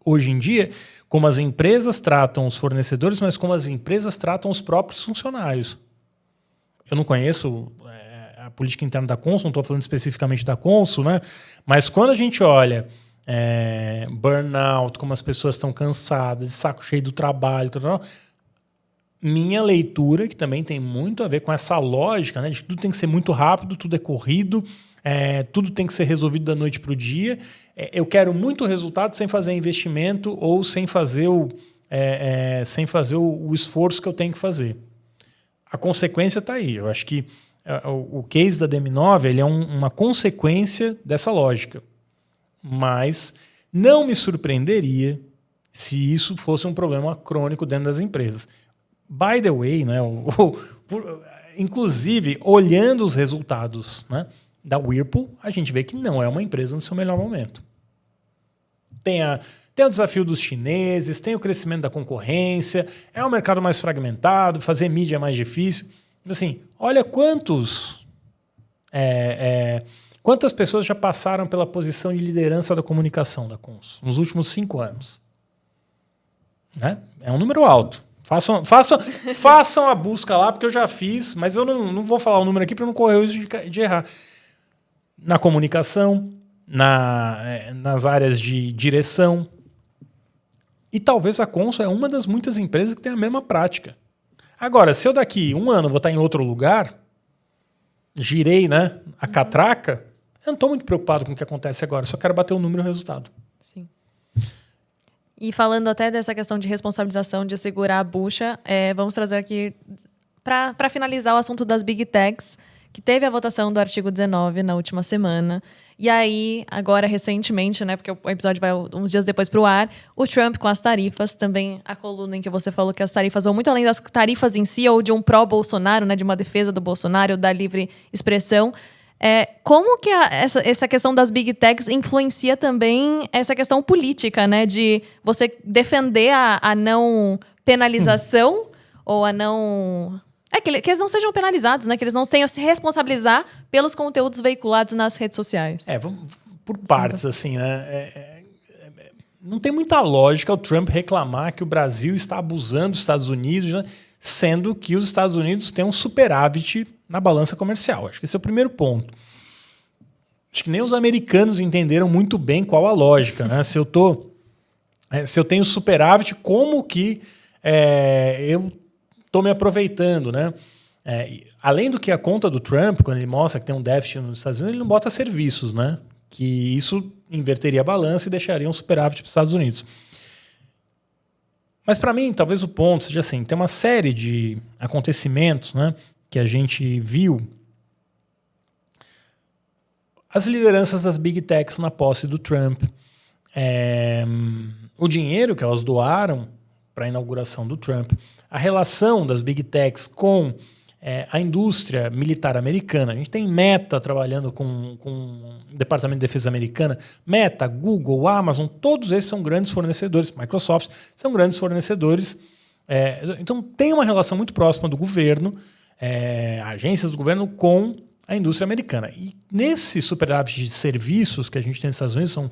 hoje em dia, como as empresas tratam os fornecedores, mas como as empresas tratam os próprios funcionários. Eu não conheço a política interna da Consul, não estou falando especificamente da Consul, né? Mas quando a gente olha burnout, como as pessoas estão cansadas, de saco cheio do trabalho, minha leitura, que também tem muito a ver com essa lógica, né, de que tudo tem que ser muito rápido, tudo é corrido, tudo tem que ser resolvido da noite para o dia. Eu quero muito resultado sem fazer investimento ou sem fazer o esforço que eu tenho que fazer. A consequência está aí. Eu acho que o case da DM9 ele é uma consequência dessa lógica. Mas não me surpreenderia se isso fosse um problema crônico dentro das empresas. By the way, né, inclusive, olhando os resultados, né, da Whirlpool, a gente vê que não é uma empresa no seu melhor momento. Tem o desafio dos chineses, tem o crescimento da concorrência, é um mercado mais fragmentado, fazer mídia é mais difícil. Assim, olha quantas pessoas já passaram pela posição de liderança da comunicação da Consul nos últimos 5 anos. Né? É um número alto. Façam a busca lá, porque eu já fiz, mas eu não vou falar o número aqui para não correr o risco de errar. Na comunicação, nas áreas de direção. E talvez a Consul é uma das muitas empresas que tem a mesma prática. Agora, se eu daqui 1 ano vou estar em outro lugar, girei, né, a catraca, eu não estou muito preocupado com o que acontece agora, só quero bater o número e o resultado. Sim. E falando até dessa questão de responsabilização, de segurar a bucha, vamos trazer aqui, para finalizar, o assunto das Big Techs, que teve a votação do artigo 19 na última semana. E aí, agora, recentemente, né, porque o episódio vai uns dias depois para o ar, o Trump com as tarifas, também a coluna em que você falou que as tarifas vão muito além das tarifas em si, ou de um pró-Bolsonaro, né, de uma defesa do Bolsonaro, da livre expressão. Como que essa questão das Big Techs influencia também essa questão política, né? De você defender a não penalização ou a não... que eles não sejam penalizados, né? Que eles não tenham a se responsabilizar pelos conteúdos veiculados nas redes sociais. Vamos por partes, assim, né? Não tem muita lógica o Trump reclamar que o Brasil está abusando dos Estados Unidos, né? Sendo que os Estados Unidos têm um superávit na balança comercial. Acho que esse é o primeiro ponto. Acho que nem os americanos entenderam muito bem qual a lógica, né? Se eu tenho superávit, como que eu estou me aproveitando, né? Além do que a conta do Trump, quando ele mostra que tem um déficit nos Estados Unidos, ele não bota serviços, né? Que isso inverteria a balança e deixaria um superávit para os Estados Unidos. Mas para mim, talvez o ponto seja assim, tem uma série de acontecimentos, né, que a gente viu. As lideranças das Big Techs na posse do Trump, o dinheiro que elas doaram para a inauguração do Trump, a relação das Big Techs com a indústria militar americana. A gente tem Meta trabalhando com o Departamento de Defesa americana, Meta, Google, Amazon, todos esses são grandes fornecedores, Microsoft, são grandes fornecedores. Então tem uma relação muito próxima do governo, agências do governo com a indústria americana. E nesse superávit de serviços que a gente tem nos Estados Unidos, são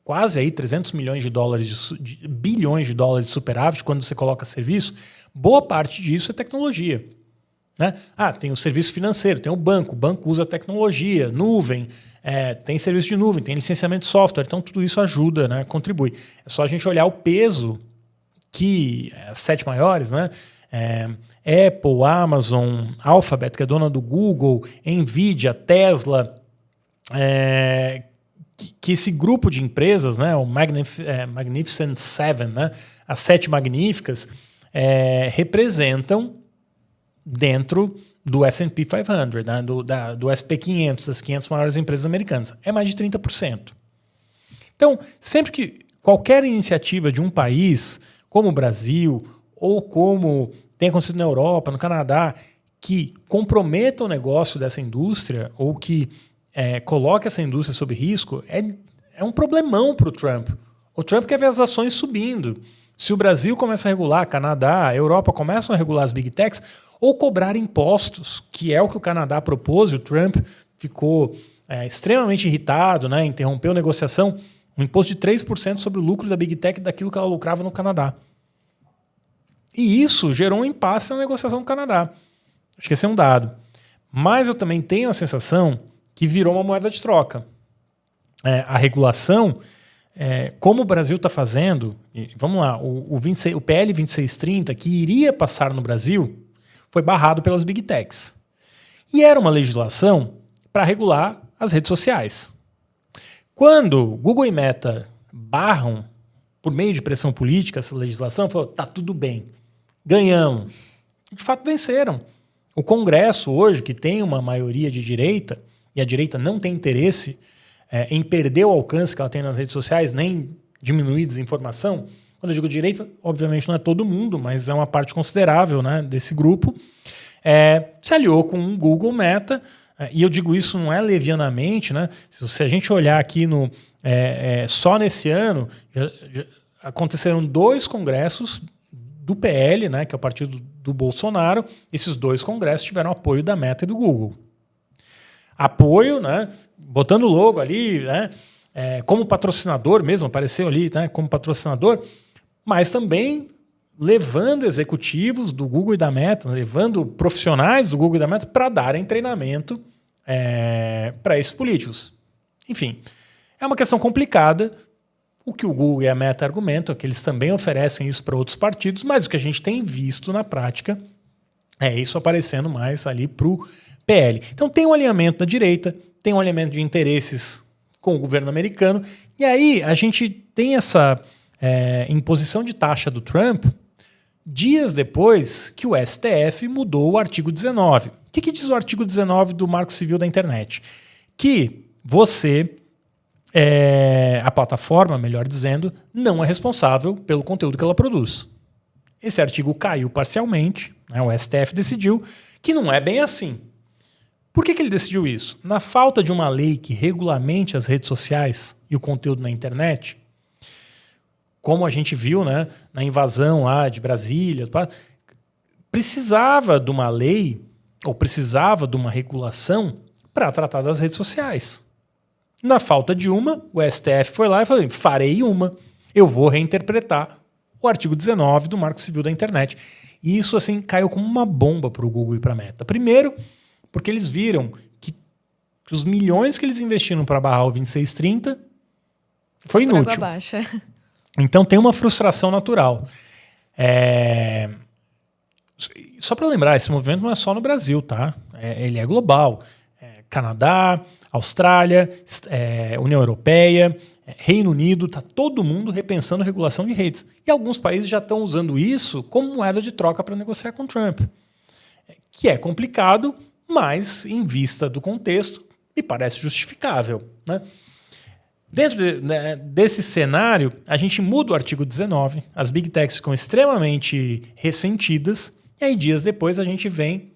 quase aí 300 milhões de dólares, bilhões de dólares de superávit, quando você coloca serviço, boa parte disso é tecnologia. Né? Tem o serviço financeiro, tem o banco usa tecnologia, nuvem, tem serviço de nuvem, tem licenciamento de software, então tudo isso ajuda, né, contribui. É só a gente olhar o peso que as 7 maiores, né, Apple, Amazon, Alphabet, que é dona do Google, Nvidia, Tesla, que esse grupo de empresas, né, o Magnificent Seven, né, as 7 magníficas, representam dentro do S&P 500, né, do SP 500, das 500 maiores empresas americanas. É mais de 30%. Então, sempre que qualquer iniciativa de um país, como o Brasil, ou como tem acontecido na Europa, no Canadá, que comprometa o negócio dessa indústria, ou que coloque essa indústria sob risco, é é um problemão para o Trump. O Trump quer ver as ações subindo. Se o Brasil começa a regular, Canadá, a Europa começam a regular as Big Techs, ou cobrar impostos, que é o que o Canadá propôs, e o Trump ficou extremamente irritado, né, interrompeu a negociação, um imposto de 3% sobre o lucro da Big Tech daquilo que ela lucrava no Canadá. E isso gerou um impasse na negociação com o Canadá. Acho que esse é um dado. Mas eu também tenho a sensação que virou uma moeda de troca. A regulação, como o Brasil está fazendo, vamos lá, o PL 2630, que iria passar no Brasil, foi barrado pelas Big Techs. E era uma legislação para regular as redes sociais. Quando Google e Meta barram, por meio de pressão política, essa legislação, falou, tá tudo bem, ganhamos. De fato, venceram. O Congresso hoje, que tem uma maioria de direita, e a direita não tem interesse em perder o alcance que ela tem nas redes sociais, nem diminuir desinformação. Quando eu digo direita, obviamente não é todo mundo, mas é uma parte considerável, né, desse grupo. Se aliou com o Google Meta, e eu digo isso não é levianamente, né? Se a gente olhar aqui só nesse ano, já aconteceram 2 congressos do PL, né, que é o partido do Bolsonaro. Esses 2 congressos tiveram apoio da Meta e do Google. Apoio, né, botando o logo ali, né, como patrocinador mesmo, apareceu ali, né, como patrocinador, mas também levando executivos do Google e da Meta, levando profissionais do Google e da Meta para darem treinamento para esses políticos. Enfim, é uma questão complicada. O que o Google e a Meta argumentam é que eles também oferecem isso para outros partidos, mas o que a gente tem visto na prática é isso aparecendo mais ali para o PL. Então tem um alinhamento da direita, tem um alinhamento de interesses com o governo americano, e aí a gente tem essa imposição de taxa do Trump dias depois que o STF mudou o artigo 19. O que diz o artigo 19 do Marco Civil da Internet? Que você, a plataforma, melhor dizendo, não é responsável pelo conteúdo que ela produz. Esse artigo caiu parcialmente, né, o STF decidiu que não é bem assim. Por que ele decidiu isso? Na falta de uma lei que regulamente as redes sociais e o conteúdo na internet, como a gente viu, né, na invasão lá de Brasília, precisava de uma lei ou precisava de uma regulação para tratar das redes sociais. Na falta de uma, o STF foi lá e falou, farei uma, eu vou reinterpretar o artigo 19 do Marco Civil da Internet. E isso assim caiu como uma bomba para o Google e para a Meta. Primeiro, porque eles viram que os milhões que eles investiram para barrar o 2630 foi inútil. Água baixa. Então tem uma frustração natural. Só para lembrar, esse movimento não é só no Brasil, tá? Ele é global. Canadá, Austrália, União Europeia, Reino Unido, está todo mundo repensando a regulação de redes. E alguns países já estão usando isso como moeda de troca para negociar com Trump. Que é complicado, mas em vista do contexto, me parece justificável, né? Dentro desse cenário, a gente muda o artigo 19, as Big Techs ficam extremamente ressentidas, e aí dias depois a gente vem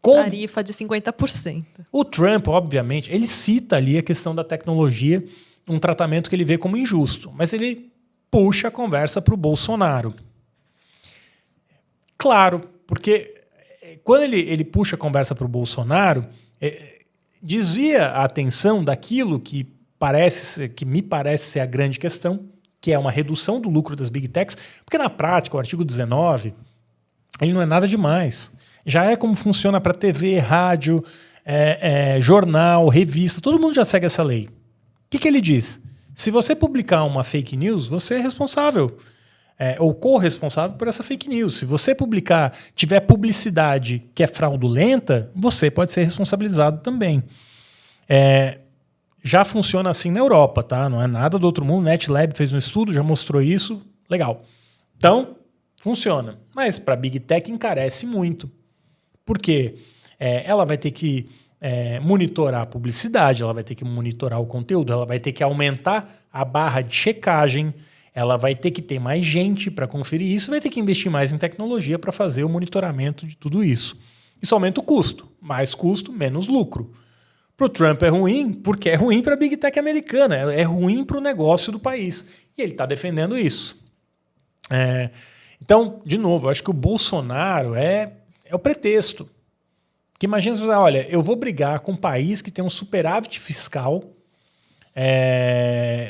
com... Tarifa de 50%. O Trump, obviamente, ele cita ali a questão da tecnologia, um tratamento que ele vê como injusto, mas ele puxa a conversa para o Bolsonaro. Claro, porque quando ele puxa a conversa para o Bolsonaro, desvia a atenção daquilo que me parece ser a grande questão, que é uma redução do lucro das Big Techs, porque na prática o artigo 19 ele não é nada demais. Já é como funciona para TV, rádio, jornal, revista, todo mundo já segue essa lei. O que ele diz? Se você publicar uma fake news, você é responsável ou corresponsável por essa fake news. Se você tiver publicidade que é fraudulenta, você pode ser responsabilizado também. Já funciona assim na Europa, tá? Não é nada do outro mundo. NetLab fez um estudo, já mostrou isso. Legal. Então, funciona. Mas para a Big Tech encarece muito. Por quê? Ela vai ter que monitorar a publicidade, ela vai ter que monitorar o conteúdo, ela vai ter que aumentar a barra de checagem, ela vai ter que ter mais gente para conferir isso, vai ter que investir mais em tecnologia para fazer o monitoramento de tudo isso. Isso aumenta o custo. Mais custo, menos lucro. Para o Trump é ruim porque é ruim para a Big Tech americana, é ruim para o negócio do país. E ele está defendendo isso. Então, de novo, eu acho que o Bolsonaro é o pretexto. Porque imagina você falar, olha, eu vou brigar com um país que tem um superávit fiscal,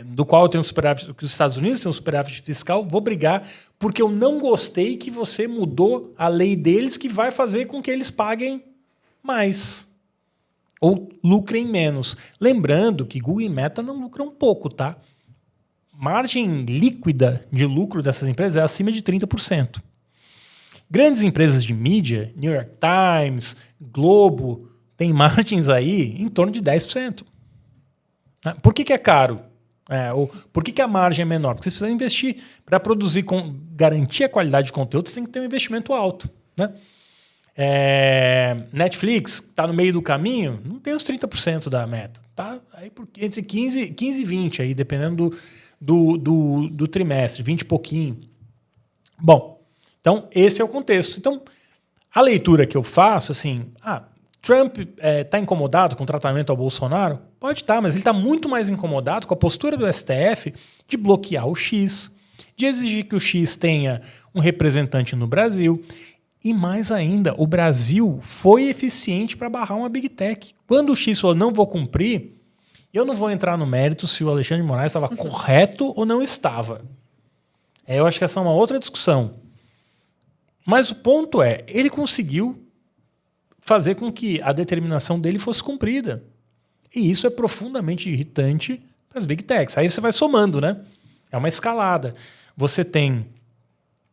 do qual eu tenho superávit, que os Estados Unidos têm um superávit fiscal, vou brigar porque eu não gostei que você mudou a lei deles que vai fazer com que eles paguem mais. Ou lucrem menos. Lembrando que Google e Meta não lucram pouco, tá? Margem líquida de lucro dessas empresas é acima de 30%. Grandes empresas de mídia, New York Times, Globo, têm margens aí em torno de 10%. Por que é caro? Ou por que a margem é menor? Porque você precisa investir. Para produzir, garantir a qualidade de conteúdo, você tem que ter um investimento alto, né? Netflix, está no meio do caminho, não tem os 30% da meta. Tá aí entre 15 e 20%, aí, dependendo do trimestre, 20 e pouquinho. Bom, então esse é o contexto. Então, a leitura que eu faço, assim, Trump está incomodado com o tratamento ao Bolsonaro? Pode estar, mas ele está muito mais incomodado com a postura do STF de bloquear o X, de exigir que o X tenha um representante no Brasil. E mais ainda, o Brasil foi eficiente para barrar uma Big Tech. Quando o X falou, não vou cumprir, eu não vou entrar no mérito se o Alexandre de Moraes estava correto ou não estava. Eu acho que essa é uma outra discussão. Mas o ponto é, ele conseguiu fazer com que a determinação dele fosse cumprida. E isso é profundamente irritante para as Big Techs. Aí você vai somando, né? É uma escalada. Você tem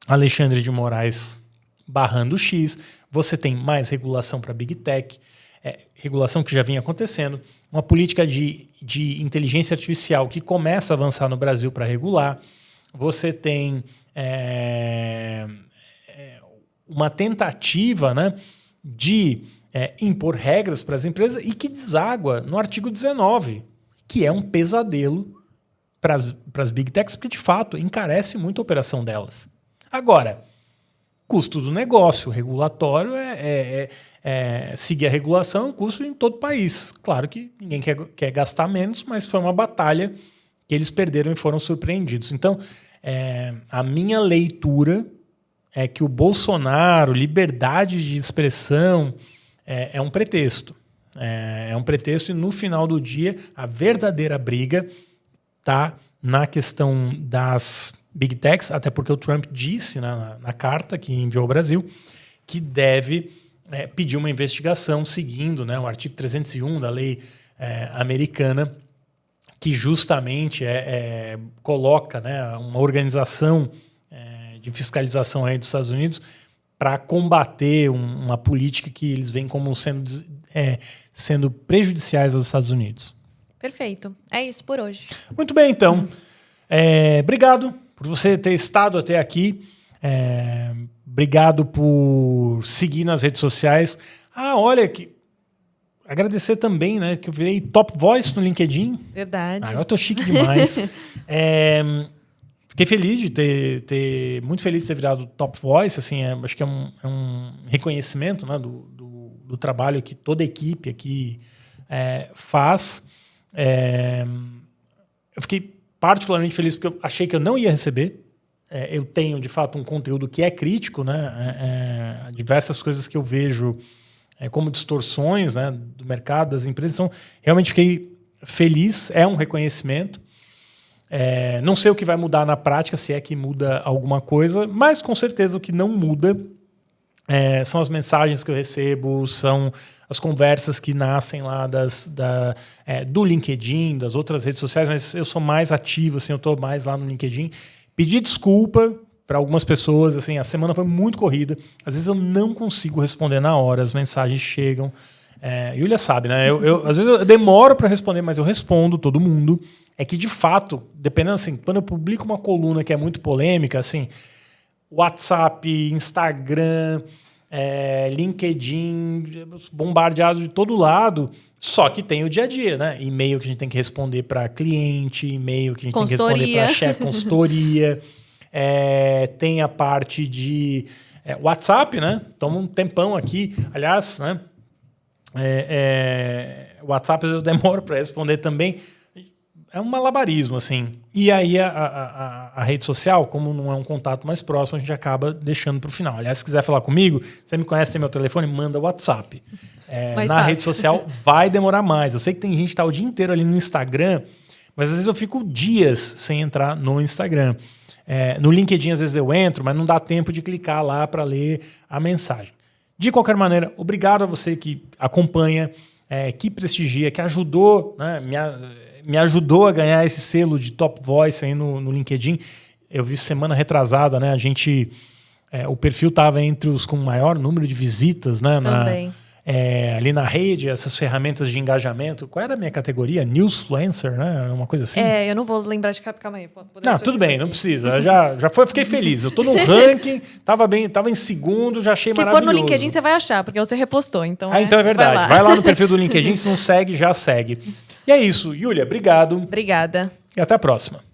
Alexandre de Moraes barrando o X, você tem mais regulação para Big Tech, regulação que já vinha acontecendo, uma política de inteligência artificial que começa a avançar no Brasil para regular, você tem uma tentativa, né, de impor regras para as empresas e que deságua no artigo 19, que é um pesadelo para as Big Techs, porque de fato encarece muito a operação delas. Agora, custo do negócio, regulatório seguir a regulação é um custo em todo o país. Claro que ninguém quer gastar menos, mas foi uma batalha que eles perderam e foram surpreendidos. Então, a minha leitura é que o Bolsonaro, liberdade de expressão, é um pretexto. É um pretexto e no final do dia a verdadeira briga está na questão das Big Techs, até porque o Trump disse na carta que enviou ao Brasil que deve pedir uma investigação seguindo, né, o artigo 301 da lei americana, que justamente coloca, né, uma organização de fiscalização aí dos Estados Unidos para combater uma política que eles veem como sendo prejudiciais aos Estados Unidos. Perfeito. É isso por hoje. Muito bem, então. Obrigado por você ter estado até aqui. Obrigado por seguir nas redes sociais. Olha que... Agradecer também, né, que eu virei Top Voice no LinkedIn. Verdade. Agora eu tô chique demais. Fiquei feliz de ter muito feliz de ter virado Top Voice. Assim, acho que é um reconhecimento, né, do trabalho que toda a equipe aqui faz. Eu fiquei particularmente feliz porque eu achei que eu não ia receber. Eu tenho, de fato, um conteúdo que é crítico, né? Diversas coisas que eu vejo como distorções, né, do mercado, das empresas. Então, realmente fiquei feliz. É um reconhecimento. Não sei o que vai mudar na prática, se é que muda alguma coisa, mas com certeza o que não muda são as mensagens que eu recebo, são as conversas que nascem lá do LinkedIn, das outras redes sociais, mas eu sou mais ativo, assim, eu estou mais lá no LinkedIn. Pedi desculpa para algumas pessoas, assim, a semana foi muito corrida, às vezes eu não consigo responder na hora, as mensagens chegam. Yulia sabe, né? Às vezes eu demoro para responder, mas eu respondo todo mundo. É que, de fato, dependendo, assim, quando eu publico uma coluna que é muito polêmica, assim, WhatsApp, Instagram, LinkedIn, bombardeado de todo lado, só que tem o dia a dia, né? E-mail que a gente tem que responder para cliente, e-mail que a gente tem que responder para chefe, consultoria. Tem a parte de WhatsApp, né? Toma um tempão aqui. Aliás, né? O WhatsApp às vezes eu demoro para responder também. É um malabarismo, assim. E aí a rede social, como não é um contato mais próximo, a gente acaba deixando para o final. Aliás, se quiser falar comigo, você me conhece, tem meu telefone, manda WhatsApp. Na rede social vai demorar mais. Eu sei que tem gente que está o dia inteiro ali no Instagram, mas às vezes eu fico dias sem entrar no Instagram. No LinkedIn, às vezes eu entro, mas não dá tempo de clicar lá para ler a mensagem. De qualquer maneira, obrigado a você que acompanha, que prestigia, que ajudou, né, me ajudou a ganhar esse selo de Top Voice aí no LinkedIn. Eu vi semana retrasada, né? O perfil estava entre os com maior número de visitas, né? Também. Ali na rede, essas ferramentas de engajamento. Qual era a minha categoria? Newsfluencer, né? Uma coisa assim. Eu não vou lembrar de... Calma aí. Não, tudo bem, não precisa. Já foi, fiquei feliz. Eu tô no ranking, tava em segundo, já achei maravilhoso. Se for no LinkedIn, você vai achar, porque você repostou. Então, então é verdade. Vai lá no perfil do LinkedIn, se não segue, já segue. E é isso. Yúlia, obrigado. Obrigada. E até a próxima.